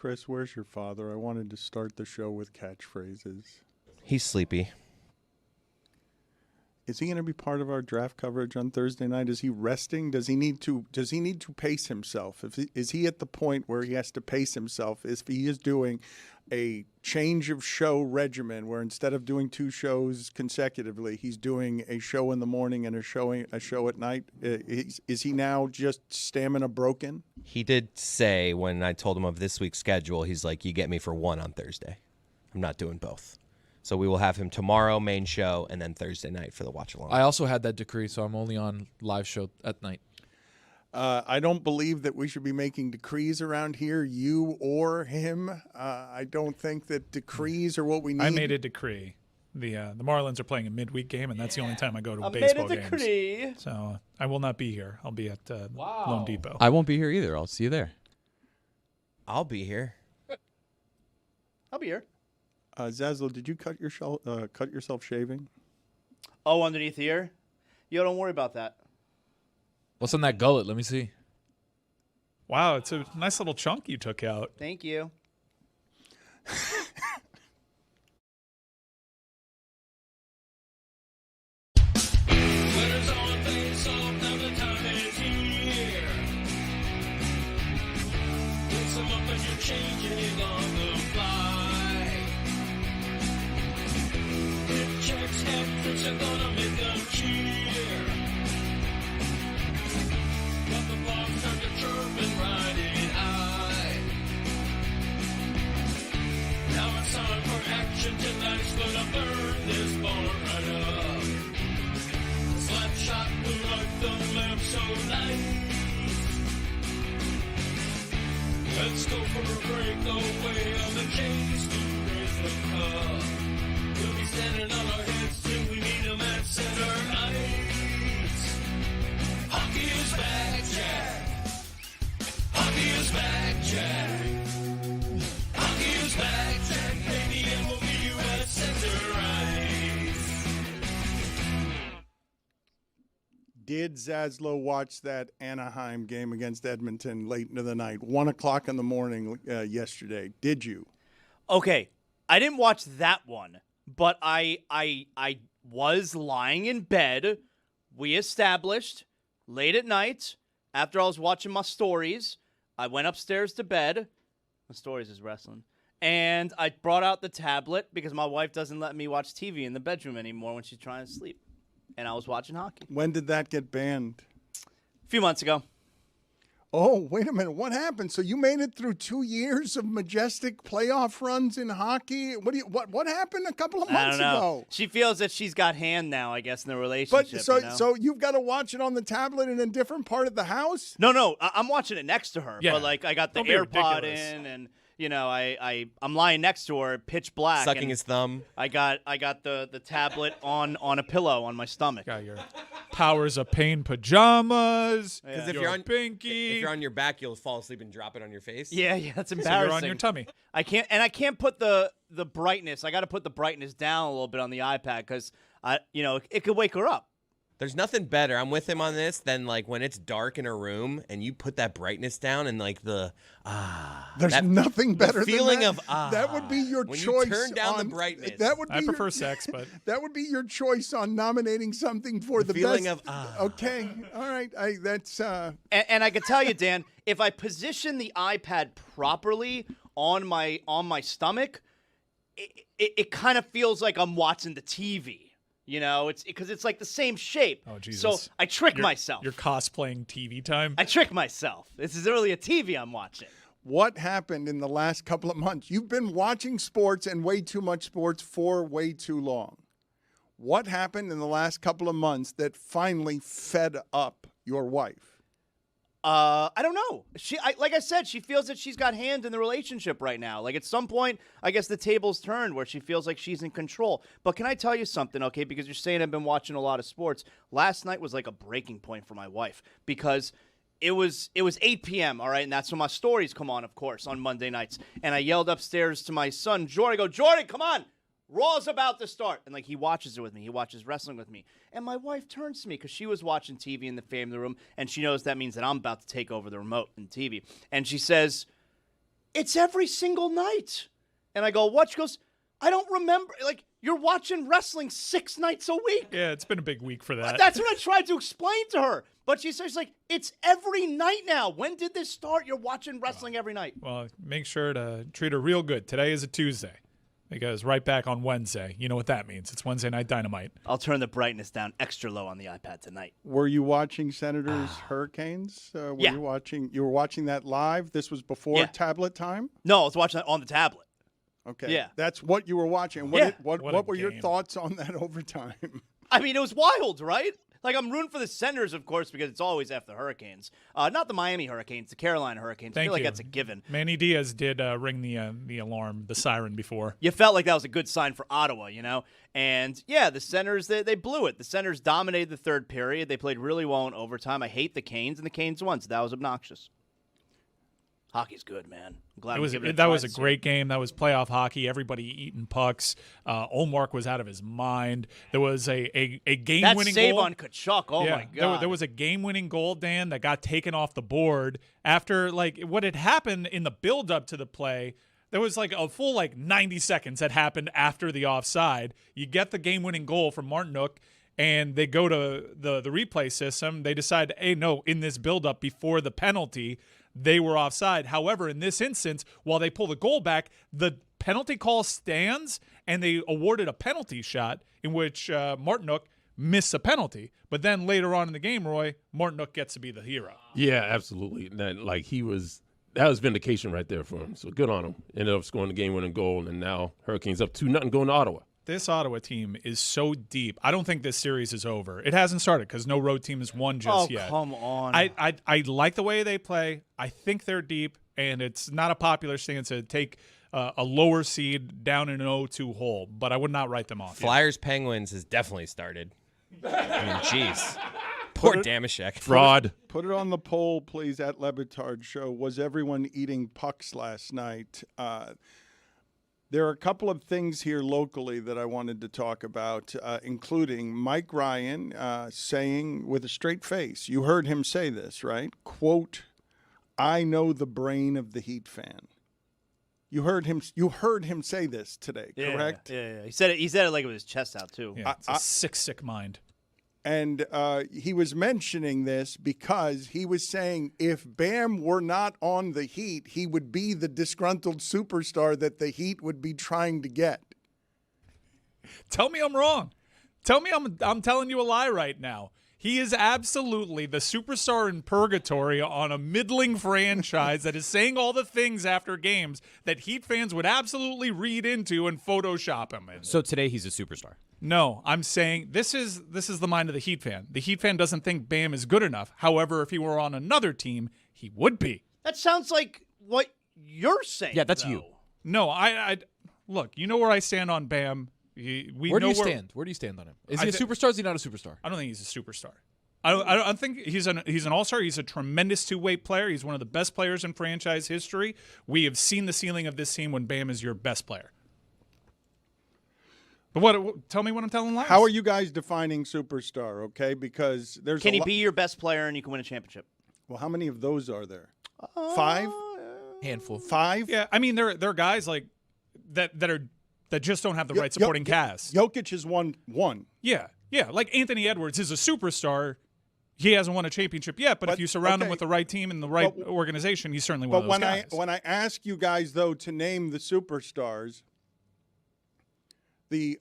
Chris, where's your father? I wanted to start the show with catchphrases. He's sleepy. Is he going to be part of our draft coverage on Thursday night? Is he resting? Does he need to pace himself? Is he at the point where he has to pace himself? If he is doing a change of show regimen where instead of doing 2 shows consecutively, he's doing a show in the morning and a show at night, is he now just stamina broken? He did say when I told him of this week's schedule, he's like, you get me for 1 on Thursday. I'm not doing both. So we will have him tomorrow, main show, and then Thursday night for the watch-along. I also had that decree, so I'm only on live show at night. I don't believe that we should be making decrees around here, you or him. I don't think that decrees are what we need. I made a decree. The Marlins are playing a midweek game, and that's the only time I go to baseball games. I made a decree. So I will not be here. I'll be at Lone Depot. I won't be here either. I'll see you there. I'll be here. I'll be here. Zaslow, did you cut yourself shaving? Oh, underneath the ear? Yo, don't worry about that. What's on that gullet? Let me see. Wow, it's a nice little chunk you took out. Thank you. Let's go for a breakaway on the James to raise the cup. We'll be standing on our heads till we meet them at center ice. Hockey is back, Jack. Hockey is back, Jack. Hockey is back, Jack, baby, and we'll meet you at center ice. Did Zaslow watch that Anaheim game against Edmonton late into the night, 1 o'clock in the morning yesterday? Did you? Okay, I didn't watch that one, but I was lying in bed. We established late at night after I was watching my stories. I went upstairs to bed. My stories is wrestling. And I brought out the tablet because my wife doesn't let me watch TV in the bedroom anymore when she's trying to sleep. And I was watching hockey. When did that get banned? A few months ago. Oh, wait a minute. What happened? So you made it through 2 years of majestic playoff runs in hockey? What happened a couple of months ago? She feels that she's got hand now, I guess, in the relationship. But so you've got to watch it on the tablet in a different part of the house? No, I'm watching it next to her. Yeah. But like I got the AirPod in and you know, I'm lying next to her, pitch black, sucking his thumb. I got the tablet on a pillow on my stomach. Got your powers of pain pajamas. Because if you're on pinky, if you're on your back, you'll fall asleep and drop it on your face. Yeah, that's embarrassing. So you're on your tummy. I can't put the brightness. I got to put the brightness down a little bit on the iPad because it could wake her up. There's nothing better. I'm with him on this than like when it's dark in a room and you put that brightness down and like the There's nothing better the feeling than that. of That would be your when choice. You turn down the brightness. I prefer sex, but that would be your choice on nominating something for the feeling best. of Okay, all right. That's and I can tell you, Dan, if I position the iPad properly on my stomach, it kind of feels like I'm watching the TV. You know, it's because it's like the same shape. Oh, Jesus. So I trick myself. You're cosplaying TV time? I trick myself. This is really a TV I'm watching. what happened in the last couple of months. You've been watching sports and way too much sports for way too long. What happened in the last couple of months that finally fed up your wife? I don't know. Like I said, she feels that she's got hand in the relationship right now. Like at some point, I guess the tables turned where she feels like she's in control. But can I tell you something, okay? Because you're saying I've been watching a lot of sports. Last night was like a breaking point for my wife because it was 8 p.m., all right? And that's when my stories come on, of course, on Monday nights. And I yelled upstairs to my son, Jordan, Jordan, come on. Raw's about to start. And, like, he watches it with me. He watches wrestling with me. And my wife turns to me because she was watching TV in the family room, and she knows that means that I'm about to take over the remote and TV. And she says, it's every single night. And I go, what? She goes, I don't remember. Like, you're watching wrestling 6 nights a week. Yeah, it's been a big week for that. That's what I tried to explain to her. But she says, like, it's every night now. When did this start? You're watching wrestling every night. Well, make sure to treat her real good. Today is a Tuesday. Because right back on Wednesday. You know what that means. It's Wednesday Night Dynamite. I'll turn the brightness down extra low on the iPad tonight. Were you watching Senators Hurricanes? Yeah. You were watching that live? This was before tablet time? No, I was watching that on the tablet. Okay. Yeah. That's what you were watching. What were your thoughts on that overtime? I mean, it was wild, right? Like, I'm rooting for the Senators, of course, because it's always after the Hurricanes. Not the Miami Hurricanes, the Carolina Hurricanes. I feel like that's a given. Manny Diaz did ring the alarm, the siren before. You felt like that was a good sign for Ottawa, you know? And, yeah, the Senators, they blew it. The Senators dominated the third period. They played really well in overtime. I hate the Canes, and the Canes won, so that was obnoxious. Hockey's good, man. I'm glad that was a great game. That was playoff hockey. Everybody eating pucks. Olmark was out of his mind. There was a game-winning goal. That save on Kachuk, my God. There was a game-winning goal, Dan, that got taken off the board after, like, what had happened in the build-up to the play. There was, like, a full, 90 seconds that happened after the offside. You get the game-winning goal from Martinook, and they go to the replay system. They decide, hey, no, in this build-up before the penalty, they were offside. However, in this instance, while they pull the goal back, the penalty call stands, and they awarded a penalty shot in which Martinook missed a penalty. But then later on in the game, Roy, Martinook gets to be the hero. Yeah, absolutely. That was vindication right there for him. So good on him. Ended up scoring the game-winning goal, and now Hurricanes up 2-0 going to Ottawa. This Ottawa team is so deep. I don't think this series is over. It hasn't started because no road team has won just yet. Oh, come on. I like the way they play. I think they're deep, and it's not a popular stance to take a lower seed down in an 0-2 hole, but I would not write them off. Flyers Penguins has definitely started. I mean, jeez. Poor Damashek. Fraud. Put it on the poll, please, at Le Batard Show. Was everyone eating pucks last night? There are a couple of things here locally that I wanted to talk about, including Mike Ryan saying with a straight face, you heard him say this, right? Quote, I know the brain of the Heat fan. You heard him say this today, correct? Yeah. He said it like it was his chest out, too. Yeah, it's a sick mind. And he was mentioning this because he was saying if Bam were not on the Heat, he would be the disgruntled superstar that the Heat would be trying to get. Tell me I'm wrong. Tell me I'm telling you a lie right now. He is absolutely the superstar in purgatory on a middling franchise that is saying all the things after games that Heat fans would absolutely read into and Photoshop him in. So today he's a superstar. No, I'm saying this is the mind of the Heat fan. The Heat fan doesn't think Bam is good enough. However, if he were on another team, he would be. That sounds like what you're saying. Yeah, that's though. you. No, I look, you know where I stand on Bam. Where do you stand? Where do you stand on him? Is he a superstar? Is he not a superstar? I don't think he's a superstar. I don't think he's an all-star. He's a tremendous two-way player. He's one of the best players in franchise history. We have seen the ceiling of this team when Bam is your best player. But tell me what I'm telling lies. How are you guys defining superstar, okay? Because there's Can he be your best player and you can win a championship? Well, how many of those are there? 5? Handful. 5? Yeah, I mean there are guys like that just don't have the right supporting cast. Jokic has won one. Yeah, like Anthony Edwards is a superstar. He hasn't won a championship yet, but if you surround him with the right team and the right organization, he's certainly one of those guys. But when I ask you guys, though, to name the superstars, the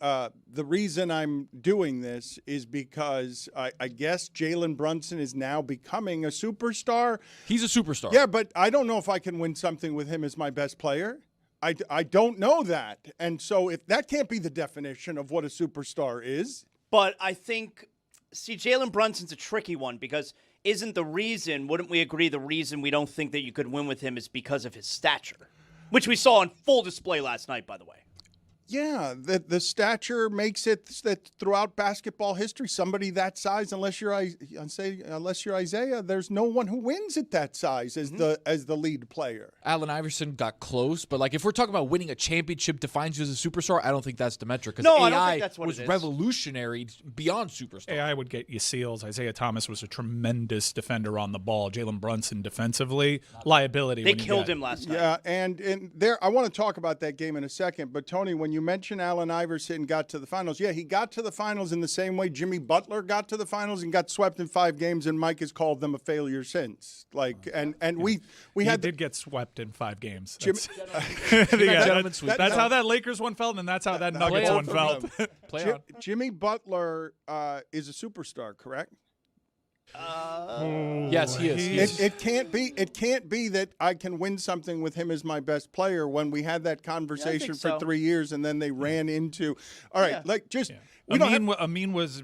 reason I'm doing this is because I guess Jalen Brunson is now becoming a superstar. He's a superstar. Yeah, but I don't know if I can win something with him as my best player. I don't know that. And so if that can't be the definition of what a superstar is. But I think, Jalen Brunson's a tricky one because wouldn't we agree the reason we don't think that you could win with him is because of his stature, which we saw on full display last night, by the way. Yeah, the stature makes it that throughout basketball history, somebody that size, unless you're Isaiah, there's no one who wins at that size as the lead player. Allen Iverson got close, but like if we're talking about winning a championship defines you as a superstar, I don't think that's the metric. Because No, I don't AI think that's what was it is. revolutionary beyond superstar. AI would get you seals. Isaiah Thomas was a tremendous defender on the ball. Jalen Brunson defensively, liability. They killed him last night. Yeah, and there, I want to talk about that game in a second. But Tony, when you mention Allen Iverson got to the finals, yeah, he got to the finals in the same way Jimmy Butler got to the finals and got swept in 5 games, and Mike has called them a failure since. Like, and we did get swept in 5 games. That's, Gentlemen sweep. that's how that Lakers one felt, and that's how that Nuggets one felt. Play on. Jimmy Butler is a superstar, correct? Yes, he is. It can't be that I can win something with him as my best player when we had that conversation for so. 3 years and then they ran into. All right, Yeah. like just Amin was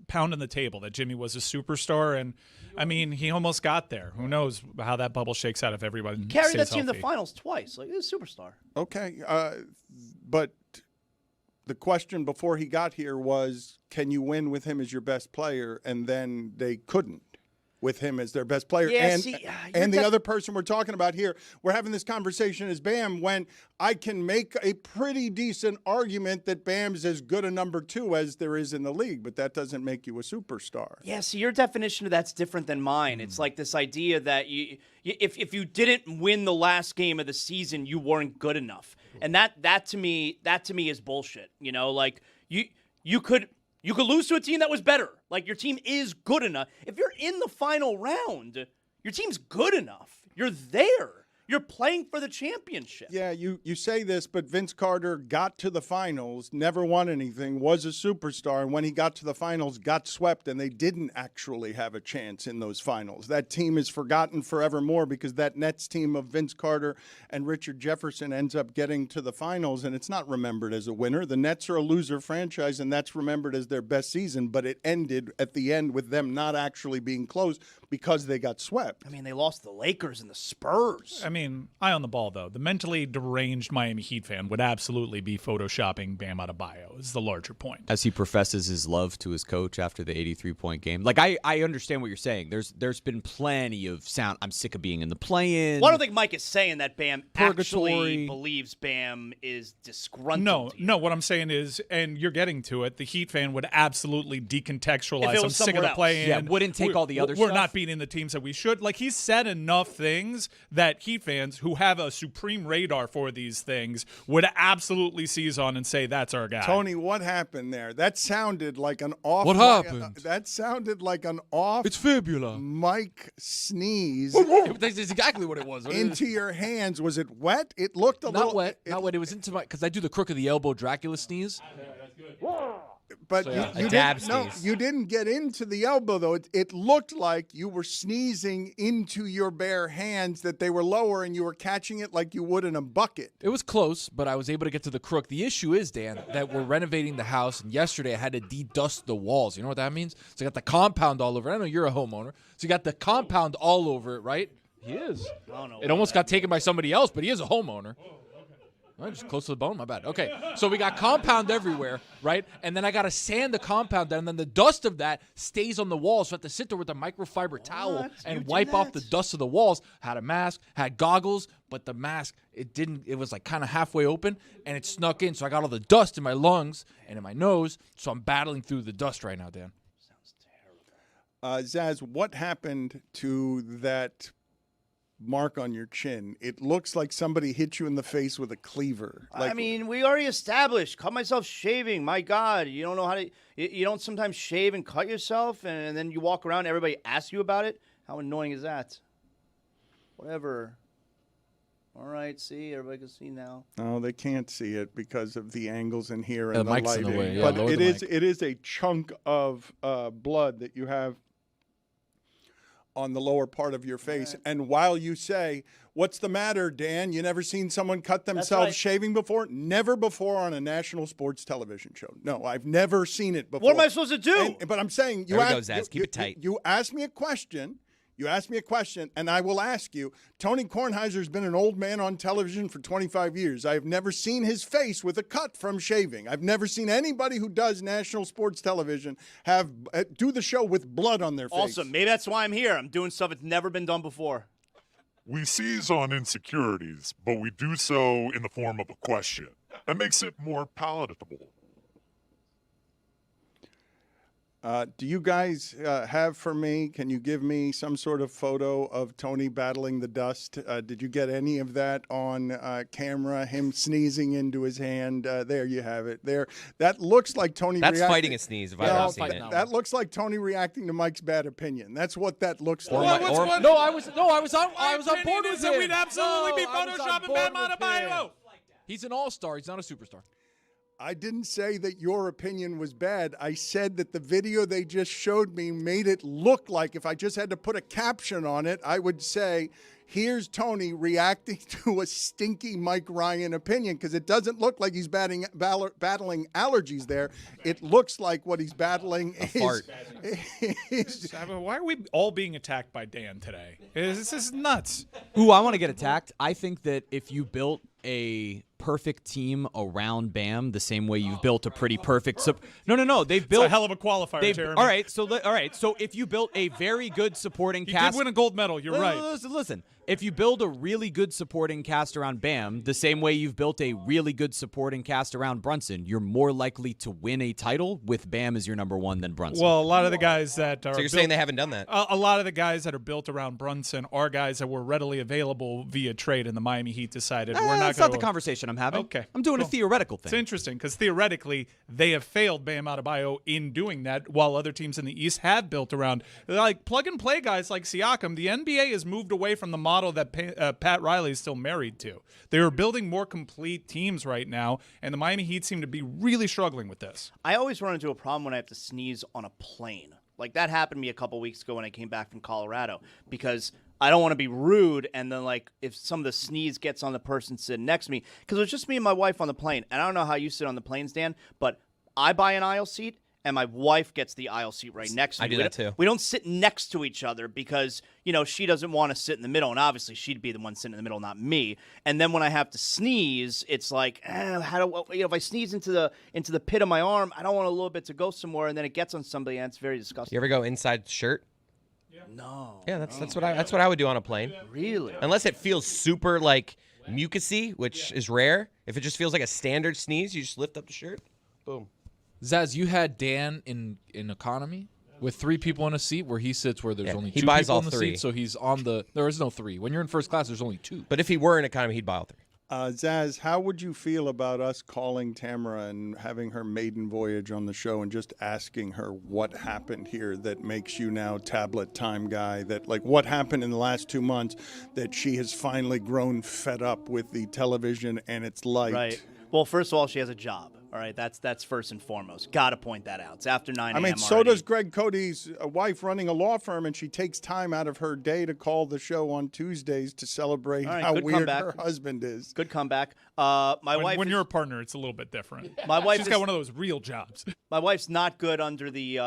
pounding the table that Jimmy was a superstar, and I mean he almost got there. Who knows how that bubble shakes out if everybody Carried that stays team to the healthy. finals twice. Like, he's a superstar. okay, but the question before he got here was, can you win with him as your best player? And then they couldn't with him as their best player. Yeah, and the other person we're talking about here, we're having this conversation as Bam when I can make a pretty decent argument that Bam's as good a number 2 as there is in the league, but that doesn't make you a superstar. Yeah, see, your definition of that's different than mine. It's like this idea that if you didn't win the last game of the season, you weren't good enough, and that to me is bullshit. You know, like you could lose to a team that was better. Like your team is good enough. If you're in the final round, your team's good enough. You're there. You're playing for the championship. Yeah, you say this, but Vince Carter got to the finals, never won anything, was a superstar, and when he got to the finals, got swept, and they didn't actually have a chance in those finals. That team is forgotten forevermore because that Nets team of Vince Carter and Richard Jefferson ends up getting to the finals, and it's not remembered as a winner. The Nets are a loser franchise, and that's remembered as their best season, but it ended at the end with them not actually being close because they got swept. I mean, they lost the Lakers and the Spurs. I mean, eye on the ball, though. The mentally deranged Miami Heat fan would absolutely be photoshopping Bam Adebayo, is the larger point. As he professes his love to his coach after the 83-point game. Like, I understand what you're saying. There's been plenty of sound. I'm sick of being in the play-in. Well, I don't think Mike is saying that Bam actually Purgatory. believes Bam is disgruntled. No, what I'm saying is, and you're getting to it, the Heat fan would absolutely decontextualize. If it I'm was sick of someone the else. play-in. Yeah, wouldn't take all the other We're stuff. not beating the teams that we should. Like, he's said enough things that Heat fans who have a supreme radar for these things would absolutely seize on and say, that's our guy. Tony, what happened there? That sounded like an off. What happened? That sounded like an off. It's fibula. Mike sneeze That's exactly what it was. into your hands. Was it wet? It looked a Not little wet. Not wet. It was into my, because I do the crook of the elbow Dracula sneeze. But So, yeah. you A dab didn't, no, sneeze. you didn't get into the elbow though. It looked like you were sneezing into your bare hands, that they were lower, and you were catching it like you would in a bucket. It was close, but I was able to get to the crook. The issue is, Dan, that we're renovating the house, and yesterday I had to de-dust the walls. You know what that means? So I got the compound all over it. I know you're a homeowner. So you got the compound all over it, right? He is. It almost got taken by somebody else, but he is a homeowner. Oh, just close to the bone? My bad. Okay, so we got compound everywhere, right? And then I got to sand the compound down, and then the dust of that stays on the walls. So I have to sit there with a microfiber towel and wipe off the dust of the walls. Had a mask, had goggles, but the mask, it was like kind of halfway open, and it snuck in. So I got all the dust in my lungs and in my nose, so I'm battling through the dust right now, Dan. Zaz, what happened to that mark on your chin? It looks like somebody hit you in the face with a cleaver. I mean, we already established. Cut myself shaving. My God, you don't know how to. You don't sometimes shave and cut yourself, and then you walk around. Everybody asks you about it. How annoying is that? Whatever. All right, see, everybody can see now. No, they can't see it because of the angles in here and The the mic's in lighting. the way, yeah, but lower it the is mic. it is a chunk of blood that you have on the lower part of your face. And while you say, "What's the matter, Dan? You never seen someone cut themselves right. shaving before?" Never before on a national sports television show. No, I've never seen it before. What am I supposed to do? But I'm saying, There we go, Zaz. Keep it tight. You asked me a question. You ask me a question, and I will ask you. Tony Kornheiser's been an old man on television for 25 years. I have never seen his face with a cut from shaving. I've never seen anybody who does national sports television do the show with blood on their face. Also, maybe that's why I'm here. I'm doing stuff that's never been done before. We seize on insecurities, but we do so in the form of a question. That makes it more palatable. Do you guys have for me, can you give me some sort of photo of Tony battling the dust? Did you get any of that on camera, him sneezing into his hand? There you have it. There. That looks like Tony That's reacting. fighting a sneeze if I've ever seen it. That looks like Tony reacting to Mike's bad opinion. That's what that looks like. I was on board with him. We'd absolutely be I was on photoshopping board Bam with Adebayo. him. He's an all-star. He's not a superstar. I didn't say that your opinion was bad. I said that the video they just showed me made it look like, if I just had to put a caption on it, I would say, here's Tony reacting to a stinky Mike Ryan opinion, because it doesn't look like he's battling allergies there. It looks like what he's battling fart. Why are we all being attacked by Dan today? This is nuts. Ooh, I want to get attacked. I think that if you built a perfect team around Bam the same way you've built a pretty perfect no, they've built It's a hell of a qualifier, Jeremy. all right, so if you built a very good supporting He cast, did win a gold medal. You're right. Listen, if you build a really good supporting cast around Bam the same way you've built a really good supporting cast around Brunson, you're more likely to win a title with Bam as your number one than Brunson. Well, a lot of the guys that are So you're saying they haven't done that? A lot of the guys that are built around Brunson are guys that were readily available via trade, and the Miami Heat decided we're not that's going not the conversation I'm having. Okay, I'm doing a cool. theoretical It's thing. interesting because theoretically they have failed Bam Adebayo in doing that, while other teams in the East have built around like plug and play guys like Siakam. The NBA has moved away from the model that Pat Riley is still married to. They are building more complete teams right now, and the Miami Heat seem to be really struggling with this. I always run into a problem when I have to sneeze on a plane. Like that happened to me a couple weeks ago when I came back from Colorado, because I don't want to be rude, and then like if some of the sneeze gets on the person sitting next to me, because it was just me and my wife on the plane, and I don't know how you sit on the planes, Dan, but I buy an aisle seat and my wife gets the aisle seat right next to me. I do that too. We don't sit next to each other because, she doesn't want to sit in the middle, and obviously she'd be the one sitting in the middle, not me. And then when I have to sneeze, it's like, if I sneeze into the pit of my arm, I don't want a little bit to go somewhere, and then it gets on somebody, and it's very disgusting. You ever go inside shirt? No. Yeah, that's what I would do on a plane. Really? Unless it feels super like mucusy, which is rare. If it just feels like a standard sneeze, you just lift up the shirt. Boom. Zaz, you had Dan in economy with 3 people in a seat where he sits where there's only he 2 buys people all in the 3. seat, so he's on the. There is no 3. When you're in first class, there's only 2. But if he were in economy, he'd buy all 3. Zaz, how would you feel about us calling Tamara and having her maiden voyage on the show and just asking her what happened here that makes you now tablet time guy? That, like, what happened in the last 2 months that she has finally grown fed up with the television and its light? Right. Well, first of all, she has a job. All right, that's first and foremost. Got to point that out. It's after 9 a.m. So already. does Greg Cody's wife running a law firm, and she takes time out of her day to call the show on Tuesdays to celebrate how good weird comeback. her husband is. Good comeback. My wife. When you're a partner, it's a little bit different. My wife She's is- got one of those real jobs. My wife's not good under the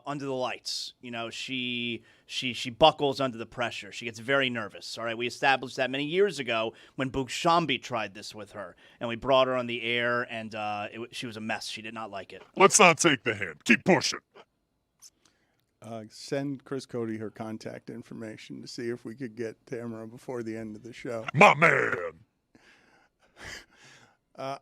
lights. She buckles under the pressure. She gets very nervous. All right, we established that many years ago when Bugshambi tried this with her, and we brought her on the air, and she was a mess. She did not like it. Let's not take the hint. Keep pushing. Send Chris Cody her contact information to see if we could get Tamara before the end of the show. My man.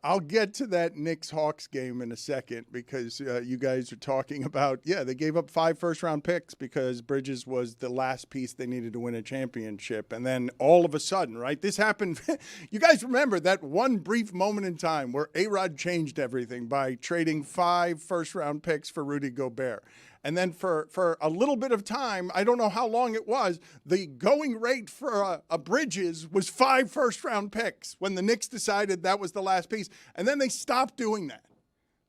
I'll get to that Knicks-Hawks game in a second because you guys are talking about, they gave up 5 first-round picks because Bridges was the last piece they needed to win a championship. And then all of a sudden, right, this happened. You guys remember that one brief moment in time where A-Rod changed everything by trading 5 first-round picks for Rudy Gobert. And then for a little bit of time, I don't know how long it was, the going rate for a Bridges was 5 first-round picks when the Knicks decided that was the last piece. And then they stopped doing that.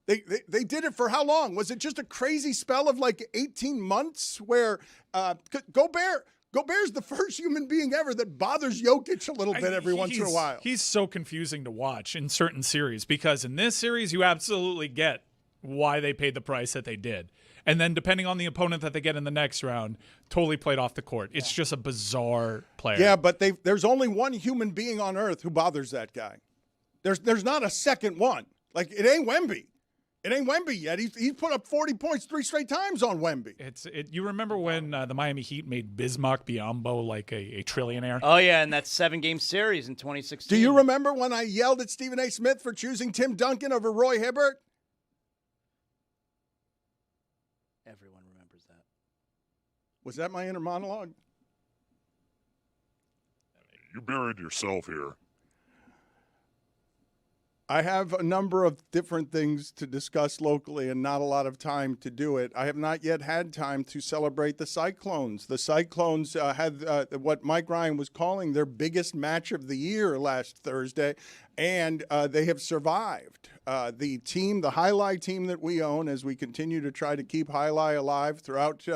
They did it for how long? Was it just a crazy spell of like 18 months where Gobert's the first human being ever that bothers Jokic a little bit every once in a while. He's so confusing to watch in certain series because in this series, you absolutely get why they paid the price that they did. And then depending on the opponent that they get in the next round, totally played off the court. It's just a bizarre player. Yeah, but there's only one human being on earth who bothers that guy. There's not a second one. Like, it ain't Wemby. It ain't Wemby yet. He's put up 40 points 3 straight times on Wemby. You remember when the Miami Heat made Bismack Biyombo like a trillionaire? Oh, yeah, in that 7-game series in 2016. Do you remember when I yelled at Stephen A. Smith for choosing Tim Duncan over Roy Hibbert? Everyone remembers that. Was that my inner monologue? You buried yourself here. I have a number of different things to discuss locally and not a lot of time to do it. I have not yet had time to celebrate the Cyclones. The Cyclones had what Mike Ryan was calling their biggest match of the year last Thursday, and they have survived. The team, the Highlight team that we own, as we continue to try to keep Highlight alive throughout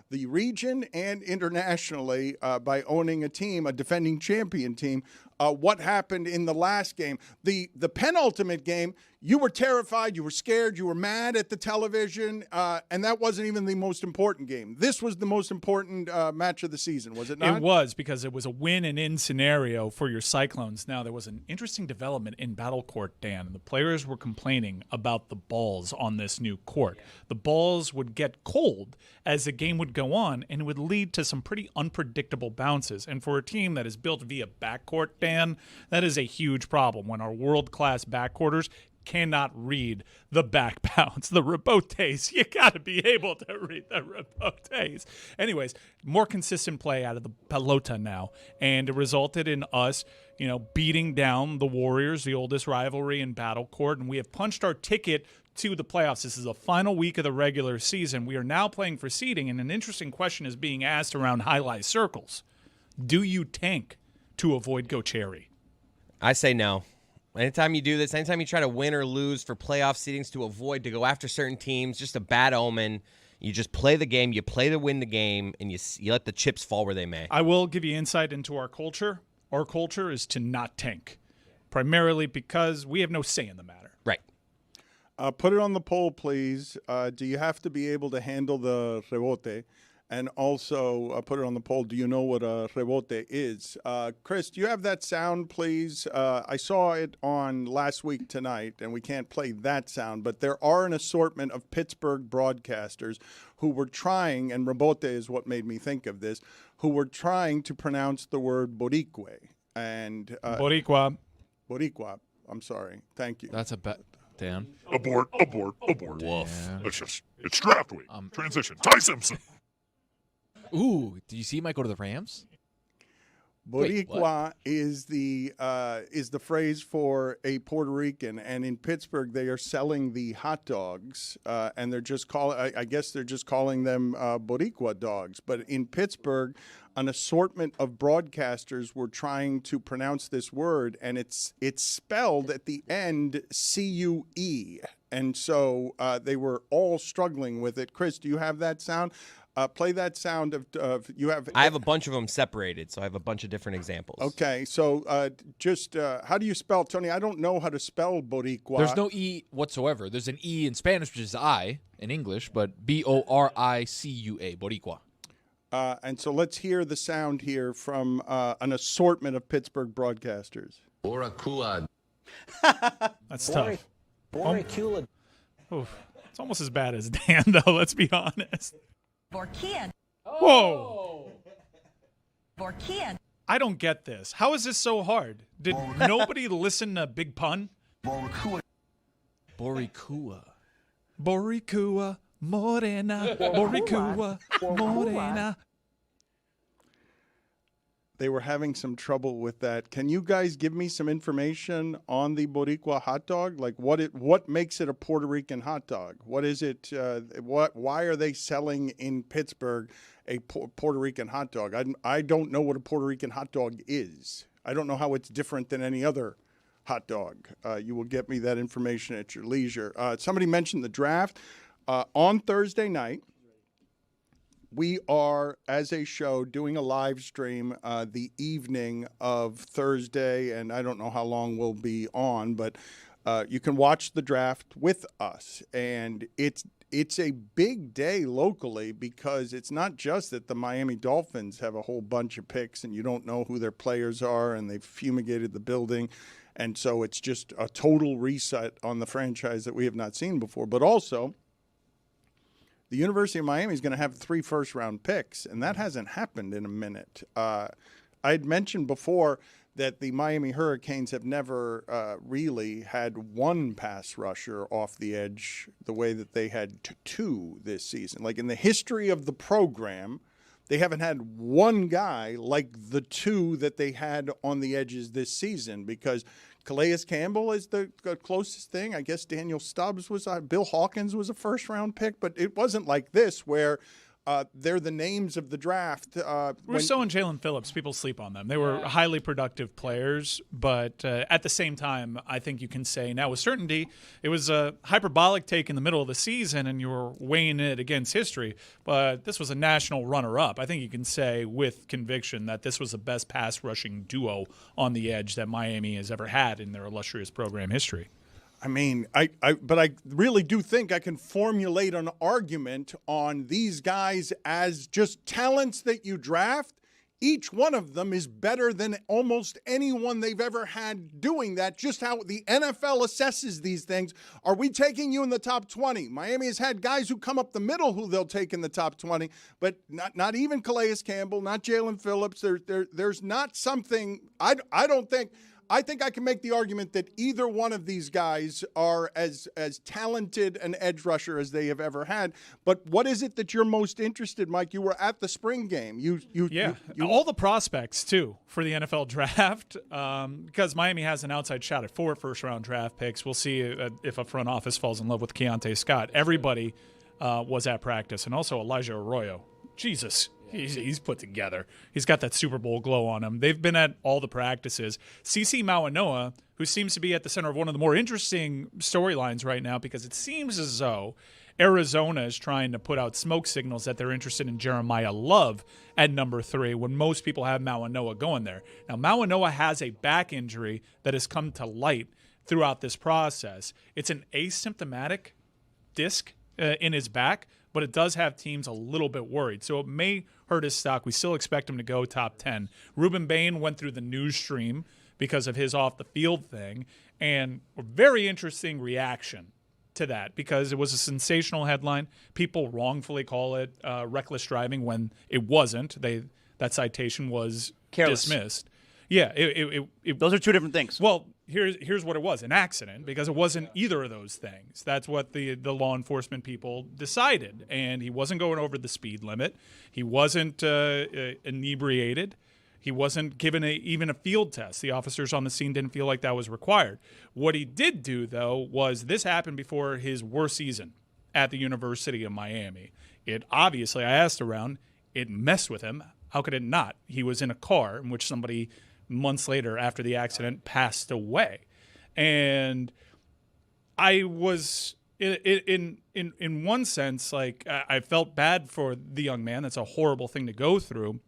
the region and internationally by owning a team, a defending champion team. What happened in the last game, the penultimate game, you were terrified, you were scared, you were mad at the television, and that wasn't even the most important game. This was the most important match of the season, was it not? It was, because it was a win and in scenario for your Cyclones. Now, there was an interesting development in Battle Court, Dan. The players were complaining about the balls on this new court. The balls would get cold as the game would go on, and it would lead to some pretty unpredictable bounces. And for a team that is built via backcourt, Dan, that is a huge problem when our world-class backcourters cannot read the back bounce, the rebotes. You got to be able to read the rebotes. Anyways, more consistent play out of the pelota now, and it resulted in us, beating down the Warriors, the oldest rivalry in Battle Court, and we have punched our ticket to the playoffs. This is the final week of the regular season. We are now playing for seeding, and an interesting question is being asked around highlight circles. Do you tank to avoid Gocherry? I say no. Anytime you do this, anytime you try to win or lose for playoff seedings to avoid to go after certain teams, just a bad omen. You just play the game, you play to win the game, and you let the chips fall where they may. I will give you insight into our culture. Our culture is to not tank, primarily because we have no say in the matter. Right. Put it on the poll, please. Do you have to be able to handle the rebote? And also put it on the poll, do you know what a rebote is? Chris, do you have that sound, please? I saw it on Last Week Tonight, and we can't play that sound, but there are an assortment of Pittsburgh broadcasters who were trying, and rebote is what made me think of this, who were trying to pronounce the word Boricua. And Boricua. Boricua. I'm sorry. Thank you. That's a bet, Dan. Abort. Woof. It's draft week. Transition. Ty Simpson. Ooh, did you see he might go to the Rams? Boricua is the phrase for a Puerto Rican, and in Pittsburgh they are selling the hot dogs, and they're just I guess they're just calling them Boricua dogs. But in Pittsburgh, an assortment of broadcasters were trying to pronounce this word, and it's spelled at the end CUE, and so they were all struggling with it. Chris, do you have that sound? Play that sound of you have. I have a bunch of them separated, so I have a bunch of different examples. Okay, so just how do you spell, Tony? I don't know how to spell Boricua. There's no E whatsoever. There's an E in Spanish, which is I in English, but Boricua, Boricua. And so let's hear the sound here from an assortment of Pittsburgh broadcasters. Boricua. That's tough. Boricua. It's almost as bad as Dan, though, let's be honest. Borkian. Whoa. Borkian. I don't get this. How is this so hard? Did nobody listen to Big Pun? Boricua. Boricua, morena. Boricua, morena. They were having some trouble with that. Can you guys give me some information on the Boricua hot dog? Like what makes it a Puerto Rican hot dog? What is it? Why are they selling in Pittsburgh a Puerto Rican hot dog? I don't know what a Puerto Rican hot dog is. I don't know how it's different than any other hot dog. You will get me that information at your leisure. Somebody mentioned the draft. On Thursday night, we are, as a show, doing a live stream the evening of Thursday, and I don't know how long we'll be on, but you can watch the draft with us. And it's a big day locally because it's not just that the Miami Dolphins have a whole bunch of picks and you don't know who their players are and they've fumigated the building. And so it's just a total reset on the franchise that we have not seen before. But also, the University of Miami is going to have 3 first-round picks, and that hasn't happened in a minute. I had mentioned before that the Miami Hurricanes have never really had one pass rusher off the edge the way that they had 2 this season. Like in the history of the program, they haven't had one guy like the 2 that they had on the edges this season because Calais Campbell is the closest thing. I guess Daniel Stubbs was Bill Hawkins was a first-round pick, but it wasn't like this where they're the names of the draft. Rousseau and Jalen Phillips, people sleep on them. They were highly productive players, but at the same time, I think you can say now with certainty it was a hyperbolic take in the middle of the season and you were weighing it against history, but this was a national runner-up. I think you can say with conviction that this was the best pass-rushing duo on the edge that Miami has ever had in their illustrious program history. I mean, but I really do think I can formulate an argument on these guys as just talents that you draft. Each one of them is better than almost anyone they've ever had doing that. Just how the NFL assesses these things. Are we taking you in the top 20? Miami has had guys who come up the middle who they'll take in the top 20, but not even Calais Campbell, not Jalen Phillips. There's not something I think I can make the argument that either one of these guys are as talented an edge rusher as they have ever had. But what is it that you're most interested, Mike? You were at the spring game. You all the prospects too for the NFL draft because Miami has an outside shot at 4 first-round draft picks. We'll see if a front office falls in love with Keontae Scott. Everybody was at practice, and also Elijah Arroyo. Jesus. He's put together. He's got that Super Bowl glow on him. They've been at all the practices. CeCe Mauanoa, who seems to be at the center of one of the more interesting storylines right now because it seems as though Arizona is trying to put out smoke signals that they're interested in Jeremiah Love at number 3 when most people have Mauanoa going there. Now, Mauanoa has a back injury that has come to light throughout this process. It's an asymptomatic disc in his back, but it does have teams a little bit worried. So it may hurt his stock. We still expect him to go top 10. Ruben Bain went through the news stream because of his off-the-field thing, and a very interesting reaction to that because it was a sensational headline. People wrongfully call it reckless driving when it wasn't. That citation was Careless. Dismissed. Yeah. Those are 2 different things. Well, here's what it was, an accident, because it wasn't either of those things. That's what the law enforcement people decided. And he wasn't going over the speed limit. He wasn't inebriated. He wasn't given even a field test. The officers on the scene didn't feel like that was required. What he did do, though, was this happened before his worst season at the University of Miami. It obviously, I asked around, it messed with him. How could it not? He was in a car in which somebody months later after the accident passed away. And I was in one sense, like I felt bad for the young man. That's a horrible thing to go through.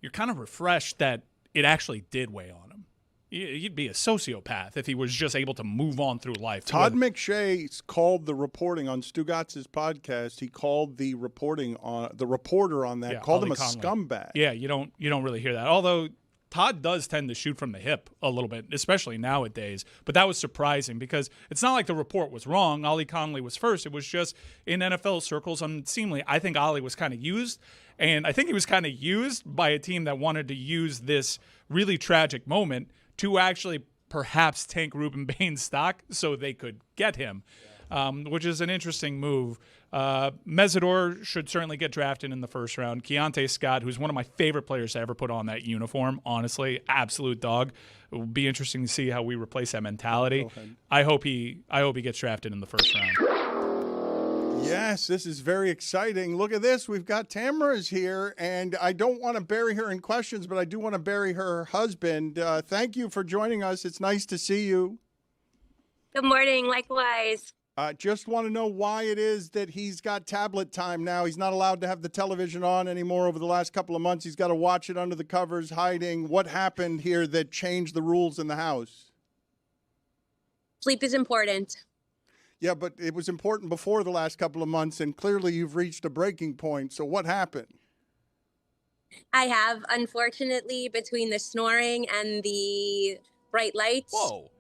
You're kind of refreshed that it actually did weigh on him. He'd be a sociopath if he was just able to move on through life. Todd McShay called the reporting on Stugotz's podcast. He called the reporter on that, called him a scumbag. Yeah, you don't really hear that. Although Todd does tend to shoot from the hip a little bit, especially nowadays. But that was surprising because it's not like the report was wrong. Ollie Conley was first. It was just in NFL circles unseemly. I think Ollie was kind of used, and I think he was kind of used by a team that wanted to use this really tragic moment to actually perhaps tank Ruben Bain's stock so they could get him, which is an interesting move. Mesidor should certainly get drafted in the first round. Keontae Scott, who's one of my favorite players to ever put on that uniform, honestly, absolute dog. It will be interesting to see how we replace that mentality. I hope he gets drafted in the first round. Yes, this is very exciting. Look at this. We've got Tamara's here, and I don't want to bury her in questions, but I do want to bury her husband. Thank you for joining us. It's nice to see you. Good morning. Likewise. Just want to know why it is that he's got tablet time now. He's not allowed to have the television on anymore over the last couple of months. He's got to watch it under the covers, hiding. What happened here that changed the rules in the house? Sleep is important. Yeah, but it was important before the last couple of months, and clearly you've reached a breaking point. So what happened? I have, unfortunately, between the snoring and the bright lights, Whoa.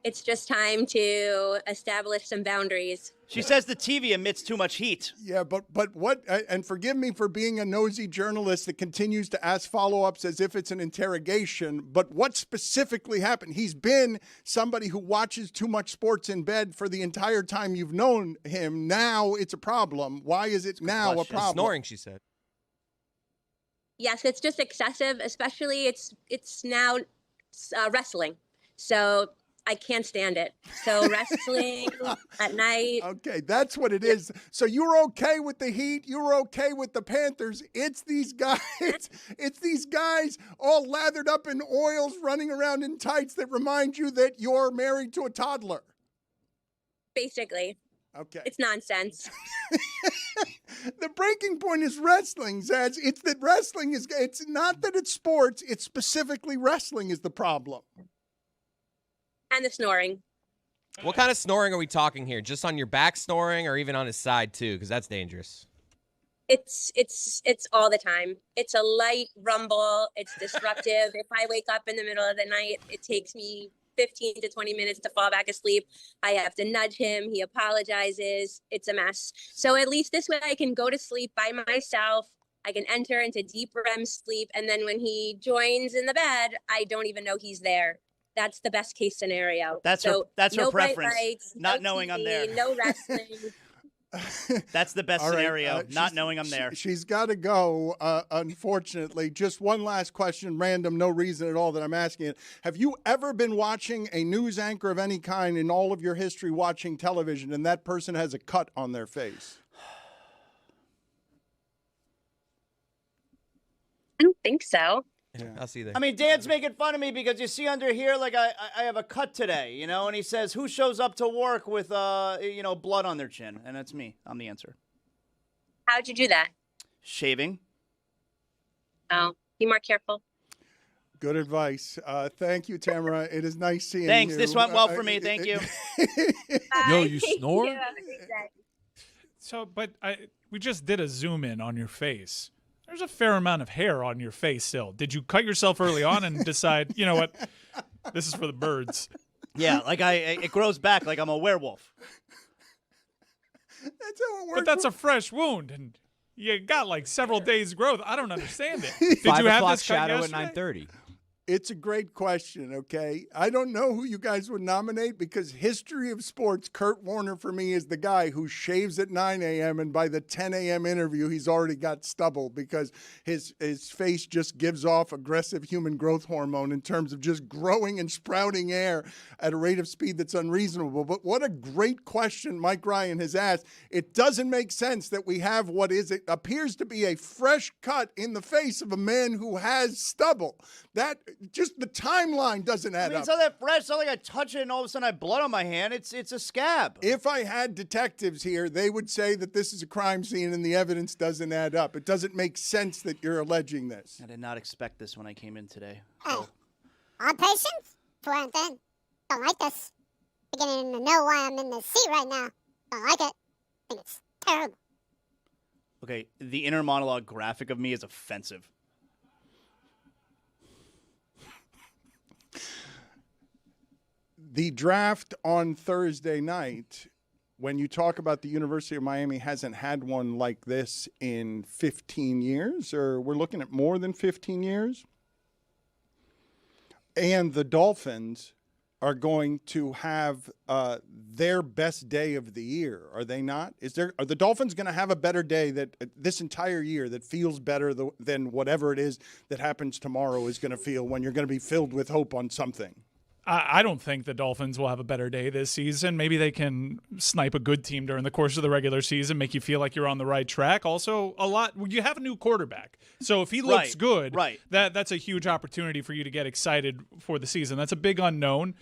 it's just time to establish some boundaries. She says the TV emits too much heat. Yeah, but what? And forgive me for being a nosy journalist that continues to ask follow-ups as if it's an interrogation. But what specifically happened? He's been somebody who watches too much sports in bed for the entire time you've known him. Now it's a problem. Why is it now a problem? Snoring, she said. Yes, it's just excessive, especially it's now wrestling. So I can't stand it. So wrestling at night. Okay, that's what it is. So you're okay with the Heat. You're okay with the Panthers. It's these guys. It's these guys all lathered up in oils running around in tights that remind you that you're married to a toddler. Basically. Okay. It's nonsense. The breaking point is wrestling, Zaz. It's that wrestling is, it's not that it's sports, it's specifically wrestling is the problem. And the snoring. What kind of snoring are we talking here? Just on your back snoring, or even on his side too? Because that's dangerous. It's all the time. It's a light rumble. It's disruptive. If I wake up in the middle of the night, it takes me 15 to 20 minutes to fall back asleep. I have to nudge him. He apologizes. It's a mess. So at least this way I can go to sleep by myself. I can enter into deep REM sleep. And then when he joins in the bed, I don't even know he's there. That's the best case scenario. That's so her no preference. Bright lights, not no knowing TV, I'm there. No wrestling. That's the best All right, scenario, not knowing I'm there. She's got to go, unfortunately. Just one last question, random, no reason at all that I'm asking it. Have you ever been watching a news anchor of any kind in all of your history watching television, and that person has a cut on their face? I don't think so. Yeah. I'll see that. I mean, Dan's making fun of me because you see under here, like I have a cut today, you know, and he says, who shows up to work with, blood on their chin? And that's me. I'm the answer. How'd you do that? Shaving. Oh, be more careful. Good advice. Thank you, Tamara. It is nice seeing you. Thanks. This went well for me. Thank you. Yo, you snore? Yeah. So, but we just did a zoom in on your face. There's a fair amount of hair on your face still. Did you cut yourself early on and decide, you know what, this is for the birds? Yeah, like it grows back like I'm a werewolf. That's how it works. But that's a fresh wound, and you got like several days growth. I don't understand it. Did 5 you have o'clock this cut shadow yesterday? at 9:30. It's a great question, okay? I don't know who you guys would nominate because history of sports, Kurt Warner for me is the guy who shaves at 9 a.m. and by the 10 a.m. interview, he's already got stubble because his face just gives off aggressive human growth hormone in terms of just growing and sprouting hair at a rate of speed that's unreasonable. But what a great question Mike Ryan has asked. It doesn't make sense that we have what it appears to be a fresh cut in the face of a man who has stubble. That just the timeline doesn't add I mean, up. it's not that fresh. It's not like I touch it and all of a sudden I have blood on my hand. It's a scab. If I had detectives here, they would say that this is a crime scene and the evidence doesn't add up. It doesn't make sense that you're alleging this. I did not expect this when I came in today. Hey, I'm patient. Don't like this. Beginning to know why I'm in this seat right now. Don't like it. I think it's terrible. Okay, the inner monologue graphic of me is offensive. The draft on Thursday night, when you talk about the University of Miami hasn't had one like this in 15 years, or we're looking at more than 15 years, and the Dolphins are going to have their best day of the year, are they not? Are the Dolphins going to have a better day that this entire year that feels better than whatever it is that happens tomorrow is going to feel when you're going to be filled with hope on something? I don't think the Dolphins will have a better day this season. Maybe they can snipe a good team during the course of the regular season, make you feel like you're on the right track. Also, you have a new quarterback. So if he looks good, that's a huge opportunity for you to get excited for the season. That's a big unknown.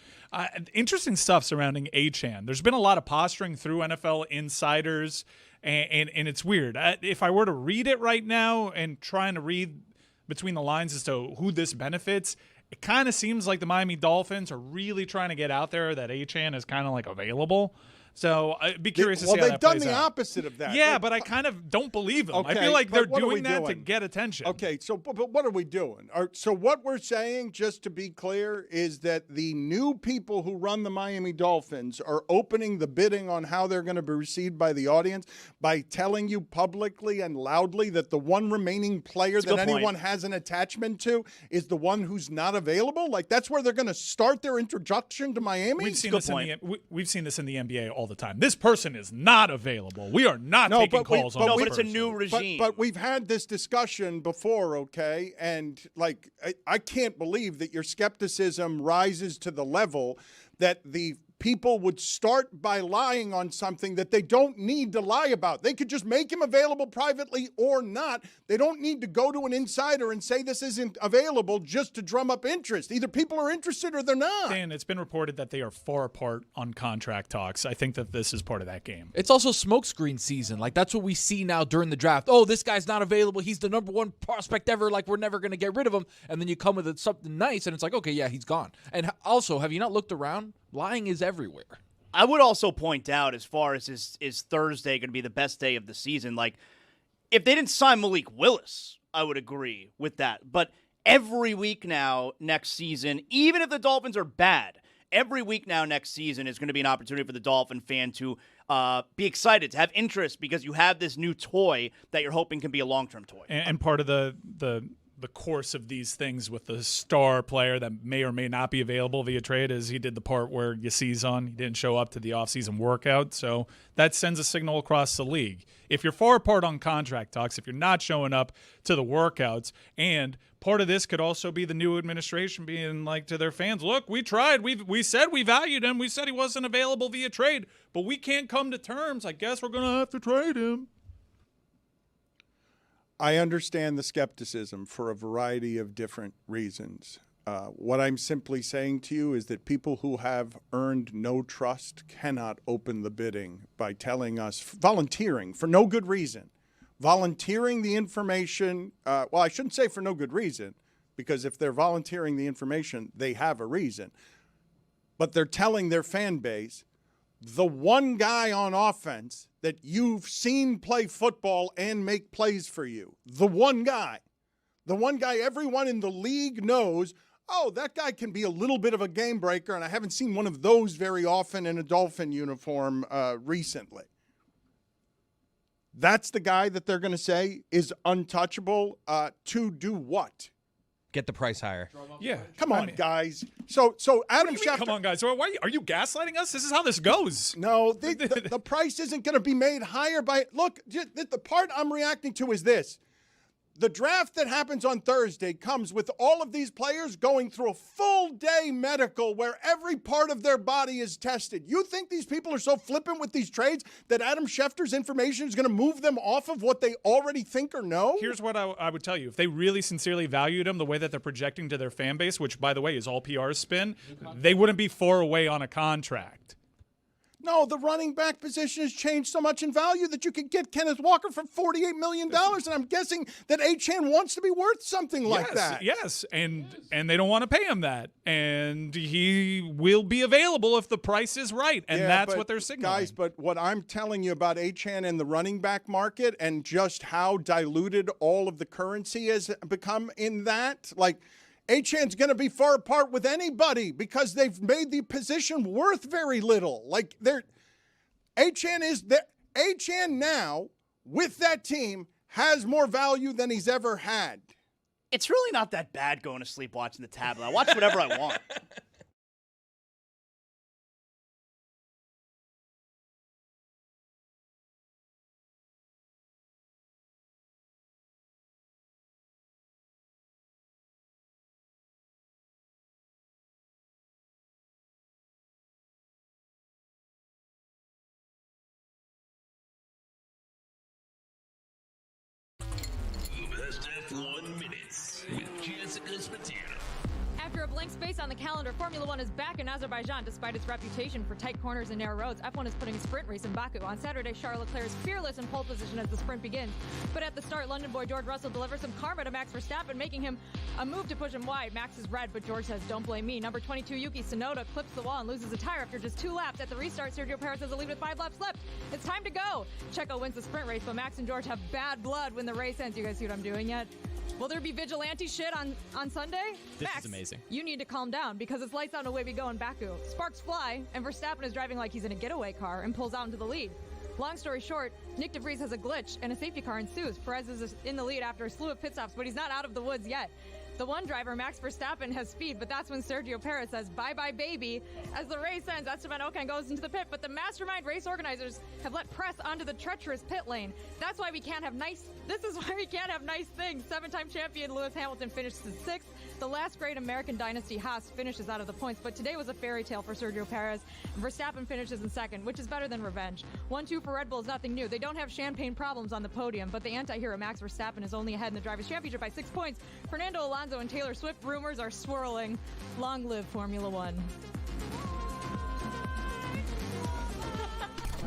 Interesting stuff surrounding Achane. There's been a lot of posturing through NFL insiders, and it's weird. If I were to read it right now and trying to read between the lines as to who this benefits, it kind of seems like the Miami Dolphins are really trying to get out there that Achane is kind of like available. So I'd be curious to see how that plays out. Well, they've done the opposite of that. Yeah, but I kind of don't believe them. Okay, I feel like they're but what are we doing that to doing? get attention. Okay, so but what are we doing? So what we're saying, just to be clear, is that the new people who run the Miami Dolphins are opening the bidding on how they're going to be received by the audience by telling you publicly and loudly that the one remaining player that anyone has an attachment to is the one who's not available. Like that's where they're going to start their introduction to Miami. We've seen this in the NBA all the time. This person is not available. We are not taking calls on this but it's a person. new regime. But we've had this discussion before, okay? And, like, I can't believe that your skepticism rises to the level that the people would start by lying on something that they don't need to lie about. They could just make him available privately or not. They don't need to go to an insider and say this isn't available just to drum up interest. Either people are interested or they're not. Dan, it's been reported that they are far apart on contract talks. I think that this is part of that game. It's also smokescreen season. Like, that's what we see now during the draft. Oh, this guy's not available. He's the number one prospect ever. Like, we're never going to get rid of him. And then you come with something nice, and it's like, okay, yeah, he's gone. And also, have you not looked around? Lying is everywhere. I would also point out, as far as is Thursday going to be the best day of the season, like, if they didn't sign Malik Willis, I would agree with that. But every week now next season, even if the Dolphins are bad, every week now next season is going to be an opportunity for the Dolphin fan to be excited, to have interest, because you have this new toy that you're hoping can be a long-term toy. And part of the course of these things with the star player that may or may not be available via trade is he did the part where you seize on. He didn't show up to the offseason workout. So that sends a signal across the league. If you're far apart on contract talks, if you're not showing up to the workouts, and part of this could also be the new administration being like to their fans, look, we tried. We said we valued him. We said he wasn't available via trade, but we can't come to terms. I guess we're going to have to trade him. I understand the skepticism for a variety of different reasons. What I'm simply saying to you is that people who have earned no trust cannot open the bidding by telling us, volunteering for no good reason, volunteering the information. Well, I shouldn't say for no good reason, because if they're volunteering the information, they have a reason. But they're telling their fan base, the one guy on offense that you've seen play football and make plays for you, the one guy everyone in the league knows, oh, that guy can be a little bit of a game breaker, and I haven't seen one of those very often in a Dolphin uniform recently. That's the guy that they're going to say is untouchable to do what? Get the price higher. Yeah. Come on, guys. So Adam Schefter. Come on, guys. Why are you gaslighting us? This is how this goes. No, the price isn't going to be made higher by. Look, the part I'm reacting to is this. The draft that happens on Thursday comes with all of these players going through a full-day medical where every part of their body is tested. You think these people are so flippant with these trades that Adam Schefter's information is going to move them off of what they already think or know? Here's what I would tell you. If they really sincerely valued him the way that they're projecting to their fan base, which, by the way, is all PR spin, they wouldn't be far away on a contract. No, the running back position has changed so much in value that you could get Kenneth Walker for $48 million, and I'm guessing that Achane wants to be worth something like that. Yes, and they don't want to pay him that. And he will be available if the price is right, and that's what they're signaling. Guys, but what I'm telling you about Achane and the running back market and just how diluted all of the currency has become in that, like, Achane's going to be far apart with anybody because they've made the position worth very little. Like, Achane now, with that team, has more value than he's ever had. It's really not that bad going to sleep watching the tablet. I watch whatever I want. Best F1 minutes with Jessica Spatana. After a blank space on the calendar. Formula One is back in Azerbaijan despite its reputation for tight corners and narrow roads. F1 is putting a sprint race in Baku. On Saturday, Charles Leclerc is fearless in pole position as the sprint begins. But at the start, London boy George Russell delivers some karma to Max Verstappen, making him a move to push him wide. Max is red, but George says, don't blame me. Number 22, Yuki Tsunoda clips the wall and loses a tire after just 2 laps. At the restart, Sergio Perez has a lead with 5 laps left. It's time to go. Checo wins the sprint race, but Max and George have bad blood when the race ends. You guys see what I'm doing yet? Will there be vigilante shit on Sunday? This Max, is amazing. You need to calm down because it's lights out and away we go in Baku. Sparks fly, and Verstappen is driving like he's in a getaway car and pulls out into the lead. Long story short, Nick DeVries has a glitch and a safety car ensues. Perez is in the lead after a slew of pit stops, but he's not out of the woods yet. The one driver, Max Verstappen, has speed, but that's when Sergio Perez says, bye-bye, baby. As the race ends, Esteban Ocon goes into the pit, but the mastermind race organizers have let press onto the treacherous pit lane. This is why we can't have nice things. 7-time champion Lewis Hamilton finishes in 6th. The last great American dynasty, Haas, finishes out of the points, but today was a fairy tale for Sergio Perez. Verstappen finishes in 2nd, which is better than revenge. 1-2 for Red Bull is nothing new. They don't have champagne problems on the podium, but the anti-hero Max Verstappen is only ahead in the Drivers' Championship by 6 points. Fernando Alonso and Taylor Swift rumors are swirling. Long live Formula One.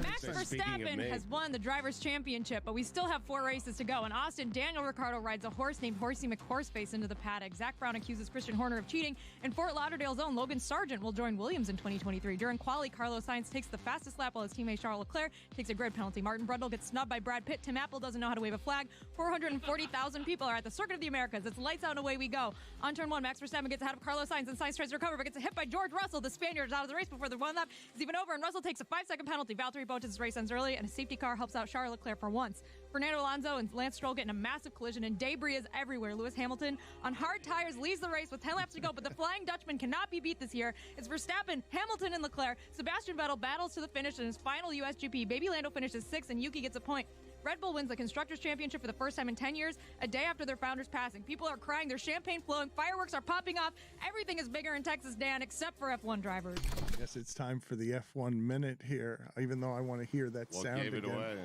Max Verstappen has won the Drivers' Championship, but we still have 4 races to go. In Austin, Daniel Ricciardo rides a horse named Horsey McHorseface into the paddock. Zach Brown accuses Christian Horner of cheating, and Fort Lauderdale's own Logan Sargent will join Williams in 2023. During quali, Carlos Sainz takes the fastest lap while his teammate Charles Leclerc takes a grid penalty. Martin Brundle gets snubbed by Brad Pitt. Tim Apple doesn't know how to wave a flag. 440,000 people are at the Circuit of the Americas. It's lights out and away we go. On turn 1, Max Verstappen gets ahead of Carlos Sainz, and Sainz tries to recover, but gets hit by George Russell. The Spaniard is out of the race before the 1 lap is even over, and Russell takes a 5-second penalty. Valtteri Bottas' race ends early, and a safety car helps out Charles Leclerc for once. Fernando Alonso and Lance Stroll get in a massive collision, and debris is everywhere. Lewis Hamilton, on hard tires, leads the race with 10 laps to go, but the Flying Dutchman cannot be beat this year. It's Verstappen, Hamilton, and Leclerc. Sebastian Vettel battles to the finish in his final USGP. Baby Lando finishes 6th, and Yuki gets a point. Red Bull wins the Constructors' Championship for the first time in 10 years, a day after their founder's passing. People are crying, there's champagne flowing, fireworks are popping off. Everything is bigger in Texas, Dan, except for F1 drivers. I guess it's time for the F1 minute here, even though I want to hear that sound gave it again. away.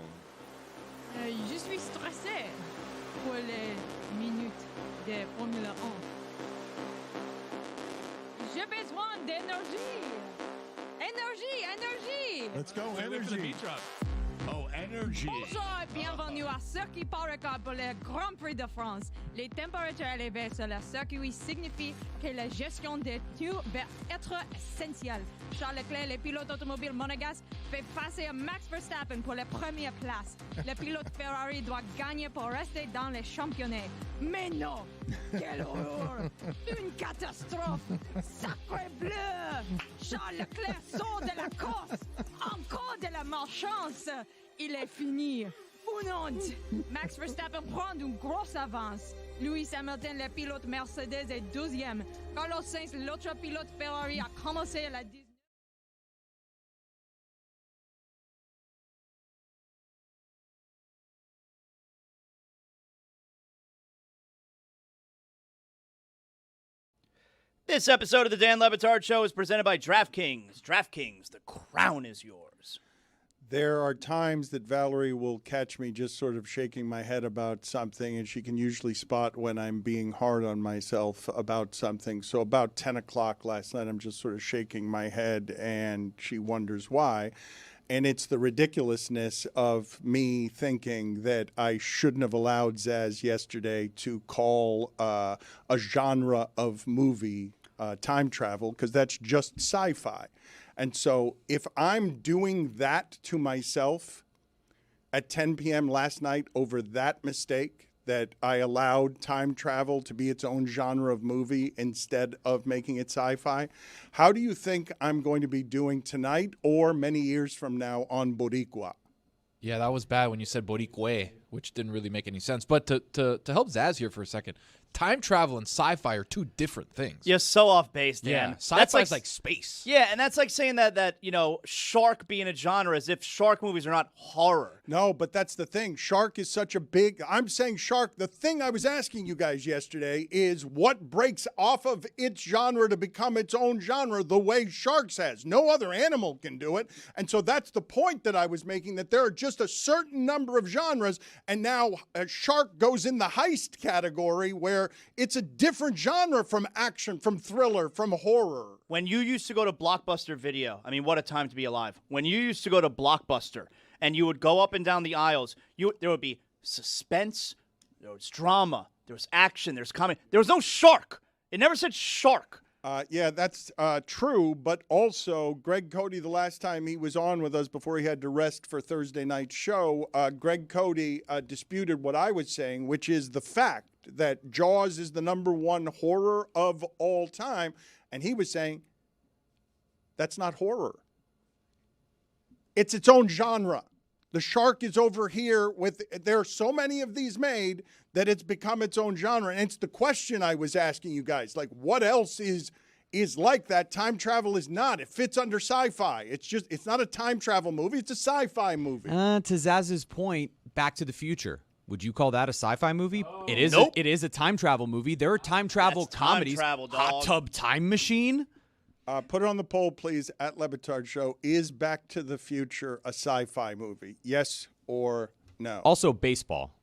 Je suis stressé pour les minutes de Formula 1. J'ai besoin d'énergie. Énergie. Let's go, energy. Oh, energy. Bonjour et bienvenue à Circuit Paracard pour le Grand Prix de France. Les températures élevées sur le circuit signifient que la gestion des pneus va être essentielle. Charles Leclerc, le pilote automobile monégasque, fait face à Max Verstappen pour la première place. Le pilote Ferrari doit gagner pour rester dans les championnats. Mais non! Quelle horreur! Une catastrophe! Sacré bleu! Charles Leclerc sort de la course! Encore de la malchance! Il est fini! Une honte! Max Verstappen prend une grosse avance. Lewis Hamilton, le pilote Mercedes, est 12e. Carlos Sainz, l'autre pilote Ferrari, a commencé à la 19e. This episode of the Dan Le Batard Show is presented by DraftKings. DraftKings, the crown is yours. There are times that Valerie will catch me just sort of shaking my head about something, and she can usually spot when I'm being hard on myself about something. So about 10 o'clock last night, I'm just sort of shaking my head, and she wonders why. And it's the ridiculousness of me thinking that I shouldn't have allowed Zaz yesterday to call a genre of movie time travel, because that's just sci-fi. And so if I'm doing that to myself at 10 p.m. last night over that mistake, that I allowed time travel to be its own genre of movie instead of making it sci-fi, how do you think I'm going to be doing tonight or many years from now on Boricua? Yeah, that was bad when you said Boricua, which didn't really make any sense. But to help Zaz here for a second, time travel and sci-fi are 2 different things. You're so off base, Dan. Yeah, sci-fi is like space. Yeah, and that's like saying that shark being a genre, as if shark movies are not horror. No, but that's the thing. Shark is such a big... I'm saying shark. The thing I was asking you guys yesterday is what breaks off of its genre to become its own genre the way sharks has. No other animal can do it. And so that's the point that I was making, that there are just a certain number of genres, and now a shark goes in the heist category where where it's a different genre from action, from thriller, from horror. When you used to go to Blockbuster Video, I mean, what a time to be alive. When you used to go to Blockbuster and you would go up and down the aisles, there would be suspense, there was drama, there was action, there's comedy. There was no shark. It never said shark. Yeah, that's true. But also, Greg Cody, the last time he was on with us before he had to rest for Thursday night's show, Greg Cody disputed what I was saying, which is the fact that Jaws is the #1 horror of all time. And he was saying, that's not horror. It's its own genre. The shark is over here there are so many of these made that it's become its own genre. And it's the question I was asking you guys, like, what else is like that? Time travel is not. It fits under sci-fi. It's not a time travel movie. It's a sci-fi movie. To Zaz's point, Back to the Future. Would you call that a sci-fi movie? It is. Nope. It is a time travel movie. There are time travel That's time comedies. travel, Hot dog. Tub Time Machine. Put it on the poll, please, at Le Batard Show. Is Back to the Future a sci-fi movie? Yes or no? Also, baseball.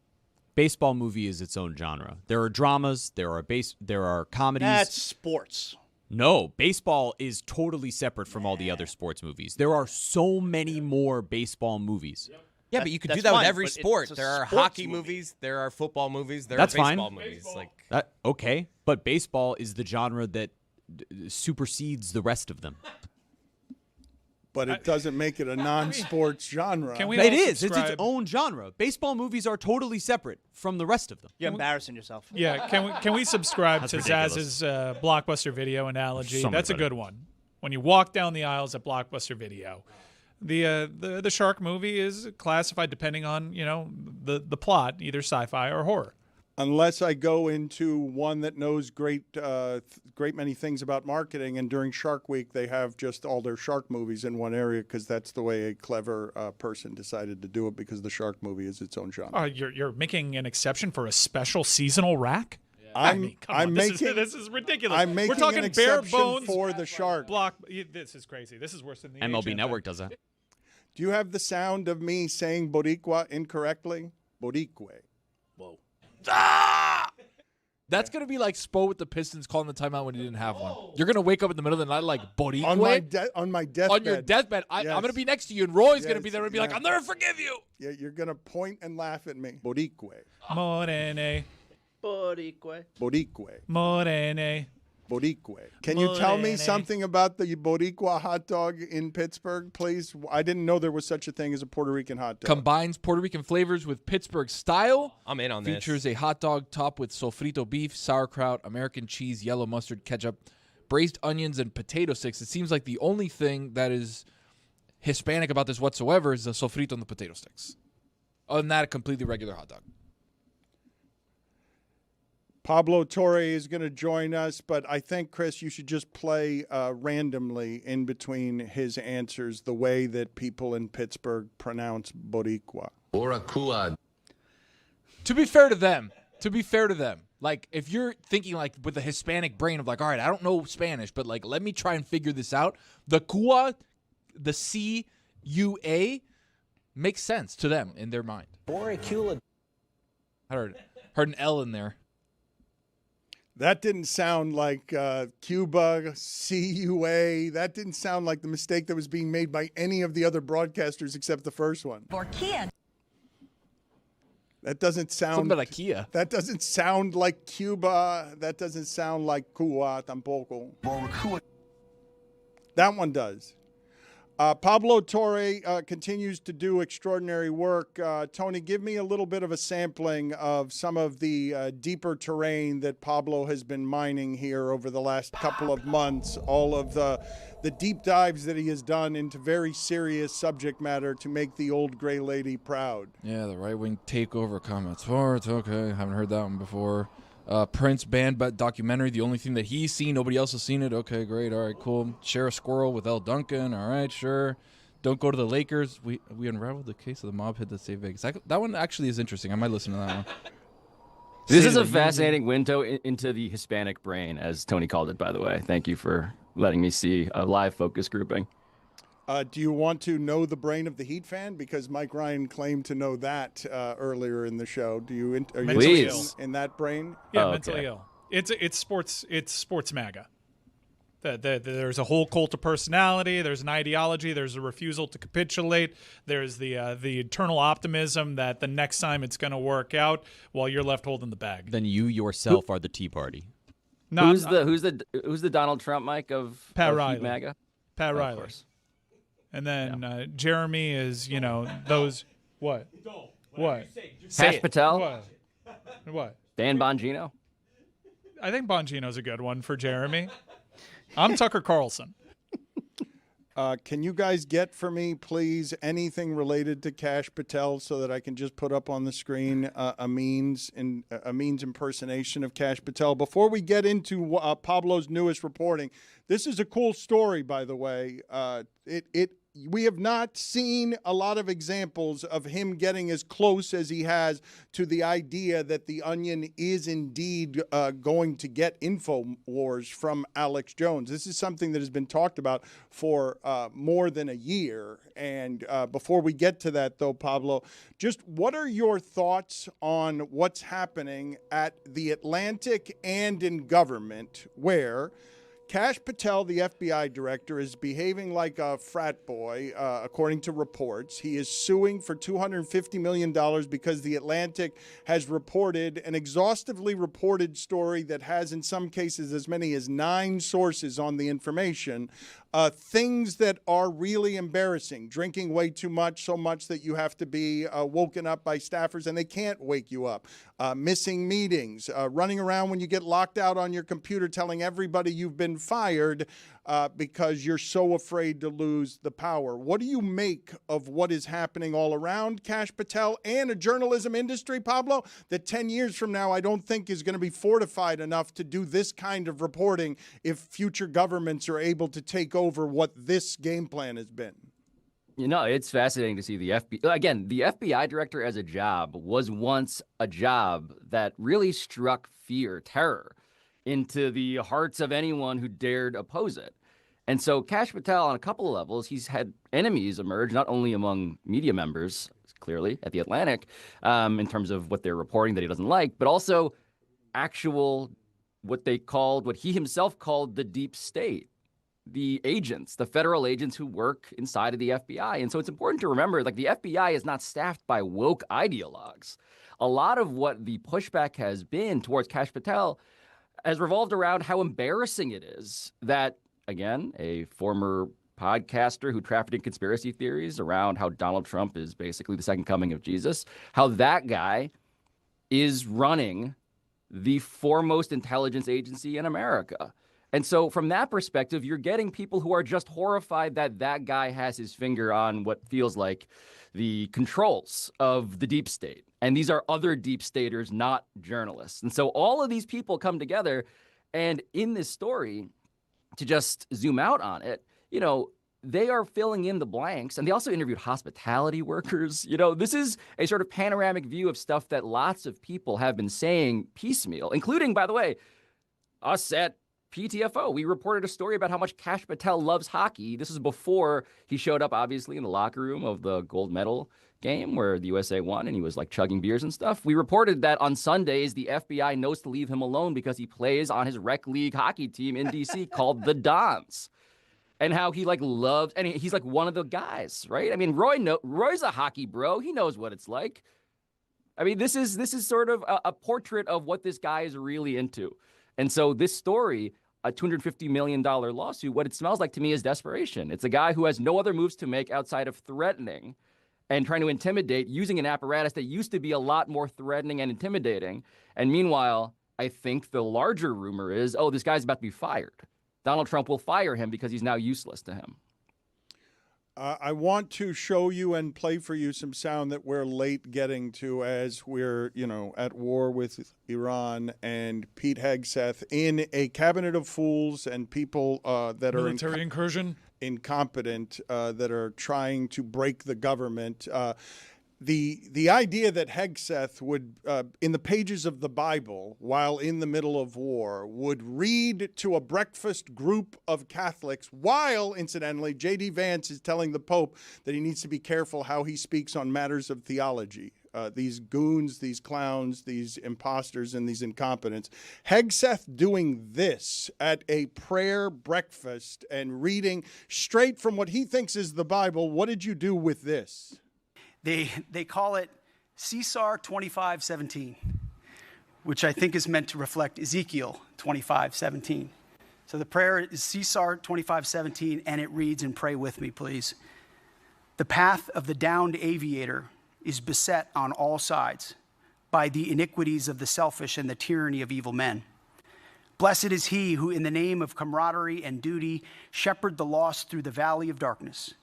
Baseball movie is its own genre. There are dramas. There are comedies. That's sports. No, baseball is totally separate from all the other sports movies. There are so many more baseball movies. Yeah, but you could do That's that with fine, every but sport. it's a There are sports hockey movie. movies, there are football movies, there That's are fine. baseball movies. Like Okay, but baseball is the genre that supersedes the rest of them. But it doesn't make it a non-sports genre. Can we It all is. It's subscribe? its own genre. Baseball movies are totally separate from the rest of them. You're embarrassing yourself. Yeah, can we subscribe That's to ridiculous. Zaz's Blockbuster Video analogy? So much That's a better. good one. When you walk down the aisles at Blockbuster Video, the shark movie is classified depending on the plot, either sci-fi or horror. Unless I go into one that knows great many things about marketing, and during Shark Week they have just all their shark movies in one area because that's the way a clever person decided to do it, because the shark movie is its own genre. You're making an exception for a special seasonal rack? I'm making this is ridiculous. I'm making We're talking an bare exception bones for the shark. This is crazy. This is worse than the MLB HM Network thing. does that. Do you have the sound of me saying Boricua incorrectly? Borique. Whoa. That's going to be like Spo with the Pistons calling the timeout when he didn't have one. You're going to wake up in the middle of the night like, Boricua? On my deathbed. On your deathbed. I'm going to be next to you, and Roy's going to be there and be like, I'll never forgive you. Yeah, you're gonna point and laugh at me. Borique. Morene, Boricua. Borique. morene. Boricua. Can you tell me Morene. something about the Boricua hot dog in Pittsburgh, please? I didn't know there was such a thing as a Puerto Rican hot dog. Combines Puerto Rican flavors with Pittsburgh style. I'm in on this. Features a hot dog topped with sofrito beef, sauerkraut, American cheese, yellow mustard, ketchup, braised onions, and potato sticks. It seems like the only thing that is Hispanic about this whatsoever is the sofrito and the potato sticks. Other than that, a completely regular hot dog. Pablo Torre is going to join us, but I think, Chris, you should just play randomly in between his answers the way that people in Pittsburgh pronounce Boricua. Boricua. To be fair to them, like if you're thinking like with a Hispanic brain of like, all right, I don't know Spanish, but like let me try and figure this out. The Cua, the C-U-A makes sense to them in their mind. Boricula. I heard an L in there. That didn't sound like Cuba, CUA. That didn't sound like the mistake that was being made by any of the other broadcasters except the first one. Borkia. That doesn't sound. Something about IKEA. That doesn't sound like Cuba. That doesn't sound like Cuba tampoco. That one does. Pablo Torre continues to do extraordinary work. Tony, give me a little bit of a sampling of some of the deeper terrain that Pablo has been mining here over the last couple of months, all of the deep dives that he has done into very serious subject matter to make the old gray lady proud. Yeah, the right-wing takeover comment sports. Okay, haven't heard that one before. Prince banned documentary. The only thing that he's seen, nobody else has seen it. Okay, great. All right, cool. Share a squirrel with L. Duncan. All right, sure. Don't go to the Lakers. We unraveled the case of the mob hit that saved Vegas. That one actually is interesting. I might listen to that one. This is a fascinating window into the Hispanic brain, as Tony called it, by the way. Thank you for letting me see a live focus grouping. Do you want to know the brain of the Heat fan? Because Mike Ryan claimed to know that earlier in the show. Are you Mentally interested in that brain? Yeah, mentally ill. It's sports MAGA. There's a whole cult of personality. There's an ideology. There's a refusal to capitulate. There's the eternal optimism that the next time it's going to work out while you're left holding the bag. Then you yourself are the Tea Party. No, who's the Donald Trump, Mike, of Pat of Riley? MAGA? Pat Of Riley. course. And then Jeremy is, those what? What? Cash Patel. What? Dan Bongino. I think Bongino's a good one for Jeremy. I'm Tucker Carlson. Can you guys get for me, please, anything related to Cash Patel so that I can just put up on the screen a means impersonation of Cash Patel? Before we get into Pablo's newest reporting, this is a cool story, by the way. We have not seen a lot of examples of him getting as close as he has to the idea that the Onion is indeed going to get InfoWars from Alex Jones. This is something that has been talked about for more than a year. And before we get to that, though, Pablo, just what are your thoughts on what's happening at The Atlantic and in government, where Cash Patel, the FBI director, is behaving like a frat boy, according to reports. He is suing for $250 million because The Atlantic has reported an exhaustively reported story that has, in some cases, as many as 9 sources on the information. Things that are really embarrassing. Drinking way too much, so much that you have to be woken up by staffers and they can't wake you up. Missing meetings. Running around when you get locked out on your computer telling everybody you've been fired because you're so afraid to lose the power. What do you make of what is happening all around Cash Patel and a journalism industry, Pablo, that 10 years from now I don't think is going to be fortified enough to do this kind of reporting if future governments are able to take over what this game plan has been? It's fascinating to see the FBI. Again, the FBI director as a job was once a job that really struck terror into the hearts of anyone who dared oppose it. And so Cash Patel, on a couple of levels, he's had enemies emerge, not only among media members, clearly, at The Atlantic, in terms of what they're reporting that he doesn't like, but also actual, what he himself called the deep state. The agents, the federal agents who work inside of the FBI. And so it's important to remember, the FBI is not staffed by woke ideologues. A lot of what the pushback has been towards Cash Patel has revolved around how embarrassing it is that, again, a former podcaster who trafficked in conspiracy theories around how Donald Trump is basically the second coming of Jesus, how that guy is running the foremost intelligence agency in America. And so from that perspective, you're getting people who are just horrified that that guy has his finger on what feels like the controls of the deep state. And these are other deep staters, not journalists. And so all of these people come together. And in this story, to just zoom out on it, they are filling in the blanks. And they also interviewed hospitality workers. This is a sort of panoramic view of stuff that lots of people have been saying piecemeal, including, by the way, us at PTFO. We reported a story about how much Cash Patel loves hockey. This is before he showed up, obviously, in the locker room of the gold medal game where the USA won, and he was chugging beers and stuff. We reported that on Sundays, the FBI knows to leave him alone because he plays on his rec league hockey team in D.C. called the Dons. And how he loves, and he's one of the guys, right? I mean, Roy's a hockey bro. He knows what it's like. I mean, this is sort of a portrait of what this guy is really into. And so this story, a $250 million lawsuit, what it smells like to me is desperation. It's a guy who has no other moves to make outside of threatening and trying to intimidate using an apparatus that used to be a lot more threatening and intimidating. And meanwhile, I think the larger rumor is, this guy's about to be fired. Donald Trump will fire him because he's now useless to him. I want to show you and play for you some sound that we're late getting to as we're, at war with Iran, and Pete Hegseth in a cabinet of fools and people that military incursion, incompetent, that are trying to break the government. the idea that Hegseth would, in the pages of the Bible, while in the middle of war, would read to a breakfast group of Catholics while, incidentally, J.D. Vance is telling the Pope that he needs to be careful how he speaks on matters of theology. These goons, these clowns, these imposters, and these incompetents. Hegseth doing this at a prayer breakfast and reading straight from what he thinks is the Bible. What did you do with this? They call it Caesar 25:17, which I think is meant to reflect Ezekiel 25:17. So the prayer is Caesar 25:17, and it reads, and pray with me, please. The path of the downed aviator is beset on all sides by the iniquities of the selfish and the tyranny of evil men. Blessed is he who, in the name of camaraderie and duty, shepherd the lost through the valley of darkness,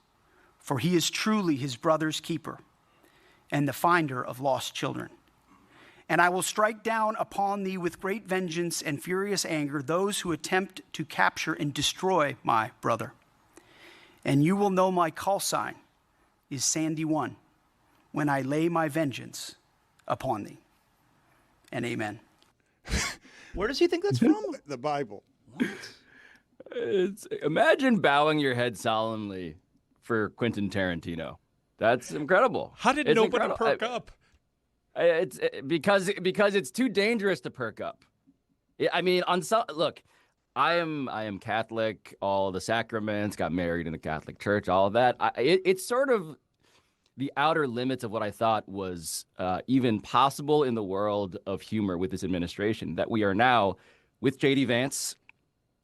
for he is truly his brother's keeper and the finder of lost children. And I will strike down upon thee with great vengeance and furious anger those who attempt to capture and destroy my brother. And you will know my call sign is Sandy 1, when I lay my vengeance upon thee. And amen. Where does he think that's from? The Bible. Imagine bowing your head solemnly for Quentin Tarantino. That's incredible. How did nobody perk up? It's because it's too dangerous to perk up. I mean, look, I am Catholic. All the sacraments, got married in the Catholic Church, all of that. It's sort of the outer limits of what I thought was even possible in the world of humor with this administration, that we are now, with J.D. Vance,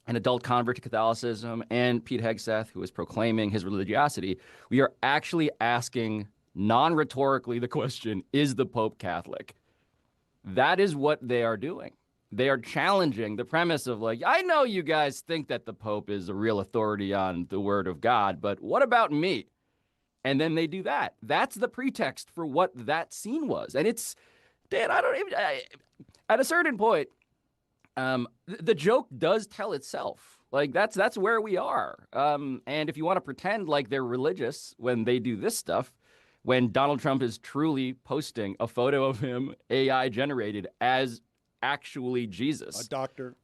an adult convert to Catholicism, and Pete Hegseth, who is proclaiming his religiosity, we are actually asking non-rhetorically the question, is the Pope Catholic? That is what they are doing. They are challenging the premise of, like, I know you guys think that the Pope is a real authority on the word of God, but what about me? And then they do that. That's the pretext for what that scene was. And it's, Dan, at a certain point, the joke does tell itself. Like, that's where we are. And if you want to pretend like they're religious when they do this stuff, when Donald Trump is truly posting a photo of him AI generated as actually Jesus. A doctor.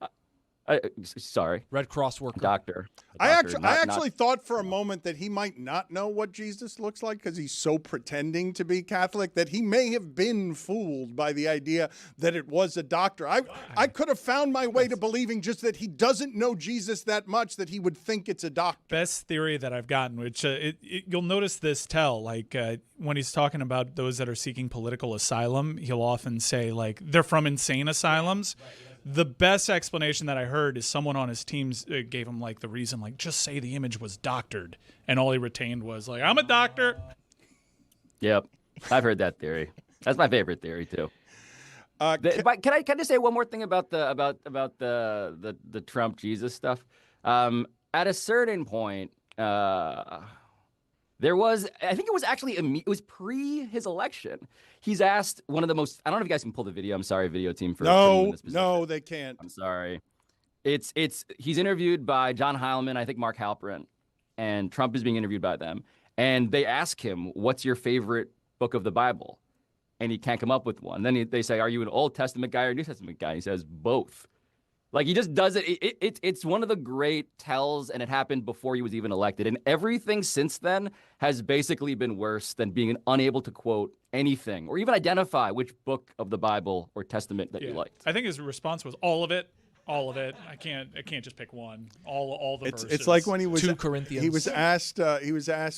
Sorry. Red Cross worker. Doctor. I actually thought for a moment that he might not know what Jesus looks like because he's so pretending to be Catholic that he may have been fooled by the idea that it was a doctor. I could have found my way to believing just that he doesn't know Jesus that much that he would think it's a doctor. Best theory that I've gotten, which you'll notice this when he's talking about those that are seeking political asylum, he'll often say, like, they're from insane asylums. Right. The best explanation that I heard is someone on his team gave him, like, the reason, like, just say the image was doctored. And all he retained was, like, I'm a doctor. Yep. I've heard that theory. That's my favorite theory, too. But can I just say one more thing about the Trump Jesus stuff? At a certain point, there was, I think it was actually, it was pre his election. He's asked one of the most, I don't know if you guys can pull the video. I'm sorry, video team, for putting this position. No, they can't. I'm sorry. He's interviewed by John Heilman, I think Mark Halperin, and Trump is being interviewed by them. And they ask him, what's your favorite book of the Bible? And he can't come up with one. Then they say, are you an Old Testament guy or a New Testament guy? He says, both. Like, he just does it. It's one of the great tells, and it happened before he was even elected. And everything since then has basically been worse than being unable to quote anything or even identify which book of the Bible or Testament that you liked. I think his response was all of it. All of it. I can't just pick one. All the verses. It's like when he was 2 Corinthians. He was asked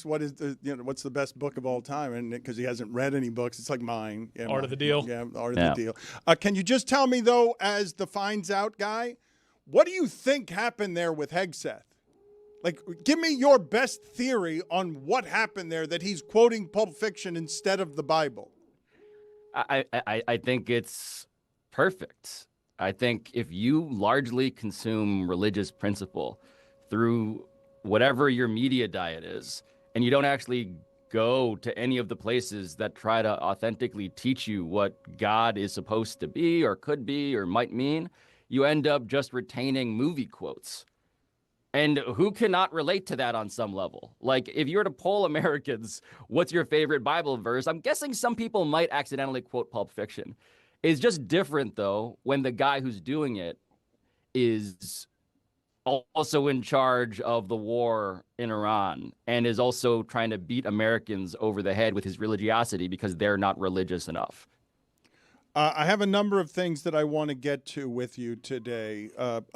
what's the best book of all time, and because he hasn't read any books, it's like mine. Yeah, Art of the Deal. Yeah, Art of the Deal. Can you just tell me though, as the finds out guy, what do you think happened there with Hegseth? Like, give me your best theory on what happened there that he's quoting Pulp Fiction instead of the Bible. I think it's perfect. I think if you largely consume religious principle through whatever your media diet is, and you don't actually go to any of the places that try to authentically teach you what God is supposed to be or could be or might mean, you end up just retaining movie quotes. And who cannot relate to that on some level? Like, if you were to poll Americans, what's your favorite Bible verse? I'm guessing some people might accidentally quote Pulp Fiction. It's just different, though, when the guy who's doing it is also in charge of the war in Iran and is also trying to beat Americans over the head with his religiosity because they're not religious enough. I have a number of things that I want to get to with you today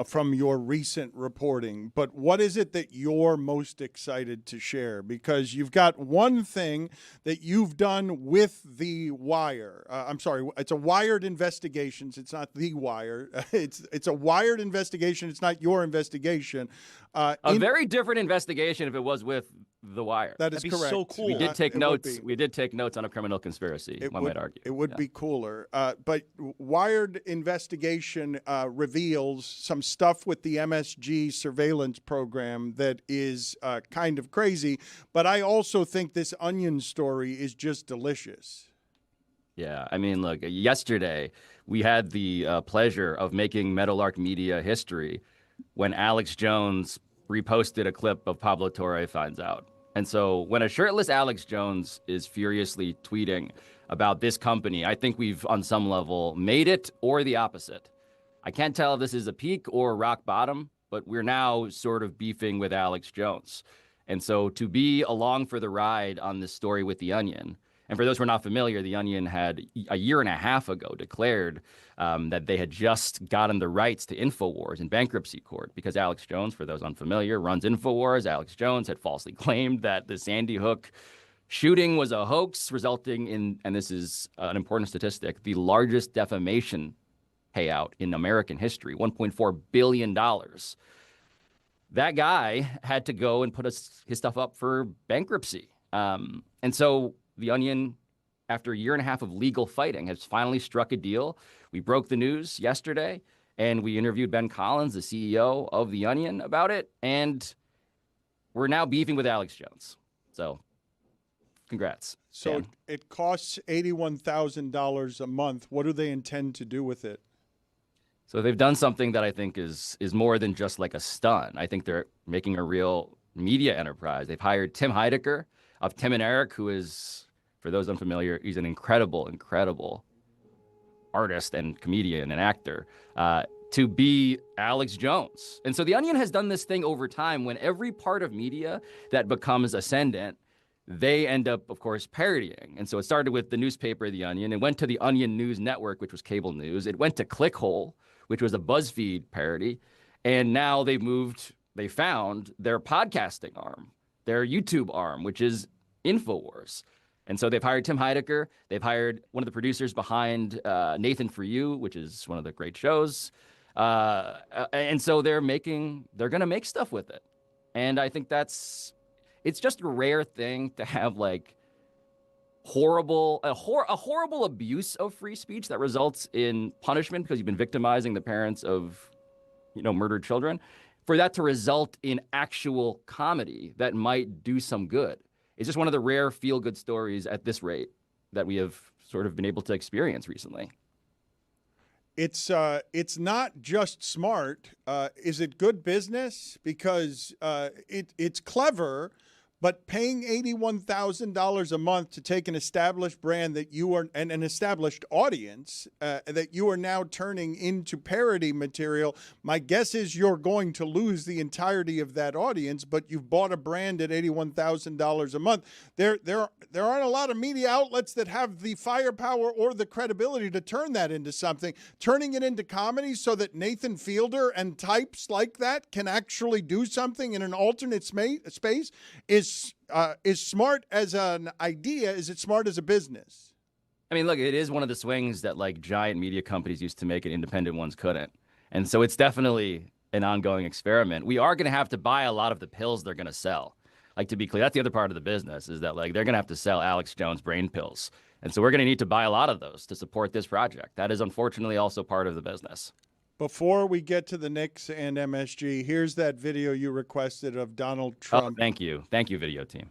from your recent reporting, but what is it that you're most excited to share? Because you've got one thing that you've done with The Wire. I'm sorry, it's a Wired Investigations. It's not The Wire. It's a Wired investigation. It's not your investigation. A very different investigation if it was with The Wire. That is That'd be correct. so cool. We did take notes. We did take notes on a criminal conspiracy, one might argue. It would be cooler. But Wired investigation reveals some stuff with the MSG surveillance program that is kind of crazy. But I also think this Onion story is just delicious. Yeah, I mean, look, yesterday we had the pleasure of making Meadowlark Media history when Alex Jones reposted a clip of Pablo Torre finds out. And so when a shirtless Alex Jones is furiously tweeting about this company, I think we've, on some level, made it or the opposite. I can't tell if this is a peak or rock bottom, but we're now sort of beefing with Alex Jones. And so to be along for the ride on this story with The Onion, and for those who are not familiar, The Onion had a year and a half ago declared that they had just gotten the rights to Infowars in bankruptcy court because Alex Jones, for those unfamiliar, runs Infowars. Alex Jones had falsely claimed that the Sandy Hook shooting was a hoax, resulting in, and this is an important statistic, the largest defamation payout in American history, $1.4 billion. That guy had to go and put his stuff up for bankruptcy. And so The Onion, after a year and a half of legal fighting, has finally struck a deal. We broke the news yesterday, and we interviewed Ben Collins, the CEO of The Onion, about it, and we're now beefing with Alex Jones. So, congrats. So Dan. it costs $81,000 a month. What do they intend to do with it? So they've done something that I think is more than just like a stunt. I think they're making a real media enterprise. They've hired Tim Heidecker of Tim and Eric, who is, for those unfamiliar, he's an incredible artist and comedian and actor, to be Alex Jones. And so The Onion has done this thing over time when every part of media that becomes ascendant, they end up, of course, parodying. And so it started with the newspaper The Onion. It went to the Onion News Network, which was cable news. It went to Clickhole, which was a BuzzFeed parody. And now they found their podcasting arm, their YouTube arm, which is Infowars. And so they've hired Tim Heidecker. They've hired one of the producers behind Nathan For You, which is one of the great shows. And so they're going to make stuff with it. And I think it's just a rare thing to have like a horrible abuse of free speech that results in punishment because you've been victimizing the parents of, murdered children, for that to result in actual comedy that might do some good. It's just one of the rare feel-good stories at this rate that we have sort of been able to experience recently. It's not just smart. Is it good business? Because it's clever, but paying $81,000 a month to take an established brand that you are and an established audience that you are now turning into parody material, my guess is you're going to lose the entirety of that audience, but you've bought a brand at $81,000 a month. There aren't a lot of media outlets that have the firepower or the credibility to turn that into something. Turning it into comedy so that Nathan Fielder and types like that can actually do something in an alternate space is smart as an idea. Is it smart as a business? I mean, look, it is one of the swings that like giant media companies used to make and independent ones couldn't. And so it's definitely an ongoing experiment. We are going to have to buy a lot of the pills they're going to sell. Like, to be clear, that's the other part of the business is that like they're going to have to sell Alex Jones brain pills. And so we're going to need to buy a lot of those to support this project. That is unfortunately also part of the business. Before we get to the Knicks and MSG, here's that video you requested of Donald Trump. Oh, thank you. Thank you, video team.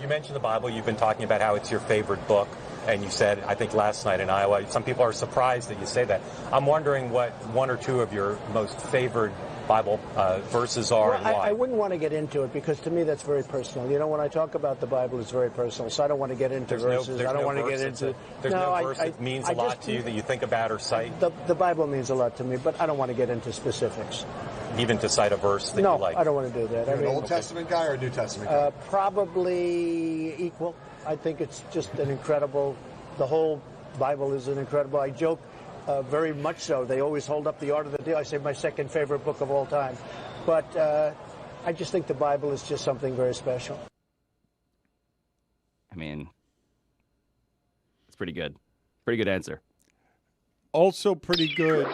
You mentioned the Bible. You've been talking about how it's your favorite book. And you said, I think last night in Iowa, some people are surprised that you say that. I'm wondering what one or two of your most favored Bible verses are Well, and why. I wouldn't want to get into it because to me that's very personal. You know, when I talk about the Bible, it's very personal. So I don't want to get into verses. I don't want to get into. There's no verse that means a lot to you that you think about or cite? The Bible means a lot to me, but I don't want to get into specifics. Even to cite a verse that you like? No, I don't want to do that. You're an Old Testament guy or a New Testament guy? Probably equal. I think it's just an incredible. The whole Bible is an incredible. I joke. Very much so. They always hold up the Art of the Deal. I say my second favorite book of all time. But I just think the Bible is just something very special. I mean, it's pretty good. Pretty good answer. Also pretty good.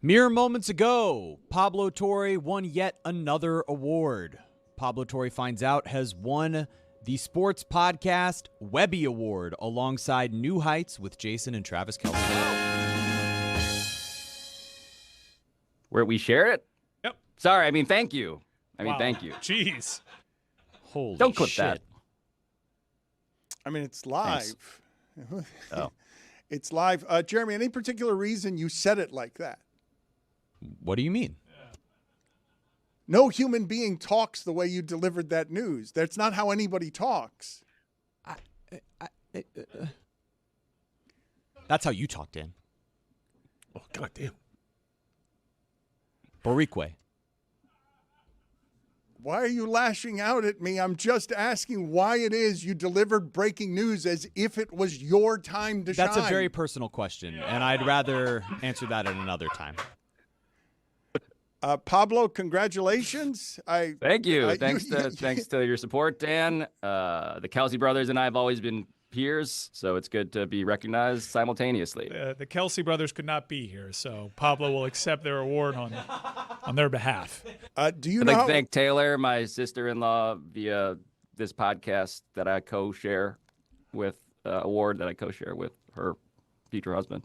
Mere moments ago, Pablo Torre won yet another award. Pablo Torre finds out has won the Sports Podcast Webby Award alongside New Heights with Jason and Travis Kelce. Where we share it? Yep. Sorry, I mean, thank you. Wow. Thank you. Jeez. Holy Don't clip shit. that. I mean, it's live. Oh. It's live. Jeremy, any particular reason you said it like that? What do you mean? No human being talks the way you delivered that news. That's not how anybody talks. That's how you talk, Dan. Oh, goddamn. Borique. Why are you lashing out at me? I'm just asking why it is you delivered breaking news as if it was your time to shine. That's a very personal question, and I'd rather answer that at another time. Pablo, congratulations. Thank you. Thanks to your support, Dan. The Kelce brothers and I have always been peers, so it's good to be recognized simultaneously. The Kelce brothers could not be here, so Pablo will accept their award on their behalf. Do you I'd know? like to thank Taylor, my sister-in-law, via this podcast that I co-share with award that I co-share with her future husband.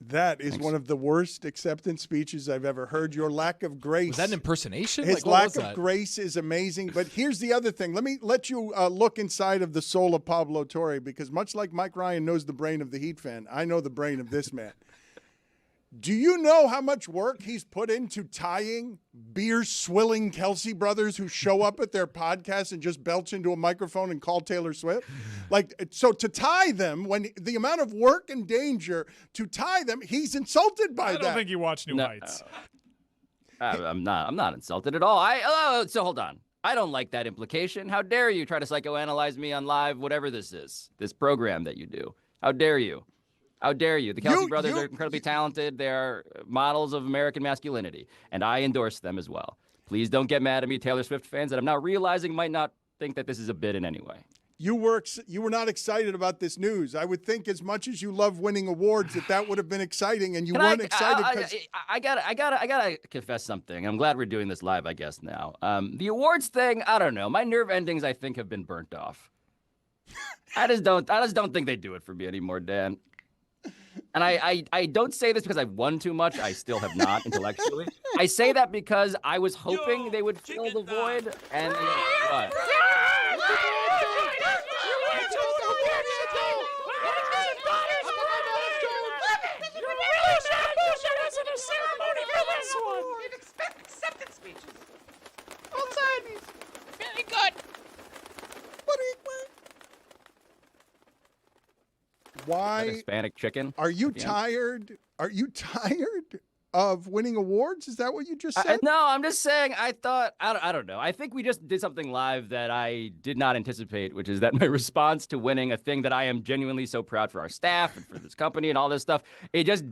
That is one of the worst acceptance speeches I've ever heard. Your lack of grace. Was that an impersonation? His Like, what lack was of that? grace is amazing. But here's the other thing. Let me let you look inside of the soul of Pablo Torre, because much like Mike Ryan knows the brain of the Heat fan, I know the brain of this man. Do you know how much work he's put into tying beer-swilling Kelce brothers who show up at their podcast and just belch into a microphone and call Taylor Swift? So to tie them, when the amount of work and danger to tie them, he's insulted by that. I don't think you watch New Heights. I'm not insulted at all. So hold on. I don't like that implication. How dare you try to psychoanalyze me on live, whatever this is, this program that you do? How dare you? How dare you? The Kelce brothers are incredibly talented. They are models of American masculinity, and I endorse them as well. Please don't get mad at me, Taylor Swift fans, that I'm now realizing might not think that this is a bit in any way. You were not excited about this news. I would think, as much as you love winning awards, that would have been exciting, and you weren't excited because I gotta confess something. I'm glad we're doing this live, I guess, now. The awards thing, I don't know. My nerve endings, I think, have been burnt off. I just don't think they do it for me anymore, Dan. And I don't say this because I've won too much. I still have not intellectually. I say that because I was hoping they would fill the void. And what? Acceptance speeches. All sides. Very good. why Hispanic chicken. Are you tired? Are you tired of winning awards? Is that what you just said? No, I'm just saying. I thought I don't know. I think we just did something live that I did not anticipate, which is that my response to winning a thing that I am genuinely so proud for our staff and for this company and all this stuff. It just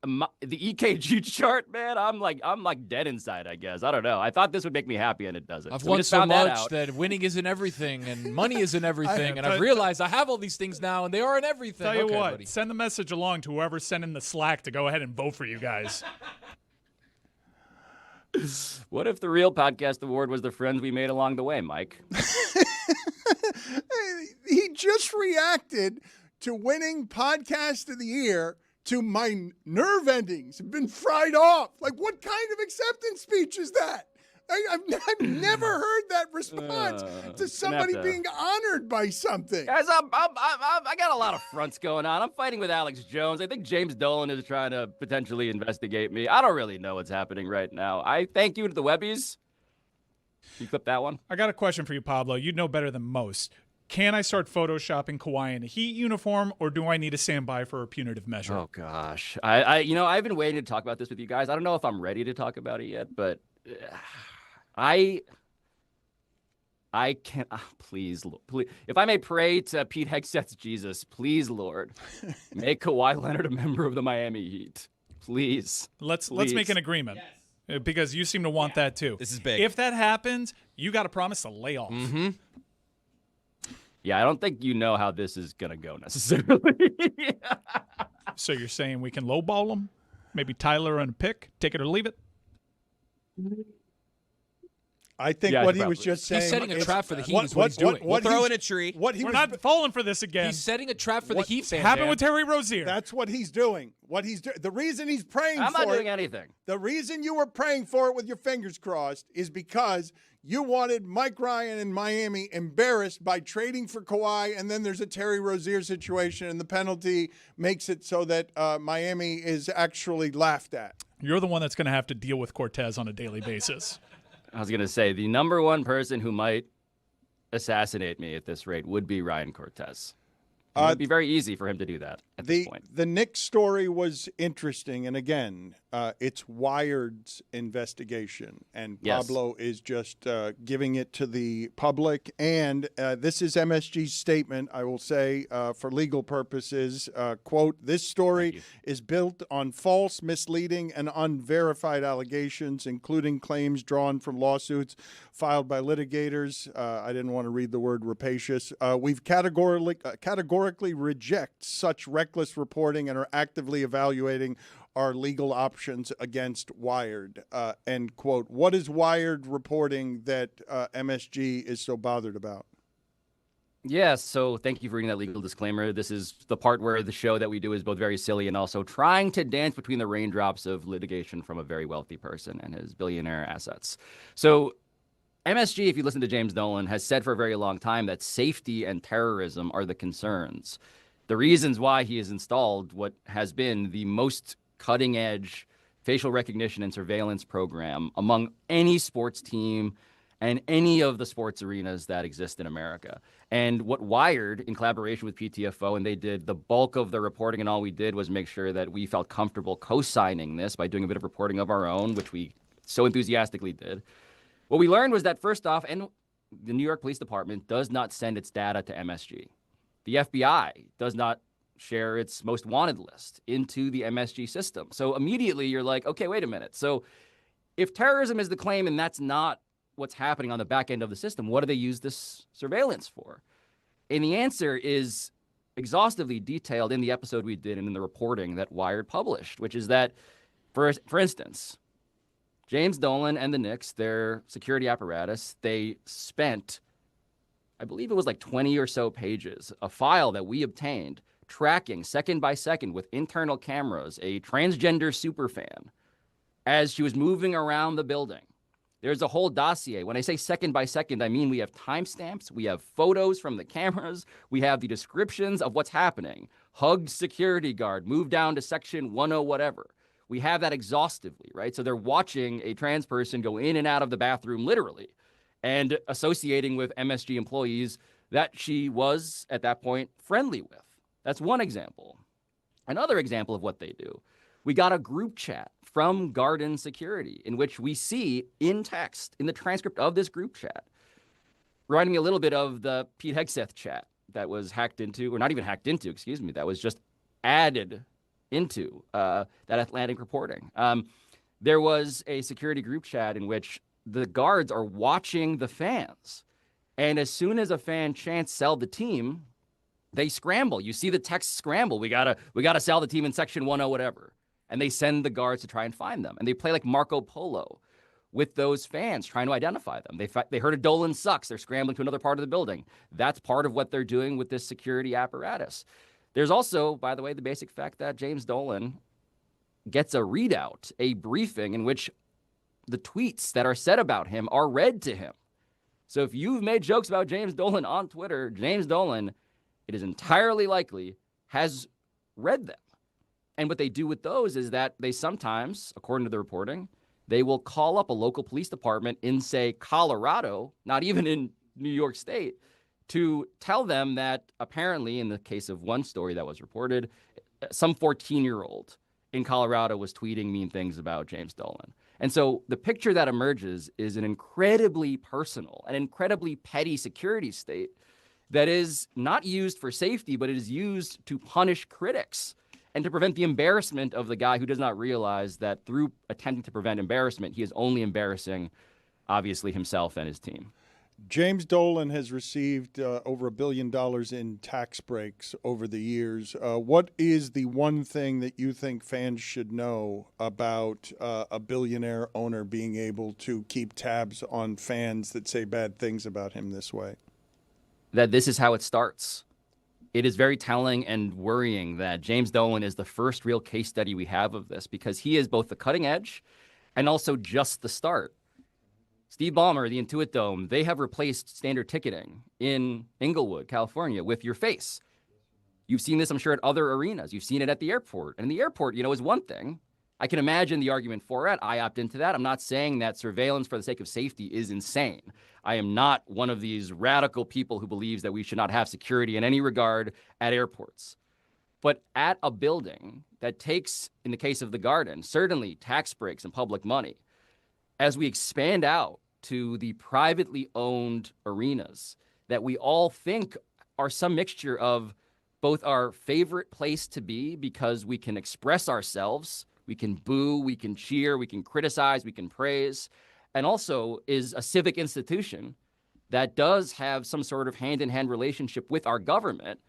the EKG chart, man. I'm like dead inside. I guess I don't know. I thought this would make me happy, and it doesn't. I've So we won just so found that much out. that winning isn't everything, and money isn't everything, and I've realized I have all these things now, and they aren't everything. Tell you Okay, what, buddy. send the message along to whoever's sending the Slack to go ahead and vote for you guys. What if the real podcast award was the friends we made along the way, Mike? He just reacted to winning podcast of the year to my nerve endings have been fried off. Like, what kind of acceptance speech is that? I've never heard that response to somebody being honored by something. Guys, I got a lot of fronts going on. I'm fighting with Alex Jones. I think James Dolan is trying to potentially investigate me. I don't really know what's happening right now. I thank you to the Webbies. You clip that one? I got a question for you, Pablo. You know better than most. Can I start photoshopping Kawhi in a Heat uniform, or do I need to stand by for a punitive measure? Oh gosh, I've been waiting to talk about this with you guys. I don't know if I'm ready to talk about it yet, but I can't. Please, if I may pray to Pete Hegseth's Jesus, please, Lord, make Kawhi Leonard a member of the Miami Heat. Please. Let's make an agreement. Because you seem to want that too. This is big. If that happens, you got to promise to lay off. Mm-hmm. Yeah, I don't think you know how this is going to go necessarily. So you're saying we can lowball them? Maybe Tyler and a pick? Take it or leave it? I think what he was just saying. He's setting a trap for the Heat. Is what he's doing. We'll throw in a tree. We're not falling for this again. He's setting a trap for the Heat fans. Happened with Terry Rozier. That's what he's doing. The reason he's praying for it. I'm not doing anything. The reason you were praying for it with your fingers crossed is because you wanted Mike Ryan in Miami embarrassed by trading for Kawhi, and then there's a Terry Rozier situation, and the penalty makes it so that Miami is actually laughed at. You're the one that's going to have to deal with Cortez on a daily basis. I was going to say, the number one person who might assassinate me at this rate would be Ryan Cortez. It would be very easy for him to do that at this point. The Knicks story was interesting, and again, it's Wired's investigation, and Pablo is just giving it to the public. And this is MSG's statement, I will say, for legal purposes, quote, "This story is built on false, misleading, and unverified allegations, including claims drawn from lawsuits filed by litigators." I didn't want to read the word rapacious. We've categorically reject such reckless reporting and are actively evaluating our legal options against Wired. End quote. What is Wired reporting that MSG is so bothered about? Yeah, so thank you for reading that legal disclaimer. This is the part where the show that we do is both very silly and also trying to dance between the raindrops of litigation from a very wealthy person and his billionaire assets. So MSG, if you listen to James Dolan, has said for a very long time that safety and terrorism are the concerns. The reasons why he has installed what has been the most cutting-edge facial recognition and surveillance program among any sports team and any of the sports arenas that exist in America. And what Wired, in collaboration with PTFO, and they did the bulk of the reporting, and all we did was make sure that we felt comfortable co-signing this by doing a bit of reporting of our own, which we so enthusiastically did. What we learned was that, first off, and the New York Police Department does not send its data to MSG. The FBI does not share its most wanted list into the MSG system. So immediately you're like, okay, wait a minute. So if terrorism is the claim and that's not what's happening on the back end of the system, what do they use this surveillance for? And the answer is exhaustively detailed in the episode we did and in the reporting that Wired published, which is that, for instance, James Dolan and the Knicks, their security apparatus, they spent, I believe it was like 20 or so pages, a file that we obtained tracking second by second with internal cameras, a transgender superfan, as she was moving around the building. There's a whole dossier. When I say second by second, I mean we have timestamps, we have photos from the cameras, we have the descriptions of what's happening. Hugged security guard, moved down to section 10 whatever. We have that exhaustively, right? So they're watching a trans person go in and out of the bathroom, literally, and associating with MSG employees that she was, at that point, friendly with. That's one example. Another example of what they do, we got a group chat from Garden Security in which we see in text, in the transcript of this group chat, reminding me a little bit of the Pete Hegseth chat that was hacked into, or not even hacked into, excuse me, that was just added into that Atlantic reporting. There was a security group chat in which the guards are watching the fans. And as soon as a fan chants sell the team, they scramble. You see the text scramble. We gotta sell the team in section 10 whatever. And they send the guards to try and find them. And they play like Marco Polo with those fans, trying to identify them. They heard a Dolan sucks. They're scrambling to another part of the building. That's part of what they're doing with this security apparatus. There's also, by the way, the basic fact that James Dolan gets a readout, a briefing in which the tweets that are said about him are read to him. So if you've made jokes about James Dolan on Twitter, James Dolan, it is entirely likely, has read them. And what they do with those is that they sometimes, according to the reporting, they will call up a local police department in, say, Colorado, not even in New York State, to tell them that apparently, in the case of one story that was reported, some 14-year-old in Colorado was tweeting mean things about James Dolan. And so the picture that emerges is an incredibly personal, an incredibly petty security state that is not used for safety, but it is used to punish critics and to prevent the embarrassment of the guy who does not realize that through attempting to prevent embarrassment, he is only embarrassing, obviously, himself and his team. James Dolan has received over $1 billion in tax breaks over the years. What is the one thing that you think fans should know about a billionaire owner being able to keep tabs on fans that say bad things about him this way? That this is how it starts. It is very telling and worrying that James Dolan is the first real case study we have of this, because he is both the cutting edge and also just the start. Steve Ballmer, the Intuit Dome, they have replaced standard ticketing in Inglewood, California, with your face. You've seen this, I'm sure, at other arenas. You've seen it at the airport. And the airport, is one thing. I can imagine the argument for it. I opt into that. I'm not saying that surveillance for the sake of safety is insane. I am not one of these radical people who believes that we should not have security in any regard at airports. But at a building that takes, in the case of the Garden, certainly tax breaks and public money, as we expand out to the privately owned arenas that we all think are some mixture of both our favorite place to be because we can express ourselves, we can boo, we can cheer, we can criticize, we can praise, and also is a civic institution that does have some sort of hand-in-hand relationship with our government.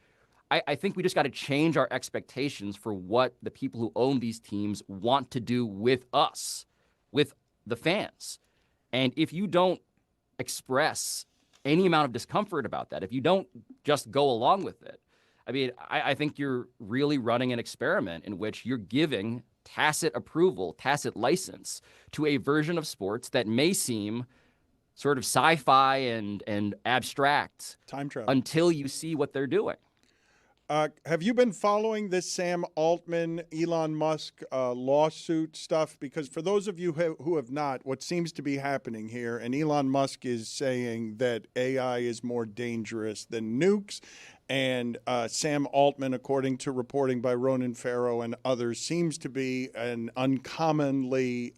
I think we just got to change our expectations for what the people who own these teams want to do with us, with the fans. And if you don't express any amount of discomfort about that, if you don't just go along with it, I think you're really running an experiment in which you're giving tacit approval, tacit license to a version of sports that may seem sort of sci-fi and abstract time travel until you see what they're doing. Have you been following this Sam Altman, Elon Musk lawsuit stuff? Because for those of you who have not, what seems to be happening here, and Elon Musk is saying that AI is more dangerous than nukes, and Sam Altman, according to reporting by Ronan Farrow and others, seems to be an uncommonly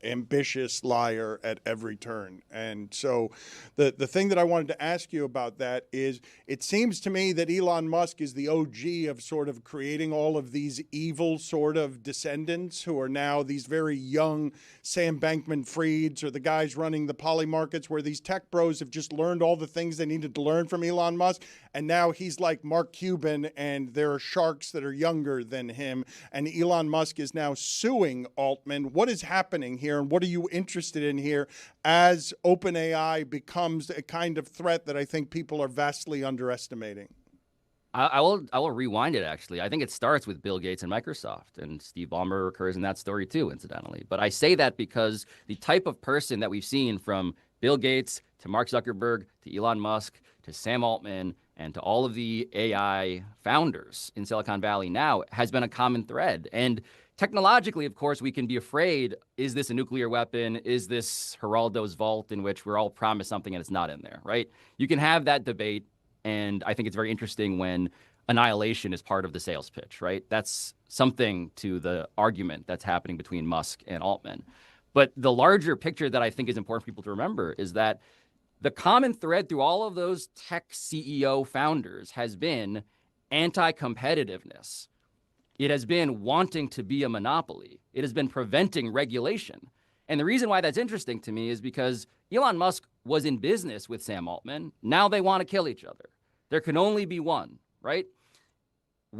ambitious liar at every turn. And so the thing that I wanted to ask you about that is, it seems to me that Elon Musk is the OG of sort of creating all of these evil sort of descendants who are now these very young Sam Bankman-Frieds or the guys running the poly markets, where these tech bros have just learned all the things they needed to learn from Elon Musk. And now he's like Mark Cuban, and there are sharks that are younger than him. And Elon Musk is now suing Altman. What is happening here, and what are you interested in here as OpenAI becomes a kind of threat that I think people are vastly underestimating? I will rewind it, actually. I think it starts with Bill Gates and Microsoft, and Steve Ballmer occurs in that story too, incidentally. But I say that because the type of person that we've seen, from Bill Gates to Mark Zuckerberg to Elon Musk to Sam Altman and to all of the AI founders in Silicon Valley now, has been a common thread. And technologically, of course, we can be afraid, is this a nuclear weapon? Is this Geraldo's vault in which we're all promised something and it's not in there, right? You can have that debate, and I think it's very interesting when annihilation is part of the sales pitch, right? That's something to the argument that's happening between Musk and Altman. But the larger picture that I think is important for people to remember is that the common thread through all of those tech CEO founders has been anti-competitiveness. It has been wanting to be a monopoly. It has been preventing regulation. And the reason why that's interesting to me is because Elon Musk was in business with Sam Altman. Now they want to kill each other. There can only be one, right?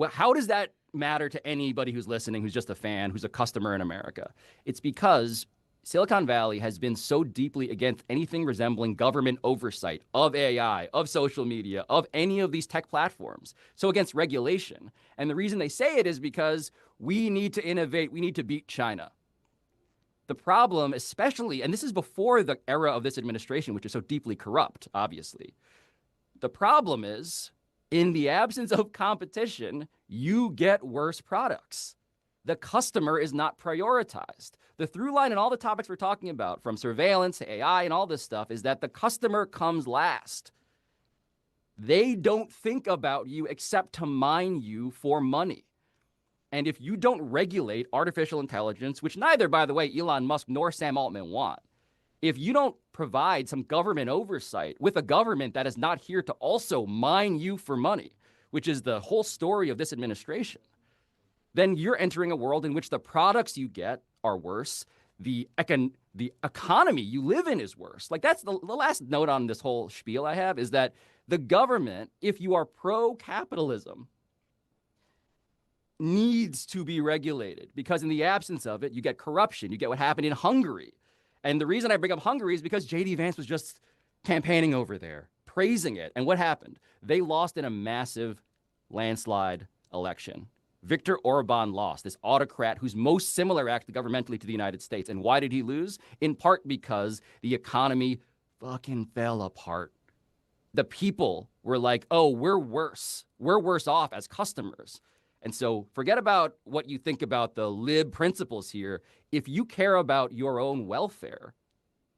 How does that matter to anybody who's listening, who's just a fan, who's a customer in America? It's because Silicon Valley has been so deeply against anything resembling government oversight of AI, of social media, of any of these tech platforms. So against regulation. And the reason they say it is because we need to innovate. We need to beat China. The problem, especially, and this is before the era of this administration, which is so deeply corrupt, obviously. The problem is, in the absence of competition, you get worse products. The customer is not prioritized. The through line in all the topics we're talking about, from surveillance to AI and all this stuff, is that the customer comes last. They don't think about you except to mine you for money. And if you don't regulate artificial intelligence, which neither, by the way, Elon Musk nor Sam Altman want, if you don't provide some government oversight with a government that is not here to also mine you for money, which is the whole story of this administration, then you're entering a world in which the products you get are worse. The economy you live in is worse. Like, that's the last note on this whole spiel I have, is that the government, if you are pro-capitalism, needs to be regulated, because in the absence of it, you get corruption. You get what happened in Hungary. And the reason I bring up Hungary is because J.D. Vance was just campaigning over there, praising it. And what happened? They lost in a massive landslide election. Viktor Orban lost, this autocrat who's most similar actually governmentally to the United States. And why did he lose? In part because the economy fucking fell apart. The people were like, oh, we're worse. We're worse off as customers. And so forget about what you think about the lib principles here. If you care about your own welfare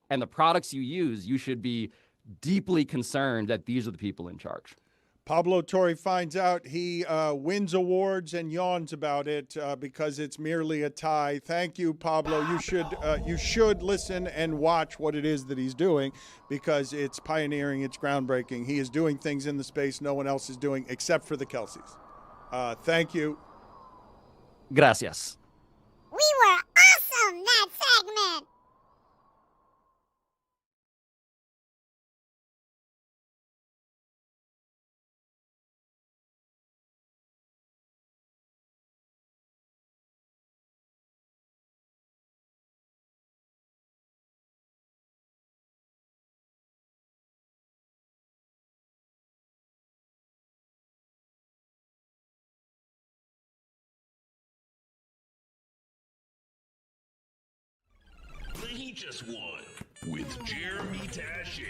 and the products you use, you should be deeply concerned that these are the people in charge. Pablo Torre finds out he wins awards and yawns about it because it's merely a tie. Thank you, Pablo. You should listen and watch what it is that he's doing, because it's pioneering, it's groundbreaking. He is doing things in the space no one else is doing except for the Kelseys. Thank you. Gracias. We were awesome that segment. He just won with Jeremy Taché.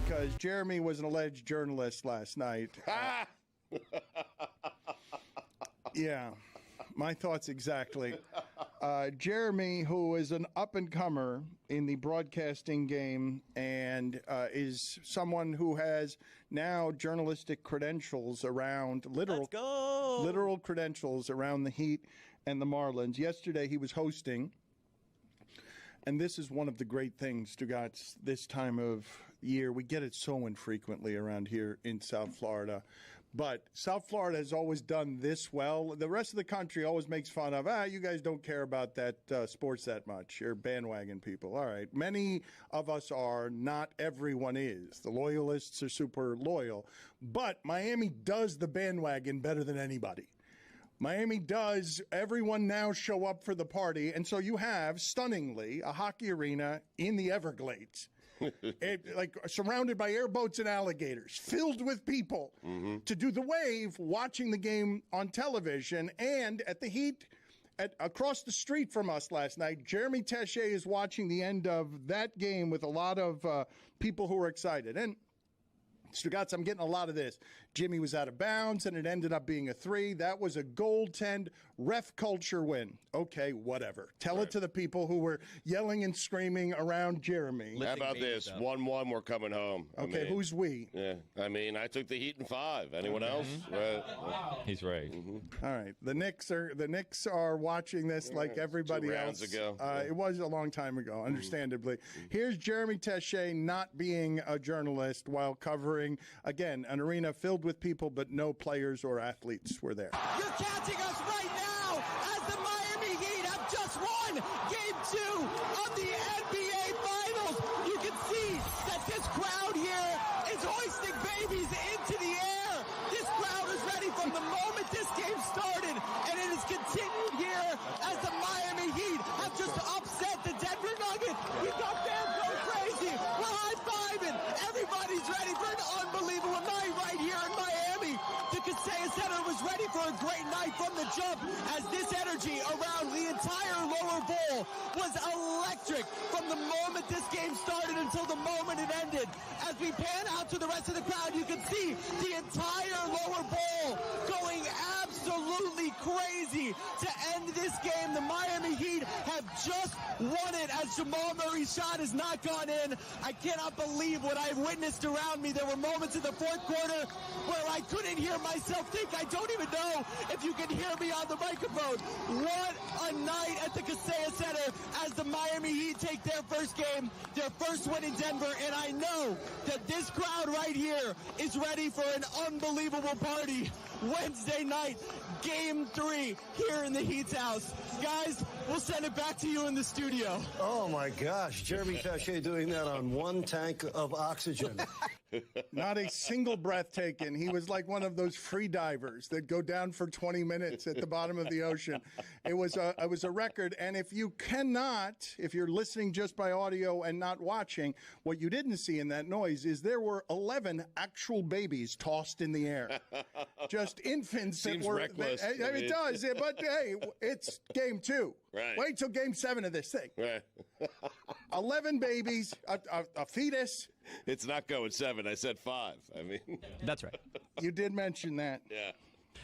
Because Jeremy was an alleged journalist last night. Yeah, my thoughts exactly. Jeremy, who is an up-and-comer in the broadcasting game and is someone who has now journalistic credentials around, literal credentials around the Heat and the Marlins. Yesterday he was hosting. And this is one of the great things, Stugotz, this time of year. We get it so infrequently around here in South Florida. But South Florida has always done this well. The rest of the country always makes fun of, you guys don't care about that sports that much. You're bandwagon people. All right. Many of us are. Not everyone is. The loyalists are super loyal. But Miami does the bandwagon better than anybody. Miami does. Everyone now show up for the party. And so you have, stunningly, a hockey arena in the Everglades, surrounded by airboats and alligators, filled with people to do the wave, watching the game on television. And at the Heat, across the street from us last night, Jeremy Taché is watching the end of that game with a lot of people who are excited. And Stugotz, I'm getting a lot of this. Jimmy was out of bounds, and it ended up being a 3. That was a goaltend ref culture win. Okay, whatever. Tell it to the people who were yelling and screaming around Jeremy. How about this? 1-1, we're coming home. Okay, who's we? Yeah, I took the Heat in 5. Anyone else? He's right. All right, the Knicks are watching this like everybody 2 else. rounds ago. It was a long time ago, understandably. Here's Jeremy Taché not being a journalist while covering, again, an arena filled with people, but no players or athletes were there. You're catching us right now as the Miami Heat have just won Game 2 of the NBA Finals. You can see that this crowd here is hoisting babies into the air. This crowd is ready from the moment this game started, and it has continued here as the Miami Heat have just upset the Denver Nuggets. We got fans going crazy. We're high-fiving. Everybody's ready for an unbelievable night right here in Miami. The Kaseya Center was ready for a great night from the jump, as this energy around the entire lower lower bowl was electric from the moment this game started until the moment it ended. As we pan out to the rest of the crowd, you can see the entire lower bowl going absolutely crazy to end this game. The Miami Heat have just won it as Jamal Murray's shot has not gone in. I cannot believe what I witnessed around me. There were moments in the fourth quarter where I couldn't hear myself think. I don't even know if you can hear me on the microphone. What a night at the Kaseya Center as the Miami Heat take their first game, their first win in Denver, and I know that this crowd right here is ready for an unbelievable party Wednesday night, Game 3 here in the Heat's house. Guys, we'll send it back to you in the studio. Oh my gosh, Jeremy Taché doing that on one tank of oxygen. Not a single breath taken. He was like one of those free divers that go down for 20 minutes at the bottom of the ocean. It was a record. And if you're listening just by audio and not watching, what you didn't see in that noise is there were 11 actual babies tossed in the air. Just infants. Seems reckless. It does, but hey, it's game 2. Right. Wait till game 7 of this thing. Right. 11 babies, a fetus. It's not going 7. I said 5. I mean, That's right. You did mention that. Yeah.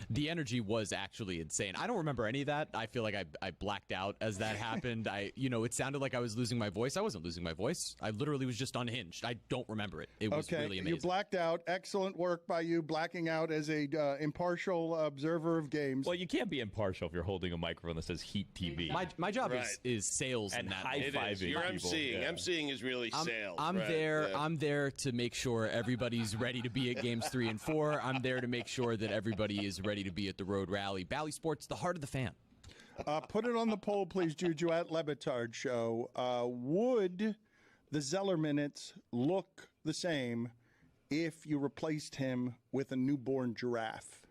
The energy was actually insane. I don't remember any of that. I feel like I blacked out as that happened. It sounded like I was losing my voice. I wasn't losing my voice. I literally was just unhinged. I don't remember it. It was really amazing. You blacked out. Excellent work by you, blacking out as a impartial observer of games. Well, you can't be impartial if you're holding a microphone that says Heat TV. My job Right. is sales and in that. high-fiving You're people. emceeing. Yeah. Emceeing is really sales. I'm right. there. Yeah. I'm there to make sure everybody's ready to be at games 3 and 4. I'm there to make sure that everybody is ready to be at the road rally. Bally Sports, the heart of the fan. Put it on the poll, please, Juju, at Le Batard Show. Would the Zeller minutes look the same if you replaced him with a newborn giraffe?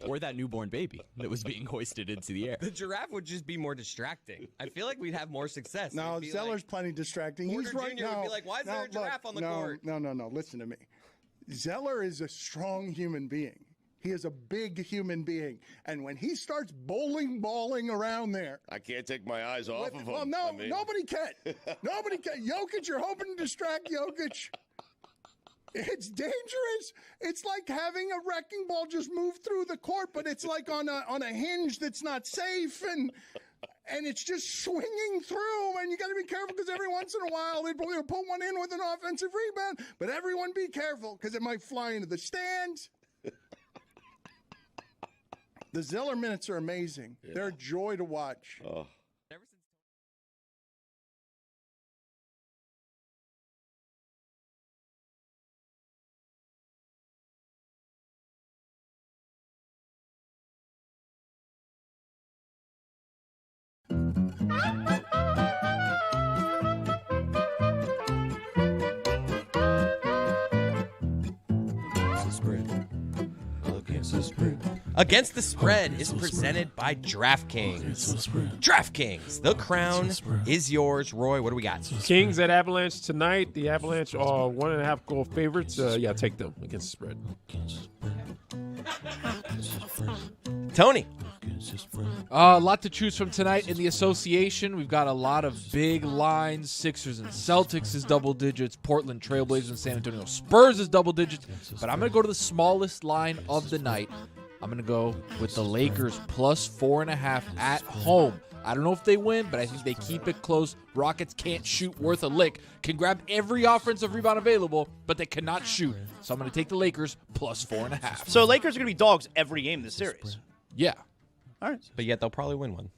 Or that newborn baby that was being hoisted into the air. The giraffe would just be more distracting. I feel like we'd have more success. No, It'd be Zeller's like, plenty distracting. Porter He's right Jr. now. would be like, why is there a giraffe on the court? No. Listen to me. Zeller is a strong human being. He is a big human being. And when he starts balling around there. I can't take my eyes off of him. Well, no, nobody can. Nobody can. Jokic, you're hoping to distract Jokic. It's dangerous. It's like having a wrecking ball just move through the court, but it's like on a hinge that's not safe, and it's just swinging through, and you got to be careful because every once in a while they'll put one in with an offensive rebound, but everyone be careful because it might fly into the stands. The Zeller minutes are amazing. Yeah. They're a joy to watch. Oh. Against the Spread is presented by DraftKings. DraftKings, the crown is yours. Roy, what do we got? Kings at Avalanche tonight. The Avalanche are 1.5 goal favorites. Take them against the spread. Tony. A lot to choose from tonight in the association. We've got a lot of big lines. Sixers and Celtics is double digits. Portland Trailblazers and San Antonio Spurs is double digits. But I'm going to go to the smallest line of the night. I'm going to go with the Lakers plus 4.5 at home. I don't know if they win, but I think they keep it close. Rockets can't shoot worth a lick. Can grab every offensive rebound available, but they cannot shoot. So I'm going to take the Lakers plus 4.5. So Lakers are going to be dogs every game in this series. Yeah. All right. But yet they'll probably win one.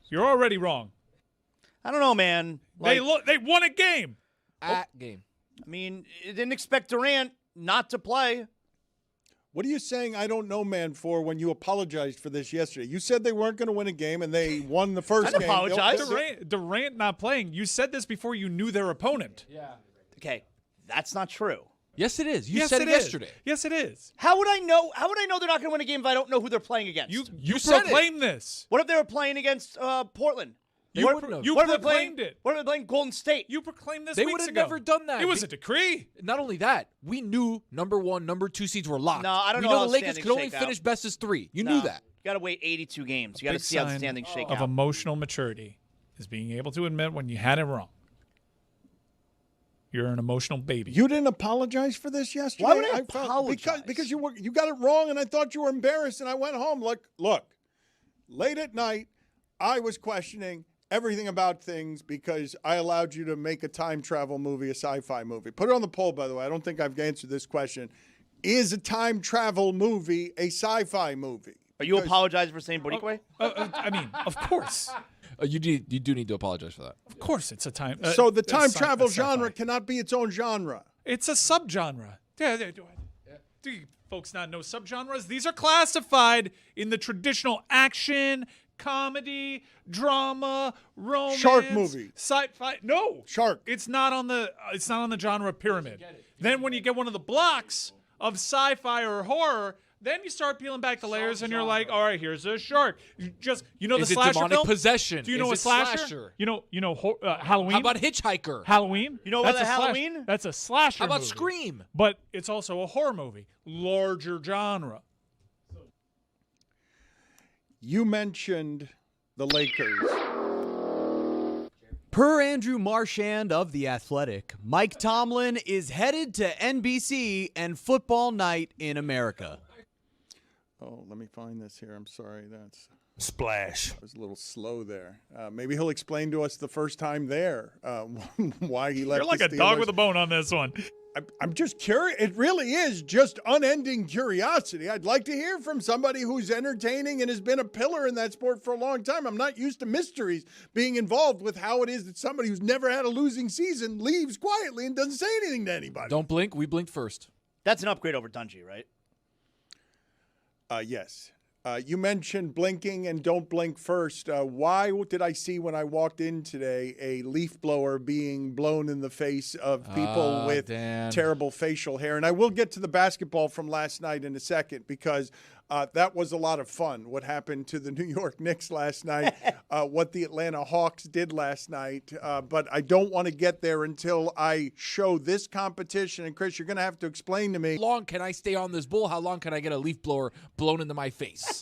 You're already wrong. I don't know, man. They won a game. Game. I mean, didn't expect Durant not to play. What are you saying I don't know, man, for when you apologized for this yesterday? You said they weren't going to win a game, and they won the first game. I didn't apologize. Durant not playing. You said this before you knew their opponent. Yeah. Okay, that's not true. Yes, it is. You said it yesterday. Yes, it is. How would I know? How would I know they're not going to win a game if I don't know who they're playing against? You proclaimed this. What if they were playing against Portland? You What wouldn't have. You what if they're proclaimed playing, it. What if they're playing Golden State? You proclaimed this They weeks would have ago. never done that. It was a decree. Not only that, we knew number 1, number 2 seeds were locked. No, I don't we know know how the Lakers standings could only shake out. finish best as 3. You No. knew that. You got to wait 82 games. You got to Big see how the sign standings shake of out. emotional maturity is being able to admit when you had it wrong. You're an emotional baby. You didn't apologize for this yesterday? Why would I felt- apologize? because you got it wrong, and I thought you were embarrassed, and I went home. Look, late at night, I was questioning everything about things because I allowed you to make a time travel movie, a sci-fi movie. Put it on the poll, by the way. I don't think I've answered this question. Is a time travel movie a sci-fi movie? Are you apologizing for saying Boricua? I mean, of course. You do need to apologize for that. Of course, it's a time. So the time it's travel sci-fi. genre cannot be its own genre. It's a subgenre. Do you folks not know subgenres? These are classified in the traditional action, comedy, drama, romance, Shark movie. sci-fi. No, Shark. It's not on the genre pyramid. Then when you get one of the blocks of sci-fi or horror, then you start peeling back the layers, and you're like, all right, here's a shark. You know Is the it slasher demonic film? possession? Do you know Is a it slasher? slasher? You know Halloween. How about Hitchhiker? Halloween? You know about That's a Halloween? That's a slasher. How about movie. Scream? But it's also a horror movie, larger genre. You mentioned the Lakers. Per Andrew Marchand of The Athletic, Mike Tomlin is headed to NBC and Football Night in America. Oh, let me find this here. I'm sorry. That's Splash. I was a little slow there. Maybe he'll explain to us the first time there why he left. You're like the a dog Steelers. with a bone on this one. I'm just curious. It really is just unending curiosity. I'd like to hear from somebody who's entertaining and has been a pillar in that sport for a long time. I'm not used to mysteries being involved with how it is that somebody who's never had a losing season leaves quietly and doesn't say anything to anybody. Don't blink. We blinked first. That's an upgrade over Dungy, right? Yes. You mentioned blinking and don't blink first. Why did I see when I walked in today a leaf blower being blown in the face of people with terrible facial hair? And I will get to the basketball from last night in a second because that was a lot of fun. What happened to the New York Knicks last night, what the Atlanta Hawks did last night. But I don't want to get there until I show this competition. And Chris, you're going to have to explain to me. How long can I stay on this bull? How long can I get a leaf blower blown into my face?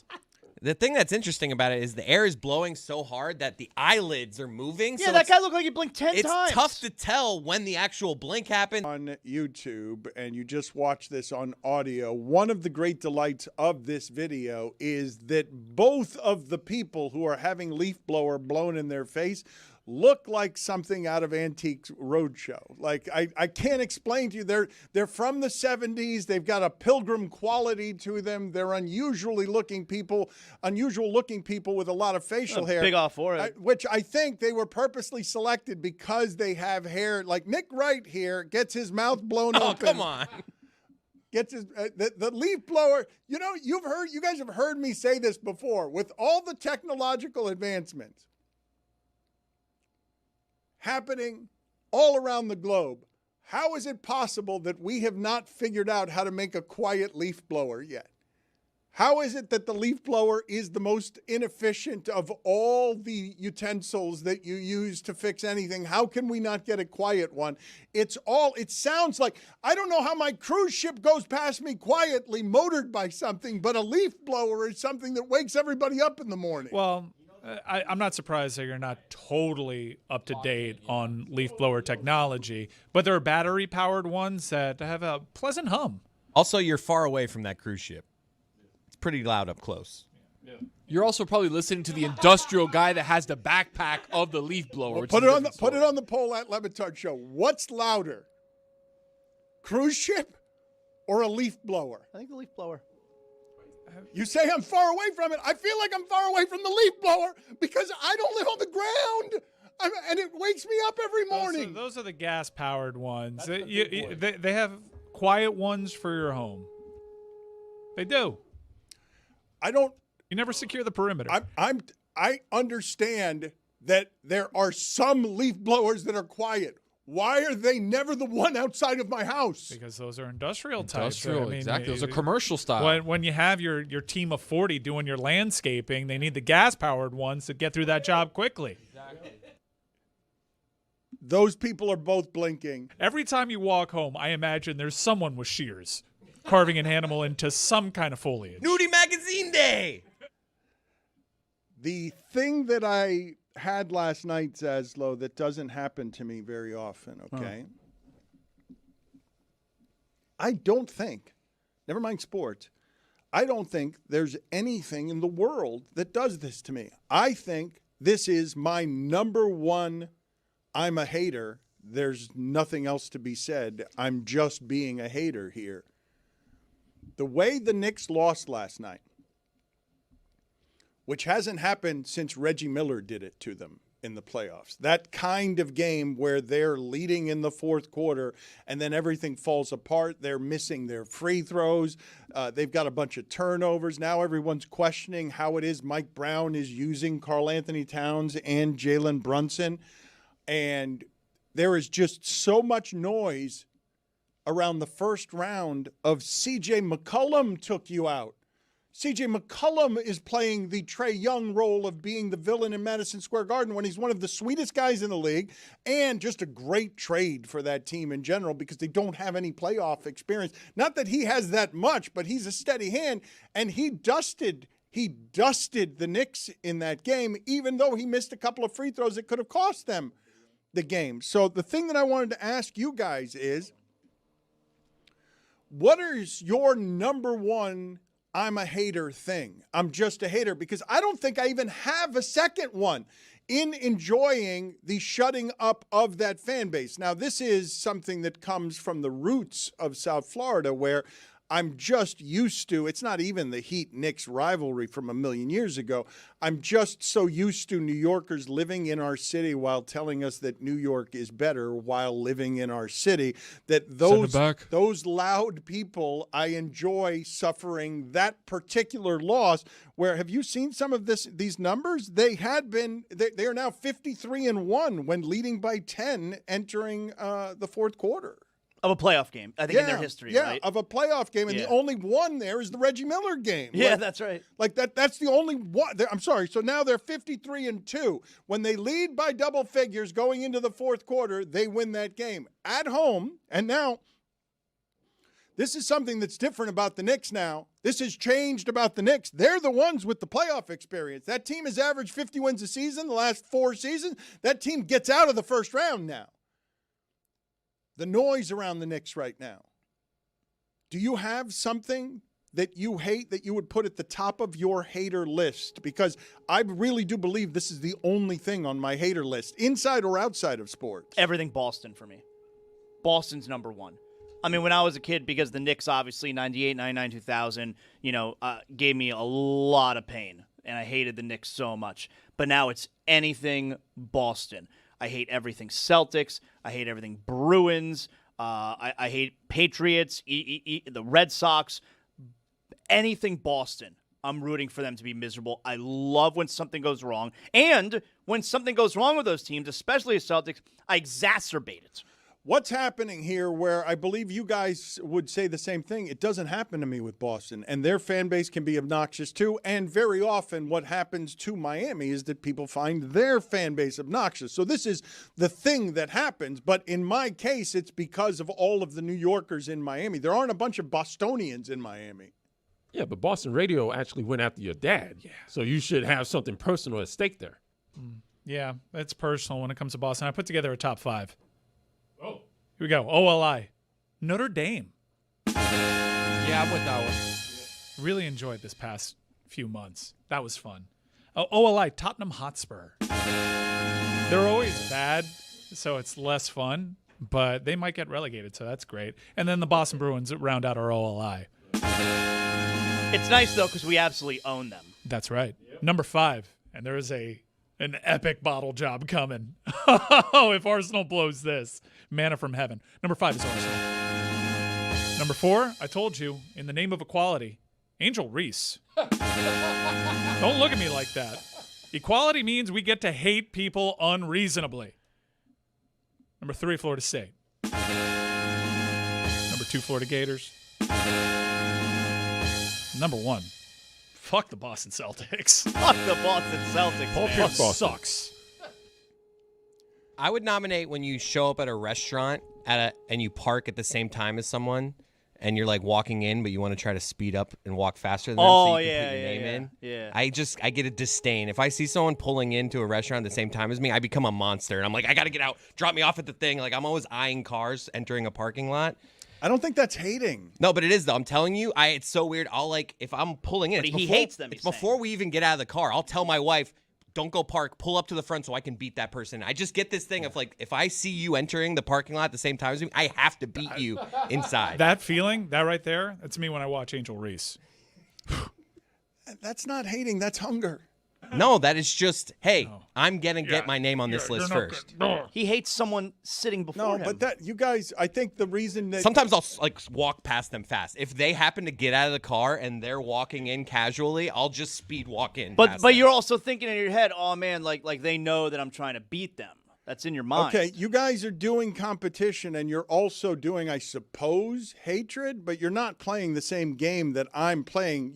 The thing that's interesting about it is the air is blowing so hard that the eyelids are moving. Yeah, so that guy looked like he blinked 10 it's times. tough to tell when the actual blink happened. On YouTube, and you just watch this on audio, one of the great delights of this video is that both of the people who are having leaf blower blown in their face look like something out of Antiques Roadshow. Like, I can't explain to you. They're from the 70s. They've got a pilgrim quality to them. They're unusual looking people with a lot of facial hair. Big off for it. Which I think they were purposely selected because they have hair. Like Nick Wright here gets his mouth blown open. Oh, come on. Gets his, the leaf blower. You know, you guys have heard me say this before. With all the technological advancements happening all around the globe, how is it possible that we have not figured out how to make a quiet leaf blower yet? How is it that the leaf blower is the most inefficient of all the utensils that you use to fix anything? How can we not get a quiet one? It sounds like, I don't know how my cruise ship goes past me quietly, motored by something, but a leaf blower is something that wakes everybody up in the morning. Well, I'm not surprised that you're not totally up to date on leaf blower technology, but there are battery-powered ones that have a pleasant hum. Also, you're far away from that cruise ship. It's pretty loud up close. You're also probably listening to the industrial guy that has the backpack of the leaf blower. Well, put it on the poll at Le Batard Show. What's louder, cruise ship or a leaf blower? I think the leaf blower. You say I'm far away from it. I feel like I'm far away from the leaf blower because I don't live on the ground, and it wakes me up every morning. Those are the gas-powered ones. They have quiet ones for your home. They do. You never secure the perimeter. I understand that there are some leaf blowers that are quiet. Why are they never the one outside of my house? Because those are industrial types. Exactly. Those are commercial style. When you have your team of 40 doing your landscaping, they need the gas-powered ones to get through that job quickly. Those people are both blinking. Every time you walk home, I imagine there's someone with shears carving an animal into some kind of foliage. Nudie Magazine Day! The thing that I had last night, Zaslow, that doesn't happen to me very often, okay? I don't think, never mind sports, I don't think there's anything in the world that does this to me. I think this is my number one, I'm a hater. There's nothing else to be said. I'm just being a hater here. The way the Knicks lost last night, which hasn't happened since Reggie Miller did it to them in the playoffs. That kind of game where they're leading in the fourth quarter and then everything falls apart. They're missing their free throws. They've got a bunch of turnovers. Now everyone's questioning how it is Mike Brown is using Karl Anthony Towns and Jalen Brunson. And there is just so much noise around the first round of C.J. McCollum took you out. C.J. McCollum is playing the Trae Young role of being the villain in Madison Square Garden when he's one of the sweetest guys in the league and just a great trade for that team in general because they don't have any playoff experience. Not that he has that much, but he's a steady hand, and he dusted the Knicks in that game, even though he missed a couple of free throws that could have cost them the game. So the thing that I wanted to ask you guys is, what is your number one I'm a hater thing? I'm just a hater because I don't think I even have a second one in enjoying the shutting up of that fan base. Now, this is something that comes from the roots of South Florida where I'm just used to, it's not even the Heat-Knicks rivalry from a million years ago. I'm just so used to New Yorkers living in our city while telling us that New York is better while living in our city, that those loud people, I enjoy suffering that particular loss. Where have you seen some of these numbers? They are now 53-1 when leading by 10 entering the fourth quarter. Of a playoff game, I think, in their history, right? Yeah, of a playoff game, and the only one there is the Reggie Miller game. Yeah, that's right. Like that's the only one. I'm sorry. So now they're 53-2. When they lead by double figures going into the fourth quarter, they win that game at home. And now, this is something that's different about the Knicks now. This has changed about the Knicks. They're the ones with the playoff experience. That team has averaged 50 wins a season the last 4 seasons. That team gets out of the first round now. The noise around the Knicks right now. Do you have something that you hate that you would put at the top of your hater list? Because I really do believe this is the only thing on my hater list, inside or outside of sports. Everything Boston for me. Boston's number one. I mean, when I was a kid, because the Knicks, obviously, 98, 99, 2000, gave me a lot of pain. And I hated the Knicks so much. But now it's anything Boston. I hate everything Celtics. I hate everything Bruins. I hate Patriots, the Red Sox. Anything Boston, I'm rooting for them to be miserable. I love when something goes wrong. And when something goes wrong with those teams, especially the Celtics, I exacerbate it. What's happening here where I believe you guys would say the same thing? It doesn't happen to me with Boston, and their fan base can be obnoxious too. And very often what happens to Miami is that people find their fan base obnoxious. So this is the thing that happens. But in my case, it's because of all of the New Yorkers in Miami. There aren't a bunch of Bostonians in Miami. Yeah, but Boston Radio actually went after your dad. Yeah. So you should have something personal at stake there. Yeah, it's personal when it comes to Boston. I put together a top 5. Oh. Here we go. OLI. Notre Dame. Yeah, I'm with that one. Really enjoyed this past few months. That was fun. OLI, Tottenham Hotspur. They're always bad, so it's less fun, but they might get relegated, so that's great. And then the Boston Bruins round out our OLI. It's nice, though, because we absolutely own them. That's right. Yep. Number 5, and there is an epic bottle job coming. If Arsenal blows this. Manna from heaven. Number 5 is Arsenal. Number 4, I told you, in the name of equality, Angel Reese. Don't look at me like that. Equality means we get to hate people unreasonably. Number 3, Florida State. Number 2, Florida Gators. Number 1, fuck the Boston Celtics. Fuck the Boston Celtics. Paul Pierce sucks. I would nominate when you show up at a restaurant and you park at the same time as someone, and you're like walking in, but you want to try to speed up and walk faster than them so you can put your name in. Yeah. I get a disdain. If I see someone pulling into a restaurant at the same time as me, I become a monster. And I'm like, I got to get out. Drop me off at the thing. Like, I'm always eyeing cars entering a parking lot. I don't think that's hating. No, but it is, though. I'm telling you, it's so weird. I'll, like, if I'm pulling in. But he hates them, It's before we even get out of the car. I'll tell my wife, don't go park. Pull up to the front so I can beat that person. I just get this thing of, like, if I see you entering the parking lot at the same time as me, I have to beat you inside. That feeling, that right there, that's me when I watch Angel Reese. That's not hating. That's hunger. No, that is just, hey, I'm going to get my name on this list first. He hates someone sitting before him. No, but that you guys, I think the reason that Sometimes I'll like walk past them fast. If they happen to get out of the car and they're walking in casually, I'll just speed walk in. But you're also thinking in your head, oh man, like they know that I'm trying to beat them. That's in your mind. Okay, you guys are doing competition and you're also doing, I suppose, hatred, but you're not playing the same game that I'm playing.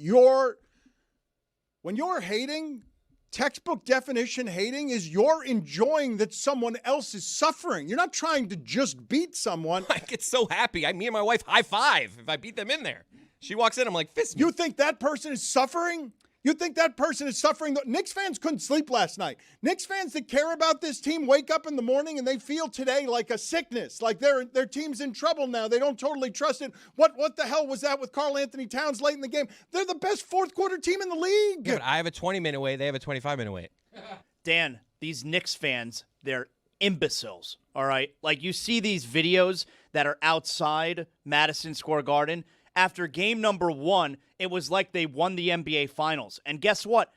When you're hating, textbook definition hating is you're enjoying that someone else is suffering. You're not trying to just beat someone. I get so happy. Me and my wife high five if I beat them in there. She walks in, I'm like, fist me. You think that person is suffering? You think that person is suffering? Knicks fans couldn't sleep last night. Knicks fans that care about this team wake up in the morning and they feel today like a sickness, like their team's in trouble now. They don't totally trust it. What the hell was that with Karl Anthony Towns late in the game? They're the best fourth quarter team in the league. Yeah, but I have a 20-minute wait. They have a 25-minute wait. Dan, these Knicks fans, they're imbeciles, all right? Like, you see these videos that are outside Madison Square Garden. After game number 1, it was like they won the NBA Finals. And guess what?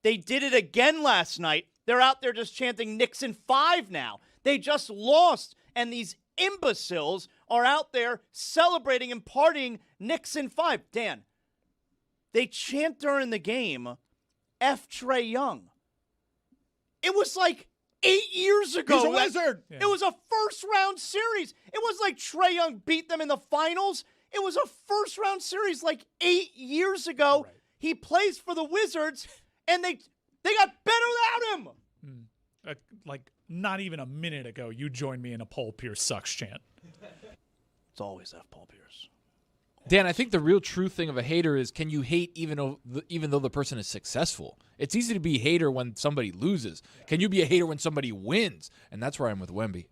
They did it again last night. They're out there just chanting Knicks in 5 now. They just lost. And these imbeciles are out there celebrating and partying Knicks in 5. Dan, they chant during the game, F. Trae Young. It was like 8 years ago. He's a wizard. It was a first-round series. It was like Trae Young beat them in the finals. It was a first-round series like 8 years ago. Right. He plays for the Wizards, and they got better without him. Like, not even a minute ago, you joined me in a Paul Pierce sucks chant. It's always that Paul Pierce. Dan, I think the real true thing of a hater is, can you hate even though the person is successful? It's easy to be a hater when somebody loses. Can you be a hater when somebody wins? And that's where I'm with Wemby.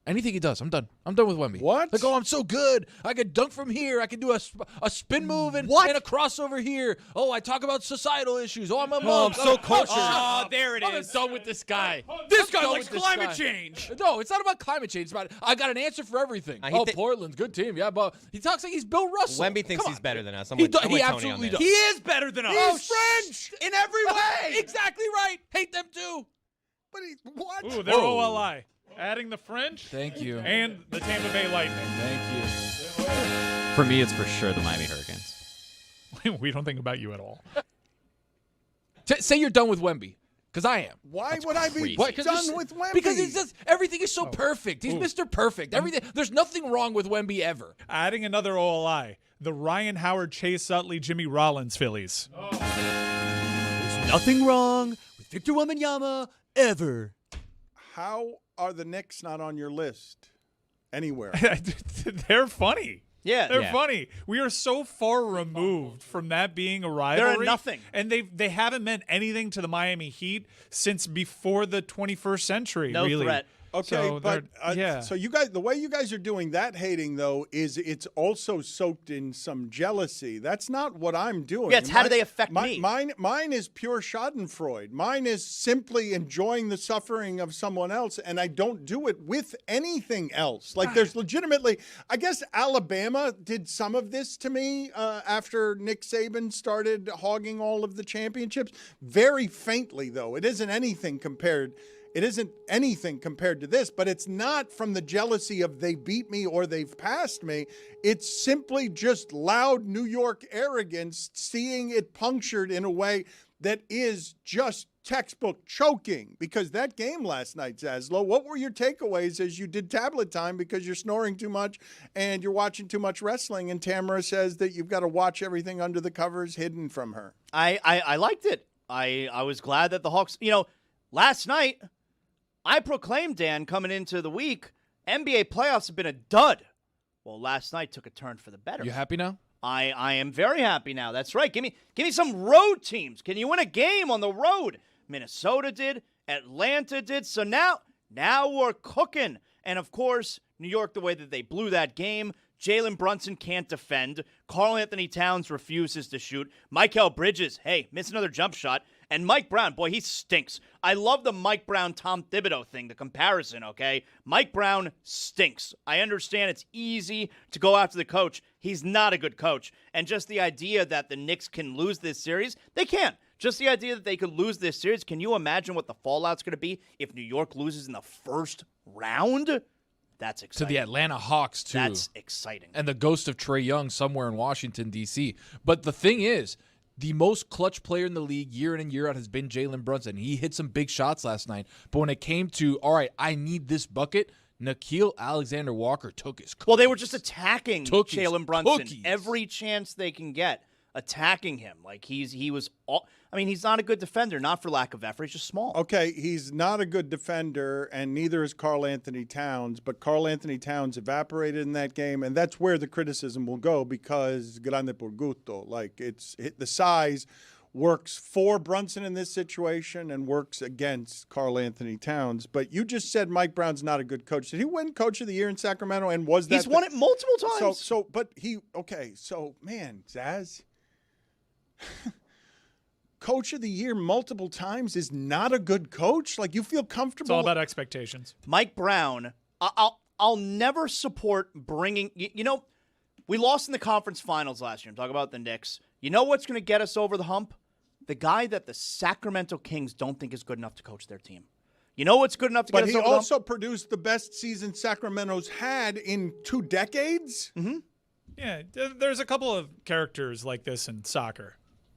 Anything he does, I'm done. I'm done with Wemby. What? Like, oh, I'm so good. I could dunk from here. I could do a spin move and a crossover here. Oh, I talk about societal issues. Oh, I'm a monk. I'm so cultured. Oh, there it I'm is. done with this guy. This guy likes climate change. No, it's not about climate change. It's about, I got an answer for everything. Portland's good team. Yeah, but he talks like he's Bill Russell. Wemby thinks he's better than us. He absolutely does. He is better than us. He's French in every way. Exactly right. Hate them too. But what? Ooh, they're OLI. Adding the French. Thank you. And the Tampa Bay Lightning. Thank you. For me, it's for sure the Miami Hurricanes. We don't think about you at all. Say you're done with Wemby, because I am. Why would I be done with Wemby? Because it's just, everything is so perfect. He's Mr. Perfect. Everything. There's nothing wrong with Wemby ever. Adding another OLI. The Ryan Howard, Chase Utley, Jimmy Rollins Phillies. There's nothing wrong with Victor Wembanyama ever. How are the Knicks not on your list anywhere? They're funny. Yeah. They're funny. We are so far removed from that being a rivalry. They're nothing. And they haven't meant anything to the Miami Heat since before the 21st century, no really. threat. Okay, So but yeah. So you guys, the way you guys are doing that hating though is it's also soaked in some jealousy. That's not what I'm doing. Yeah, it's how do they affect me? Mine is pure Schadenfreude. Mine is simply enjoying the suffering of someone else, and I don't do it with anything else. Like there's legitimately, I guess Alabama did some of this to me after Nick Saban started hogging all of the championships. Very faintly though, it isn't anything compared. It isn't anything compared to this, but it's not from the jealousy of they beat me or they've passed me. It's simply just loud New York arrogance, seeing it punctured in a way that is just textbook choking. Because that game last night, Zaslow, what were your takeaways as you did tablet time because you're snoring too much and you're watching too much wrestling, and Tamara says that you've got to watch everything under the covers hidden from her? I liked it. I was glad that the Hawks, last night, I proclaimed, Dan, coming into the week, NBA playoffs have been a dud. Well, last night took a turn for the better. You happy now? I am very happy now. That's right. Give me some road teams. Can you win a game on the road? Minnesota did. Atlanta did. So now we're cooking. And, of course, New York, the way that they blew that game, Jalen Brunson can't defend. Karl Anthony Towns refuses to shoot. Mikal Bridges, hey, missed another jump shot. And Mike Brown, boy, he stinks. I love the Mike Brown, Tom Thibodeau thing, the comparison, okay? Mike Brown stinks. I understand it's easy to go after the coach. He's not a good coach. And just the idea that the Knicks can lose this series, they can't. Just the idea that they could lose this series, can you imagine what the fallout's going to be if New York loses in the first round? That's exciting. To the Atlanta Hawks, too. That's exciting. And the ghost of Trae Young somewhere in Washington, D.C. But the thing is, the most clutch player in the league year in and year out has been Jalen Brunson. He hit some big shots last night. But when it came to, all right, I need this bucket, Nickeil Alexander-Walker took his cookies. Well, they were just attacking Jalen Brunson Cookies. every chance they can get, attacking him. Like he was all. I mean, he's not a good defender, not for lack of effort. He's just small. Okay, he's not a good defender, and neither is Karl Anthony Towns. But Karl Anthony Towns evaporated in that game, and that's where the criticism will go because grande por gusto. Like the size works for Brunson in this situation and works against Karl Anthony Towns. But you just said Mike Brown's not a good coach. Did he win Coach of the Year in Sacramento? And was that He's won it multiple times. So man, Zaz. Coach of the Year multiple times is not a good coach? Like, you feel comfortable? It's all about expectations. Mike Brown, I'll never support bringing – you know, we lost in the conference finals last year. I'm talking about the Knicks. You know what's going to get us over the hump? The guy that the Sacramento Kings don't think is good enough to coach their team. You know what's good enough to get us over the hump? But he also produced the best season Sacramento's had in 2 decades? Mm-hmm. Yeah, there's a couple of characters like this in soccer.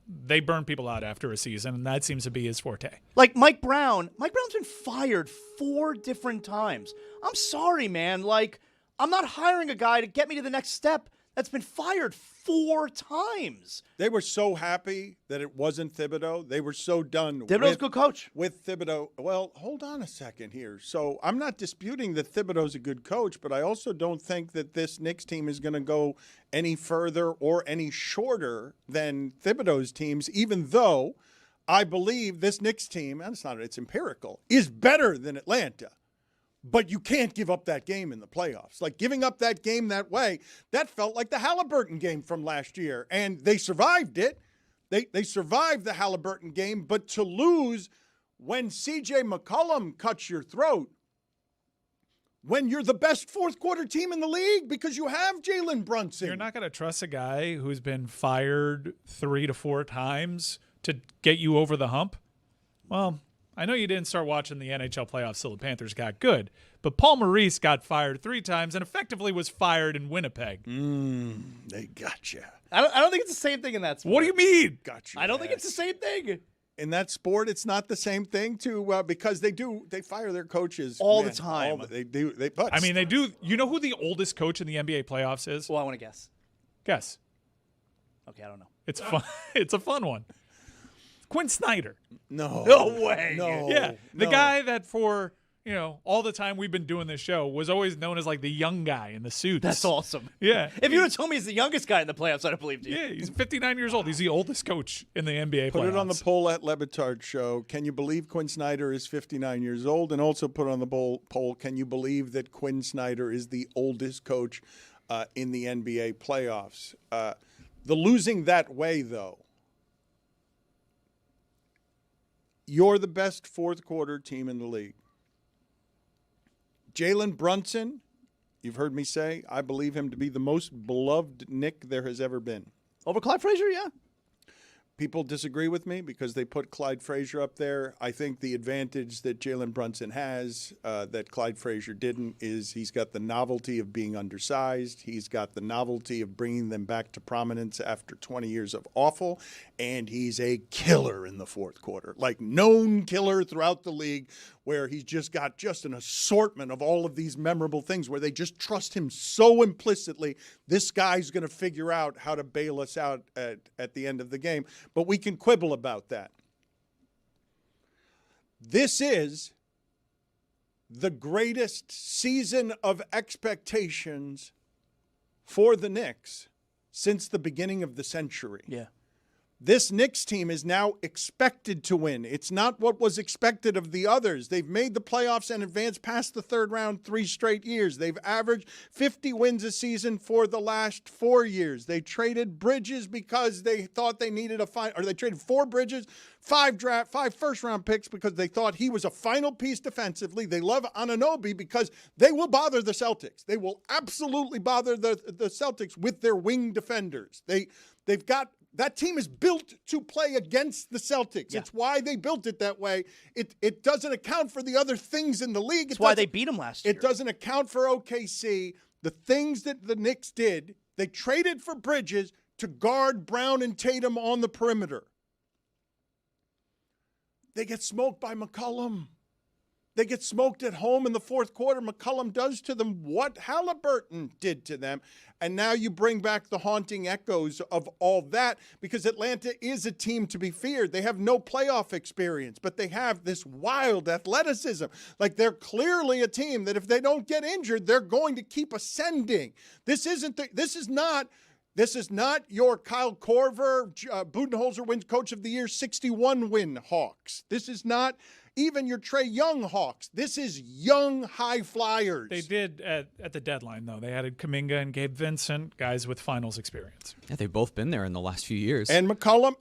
They burn people out after a season, and that seems to be his forte. Like Mike Brown's been fired 4 different times. I'm sorry, man. Like, I'm not hiring a guy to get me to the next step that's been fired 4 times. They were so happy that it wasn't Thibodeau. They were so done. Thibodeau's a good coach. With Thibodeau. Well, hold on a second here. So I'm not disputing that Thibodeau's a good coach, but I also don't think that this Knicks team is going to go any further or any shorter than Thibodeau's teams, even though I believe this Knicks team, and it's empirical, is better than Atlanta. But you can't give up that game in the playoffs. Like, giving up that game that way, that felt like the Halliburton game from last year. And they survived it. They survived the Halliburton game. But to lose when C.J. McCollum cuts your throat, when you're the best fourth-quarter team in the league because you have Jalen Brunson. You're not going to trust a guy who's been fired 3 to 4 times to get you over the hump? Well, I know you didn't start watching the NHL playoffs till the Panthers got good, but Paul Maurice got fired 3 times and effectively was fired in Winnipeg. They got you. I don't think it's the same thing in that sport. What do you mean? Got you. I don't think it's the same thing. In that sport, it's not the same thing too, because they fire their coaches all the time. They do. They do. You know who the oldest coach in the NBA playoffs is? Well, I want to guess. Guess. Okay, I don't know. It's fun. It's a fun one. Quinn Snyder. No way. No. Yeah, the guy that for all the time we've been doing this show was always known as like the young guy in the suits. That's awesome. Yeah. If you would have told me he's the youngest guy in the playoffs, I'd have believed you. Yeah, he's 59 years old. He's the oldest coach in the NBA playoffs. Put it on the poll at Le Batard Show. Can you believe Quinn Snyder is 59 years old? And also put on the poll, can you believe that Quinn Snyder is the oldest coach in the NBA playoffs? The losing that way, though. You're the best fourth-quarter team in the league. Jalen Brunson, you've heard me say, I believe him to be the most beloved Knick there has ever been. Over Clyde Frazier, yeah. People disagree with me because they put Clyde Frazier up there. I think the advantage that Jalen Brunson has that Clyde Frazier didn't is he's got the novelty of being undersized. He's got the novelty of bringing them back to prominence after 20 years of awful. And he's a killer in the fourth quarter, like known killer throughout the league, where he's just got just an assortment of all of these memorable things where they just trust him so implicitly. This guy's going to figure out how to bail us out at the end of the game. But we can quibble about that. This is the greatest season of expectations for the Knicks since the beginning of the century. Yeah. This Knicks team is now expected to win. It's not what was expected of the others. They've made the playoffs and advanced past the third round 3 straight years. They've averaged 50 wins a season for the last 4 years. They traded Bridges because they thought they needed they traded 4 Bridges, 5 first-round picks because they thought he was a final piece defensively. They love Anunoby because they will bother the Celtics. They will absolutely bother the Celtics with their wing defenders. They've got that team is built to play against the Celtics. Yeah. It's why they built it that way. It doesn't account for the other things in the league. That's why they beat them last year. It doesn't account for OKC. The things that the Knicks did, they traded for Bridges to guard Brown and Tatum on the perimeter. They get smoked by McCollum. They get smoked at home in the fourth quarter. McCollum does to them what Halliburton did to them. And now you bring back the haunting echoes of all that because Atlanta is a team to be feared. They have no playoff experience, but they have this wild athleticism. Like they're clearly a team that if they don't get injured, they're going to keep ascending. This is not your Kyle Korver, Budenholzer wins Coach of the Year, 61-win Hawks. This is not even your Trae Young Hawks. This is young high flyers. They did at the deadline, though. They added Kuminga and Gabe Vincent, guys with finals experience. Yeah, they've both been there in the last few years. And McCollum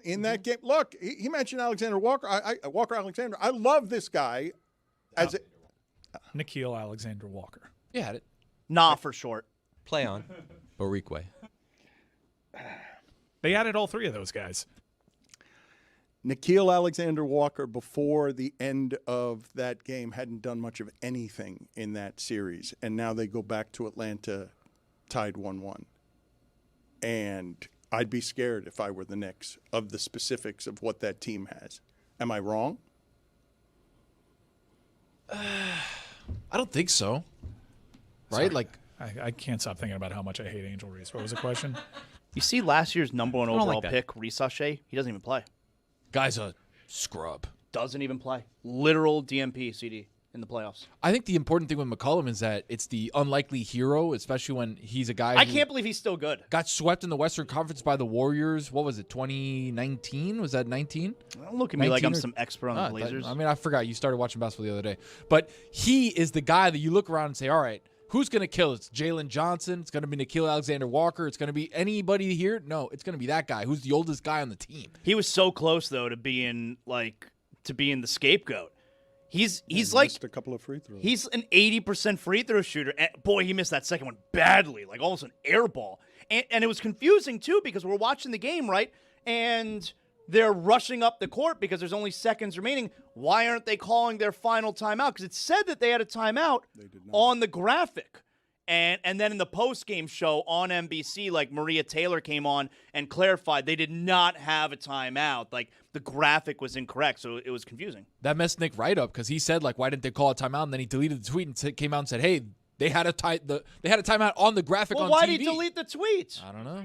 in that game. Look, he mentioned Alexander Walker. Walker Alexander. I love this guy. Nickeil Alexander Walker. You had it. Nah, for short. Play on. Borique. They added all 3 of those guys. Nickeil Alexander Walker, before the end of that game, hadn't done much of anything in that series. And now they go back to Atlanta tied 1-1. And I'd be scared if I were the Knicks of the specifics of what that team has. Am I wrong? I don't think so. Right? Sorry. Like I can't stop thinking about how much I hate Angel Reese. What was the question? You see last year's number 1 overall pick, Reese Sachet? He doesn't even play. Guy's a scrub. Doesn't even play. Literal DMP CD in the playoffs. I think the important thing with McCollum is that it's the unlikely hero, especially when he's a guy I can't believe he's still good. Got swept in the Western Conference by the Warriors. What was it, 2019? Was that 19? Don't look at me like I'm some expert on the Blazers. I forgot. You started watching basketball the other day. But he is the guy that you look around and say, all right, who's going to kill? It's Jalen Johnson. It's going to be Nickeil Alexander Walker. It's going to be anybody here. No, it's going to be that guy who's the oldest guy on the team. He was so close, though, to being the scapegoat. He's like missed a couple of free throws. He's an 80% free throw shooter. And boy, he missed that second one badly, like almost an air ball. And it was confusing, too, because we're watching the game, right? And they're rushing up the court because there's only seconds remaining. Why aren't they calling their final timeout? Because it said that they had a timeout on the graphic. And then in the post-game show on NBC, like Maria Taylor came on and clarified they did not have a timeout. Like the graphic was incorrect, so it was confusing. That messed Nick right up because he said, like, why didn't they call a timeout? And then he deleted the tweet and came out and said, hey, they had a timeout on the graphic on TV. Well, why did he delete the tweet? I don't know.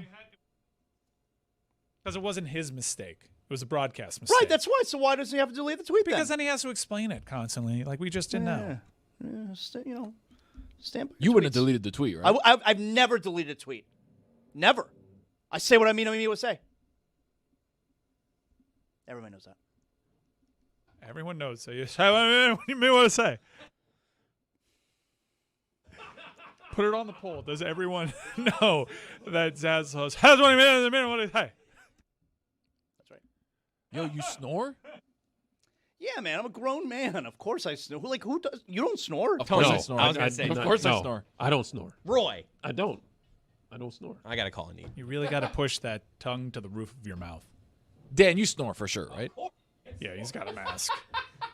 Because it wasn't his mistake. It was a broadcast mistake. Right, that's why. So why does he have to delete the tweet Because then he has to explain it constantly. Like we just didn't know. Stand by you tweets. wouldn't have deleted the tweet, right? I've never deleted a tweet. Never. I say what I mean what I say. Everyone knows that. Everyone knows. So you say what you mean what to say. Put it on the poll. Does everyone know that Zaz hosts has what he mean what to say? That's right. Yo, you snore? Yeah, man, I'm a grown man. Of course I snore. Like, who does? You don't snore? Of course I snore. I was going to say. Of course I snore. I don't snore. Roy. I don't snore. I got to call a need. You really got to push that tongue to the roof of your mouth. Dan, you snore for sure, right? Yeah, he's got a mask.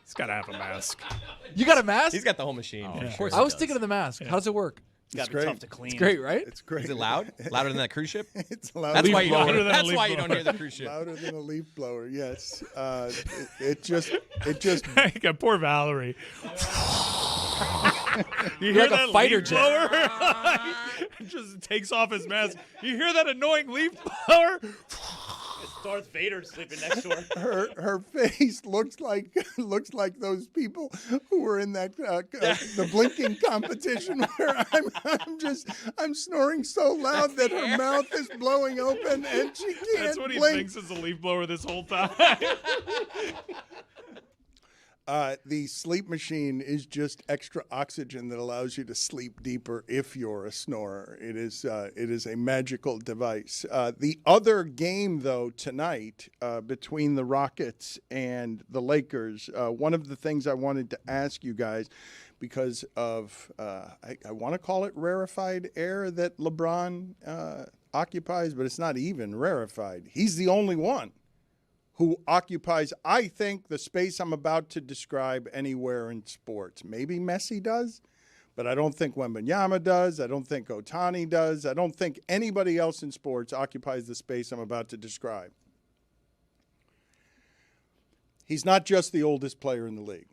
He's got to have a mask. You got a mask? He's got the whole machine. Oh, Of course I was thinking of the mask. How does it work? It's gotta be tough to clean. It's great, right? It's great. Is it loud? Louder than that cruise ship? It's loud. That's why you don't. Louder than a That's leaf why you blower. don't hear the cruise ship. Louder than a leaf blower. Yes. It just. Poor Valerie. You You're hear like a that fighter leaf jet. blower? Just takes off his mask. You hear that annoying leaf blower? Darth Vader sleeping next to her. Her face looks like those people who were in that the blinking competition where I'm snoring so loud that her mouth is blowing open and she can't That's what he blink. thinks is a leaf blower this whole time. The sleep machine is just extra oxygen that allows you to sleep deeper if you're a snorer. It is a magical device. The other game, though, tonight between the Rockets and the Lakers, one of the things I wanted to ask you guys, because of, I want to call it rarefied air that LeBron occupies, but it's not even rarefied. He's the only one who occupies, I think, the space I'm about to describe anywhere in sports. Maybe Messi does, but I don't think Wembanyama does. I don't think Ohtani does. I don't think anybody else in sports occupies the space I'm about to describe. He's not just the oldest player in the league.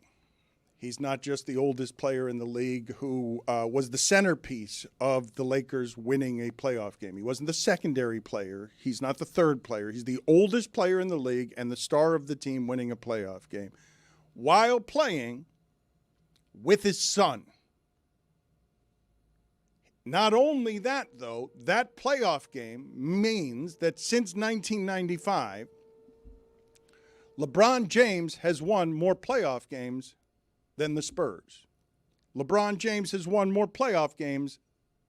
He's not just the oldest player in the league who was the centerpiece of the Lakers winning a playoff game. He wasn't the secondary player. He's not the third player. He's the oldest player in the league and the star of the team winning a playoff game while playing with his son. Not only that, though, that playoff game means that since 1995, LeBron James has won more playoff games than the Spurs. LeBron James has won more playoff games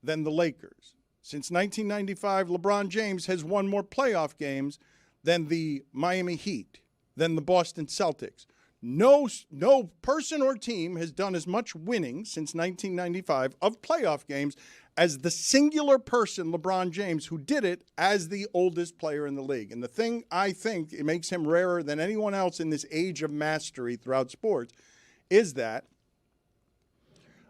than the Lakers. Since 1995, LeBron James has won more playoff games than the Miami Heat, than the Boston Celtics. No person or team has done as much winning since 1995 of playoff games as the singular person, LeBron James, who did it as the oldest player in the league. And the thing I think it makes him rarer than anyone else in this age of mastery throughout sports is that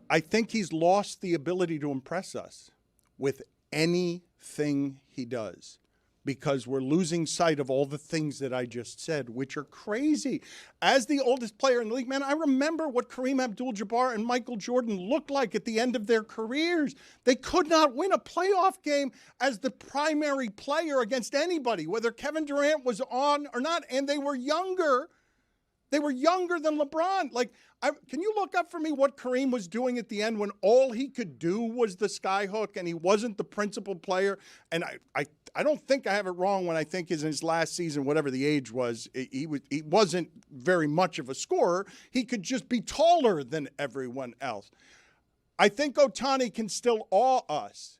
I think he's lost the ability to impress us with anything he does because we're losing sight of all the things that I just said, which are crazy. As the oldest player in the league, man, I remember what Kareem Abdul-Jabbar and Michael Jordan looked like at the end of their careers. They could not win a playoff game as the primary player against anybody, whether Kevin Durant was on or not, and they were younger. They were younger than LeBron. Can you look up for me what Kareem was doing at the end when all he could do was the skyhook and he wasn't the principal player? And I don't think I have it wrong when I think in his last season, whatever the age was, he wasn't very much of a scorer. He could just be taller than everyone else. I think Ohtani can still awe us.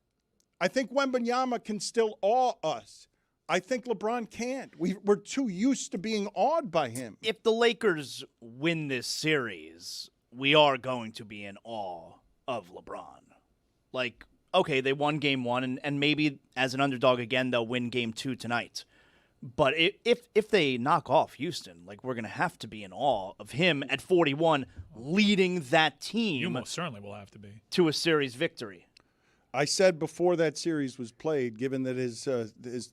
I think Wembanyama can still awe us. I think LeBron can't. We're too used to being awed by him. If the Lakers win this series, we are going to be in awe of LeBron. Okay, they won game one, and maybe as an underdog again, they'll win game two tonight. But if they knock off Houston, we're going to have to be in awe of him at 41 leading that team. You most certainly will have to be. To a series victory. I said before that series was played, given that his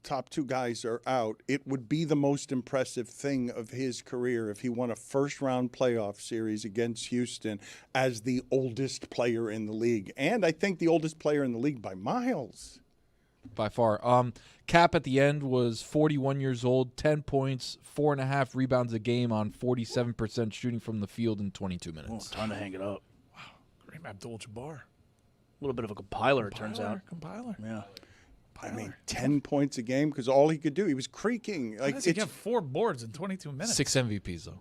top two guys are out, it would be the most impressive thing of his career if he won a first-round playoff series against Houston as the oldest player in the league. And I think the oldest player in the league by miles. By far. Cap at the end was 41 years old, 10 points, 4.5 rebounds a game on 47% shooting from the field in 22 minutes. Time to hang it up. Wow. Kareem Abdul-Jabbar. A little bit of a compiler, it turns out. Compiler. Yeah. I mean, 10 points a game because all he could do, he was creaking. How does he get 4 boards in 22 minutes? 6 MVPs, though.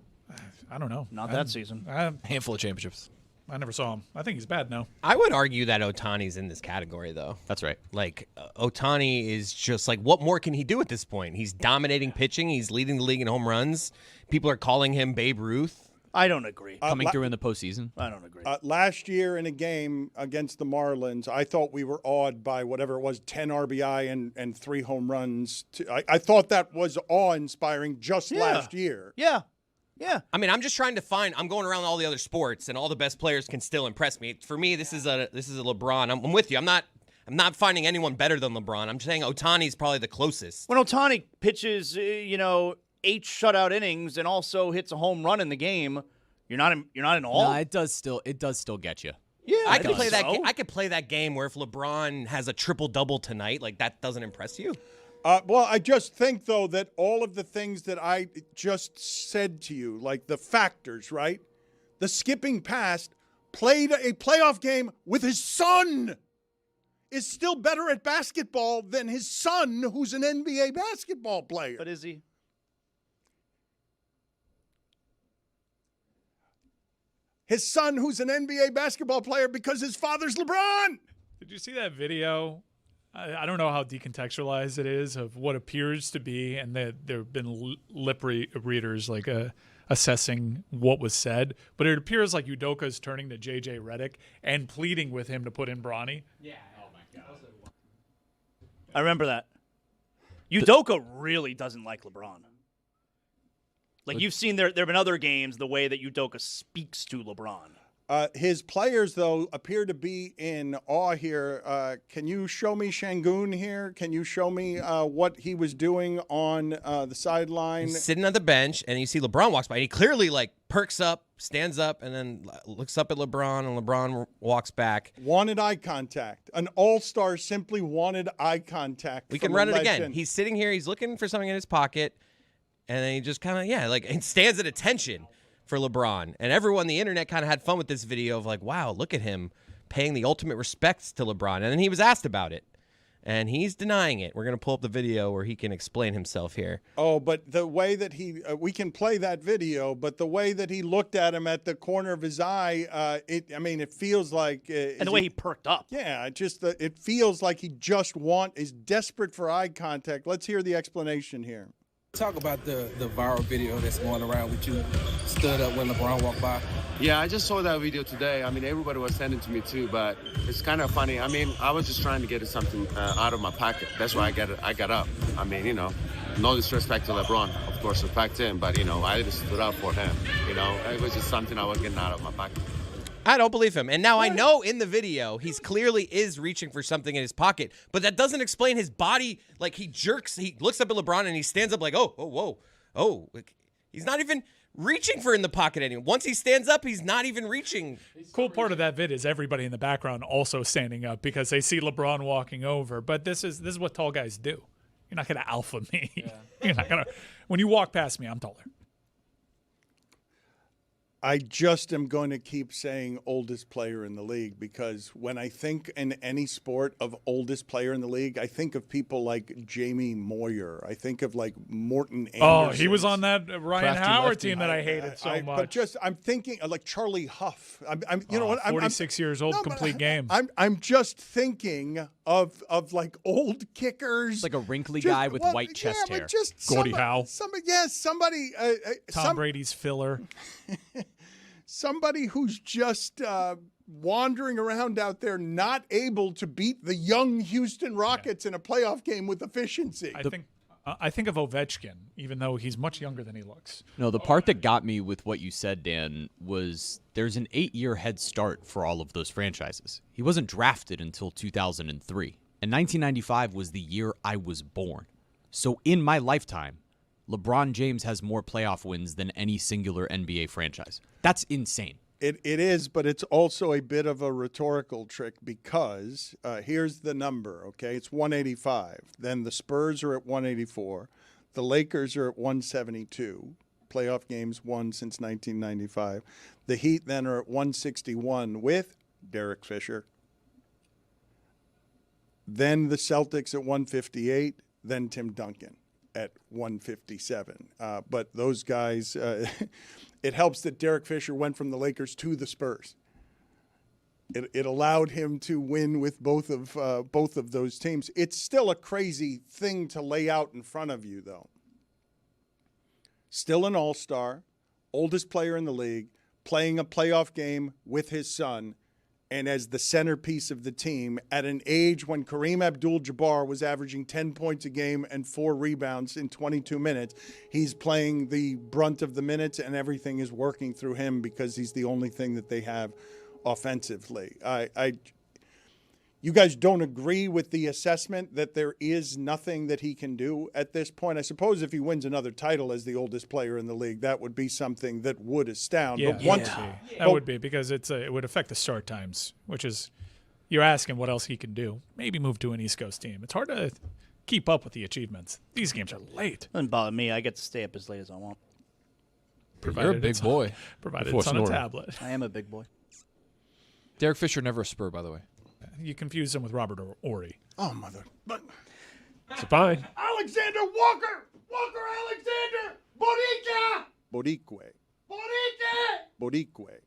I don't know. Not that season. Handful of championships. I never saw him. I think he's bad now. I would argue that Ohtani's in this category, though. That's right. Ohtani is just what more can he do at this point? He's dominating pitching. He's leading the league in home runs. People are calling him Babe Ruth. I don't agree. Coming through in the postseason. I don't agree. Last year in a game against the Marlins, I thought we were awed by whatever it was, 10 RBI and 3 home runs. I thought that was awe-inspiring last year. Yeah. Yeah. I mean, I'm just trying to I'm going around all the other sports, and all the best players can still impress me. For me, this is a LeBron. I'm with you. I'm not finding anyone better than LeBron. I'm just saying Ohtani's probably the closest. When Ohtani pitches, 8 shutout innings and also hits a home run in the game, you're not in awe. No, it does still get you. Yeah, I could play that. I could play that game where if LeBron has a triple double tonight, that doesn't impress you. Well, I just think, though, that all of the things that I just said to you, like the factors, right? The skipping past, played a playoff game with his son, is still better at basketball than his son, who's an NBA basketball player. But is he? His son, who's an NBA basketball player because his father's LeBron. Did you see that video? I don't know how decontextualized it is of what appears to be, and there have been lip readers like assessing what was said, but it appears like Udoka's turning to JJ Redick and pleading with him to put in Bronny. Yeah. Oh my God. I remember that. Udoka really doesn't like LeBron. Like you've seen there have been other games the way that Udoka speaks to LeBron. His players, though, appear to be in awe here. Can you show me Şengün here? Can you show me what he was doing on the sideline? He's sitting on the bench, and you see LeBron walks by, and he clearly, like, perks up, stands up, and then looks up at LeBron, and LeBron walks back. Wanted eye contact. An all-star simply wanted eye contact. We can run it again. He's sitting here. He's looking for something in his pocket, and then he just kind of, it stands at attention for LeBron. And everyone on the internet kind of had fun with this video of like, wow, look at him paying the ultimate respects to LeBron. And then he was asked about it, and he's denying it. We're going to pull up the video where he can explain himself here. Oh, but the way that we can play that video, but the way that he looked at him at the corner of his eye, it feels like... and the way he perked up. Yeah, it feels like he just is desperate for eye contact. Let's hear the explanation here. Talk about the viral video that's going around with you stood up when LeBron walked by. Yeah, I just saw that video today. I mean, everybody was sending to me too, but it's kind of funny. I mean, I was just trying to get something out of my pocket. That's why I got up. I mean, no disrespect to LeBron, of course, respect him, but, I just stood up for him. It was just something I was getting out of my pocket. I don't believe him. And now I know in the video he's clearly is reaching for something in his pocket, but that doesn't explain his body. Like he jerks, he looks up at LeBron and he stands up like, whoa. He's not even reaching for in the pocket anymore. Once he stands up, he's not even reaching. Cool part of that vid is everybody in the background also standing up because they see LeBron walking over. But this is what tall guys do. You're not going to alpha me. Yeah. You're not going to. When you walk past me, I'm taller. I just am going to keep saying oldest player in the league because when I think in any sport of oldest player in the league, I think of people like Jamie Moyer. I think of like Morton Anderson. Oh, he was on that Ryan Howard team that I hated so much. But just I'm thinking like Charlie Huff. I'm 46 years old, complete game. I'm just thinking of like old kickers. Like a wrinkly guy with white chest hair. Gordie Howe. Somebody. Tom Brady's filler. Somebody who's just wandering around out there, not able to beat the young Houston Rockets in a playoff game with efficiency. I think of Ovechkin, even though he's much younger than he looks. No, the part that got me with what you said, Dan, was there's an 8-year head start for all of those franchises. He wasn't drafted until 2003, and 1995 was the year I was born. So in my lifetime, LeBron James has more playoff wins than any singular NBA franchise. That's insane. It is, but it's also a bit of a rhetorical trick because here's the number, okay? It's 185. Then the Spurs are at 184. The Lakers are at 172. Playoff games won since 1995. The Heat then are at 161 with Derek Fisher. Then the Celtics at 158. Then Tim Duncan at 157. But those guys, it helps that Derek Fisher went from the Lakers to the Spurs. It allowed him to win with both of those teams. It's still a crazy thing to lay out in front of you, though. Still an all-star, oldest player in the league, playing a playoff game with his son, and as the centerpiece of the team at an age when Kareem Abdul-Jabbar was averaging 10 points a game and 4 rebounds in 22 minutes. He's playing the brunt of the minutes, and everything is working through him because he's the only thing that they have offensively. You guys don't agree with the assessment that there is nothing that he can do at this point? I suppose if he wins another title as the oldest player in the league, that would be something that would astound. Yeah, but that would be because it would affect the start times, which is you're asking what else he can do. Maybe move to an East Coast team. It's hard to keep up with the achievements. These games are late. Doesn't bother me. I get to stay up as late as I want. You're a big boy. Provided Before it's on a snoring. tablet. I am a big boy. Derek Fisher, never a Spur, by the way. You confused him with Robert Ory. Oh, mother. But It's fine. Alexander Walker! Walker Alexander! Borica! Borique. Borique! Borique.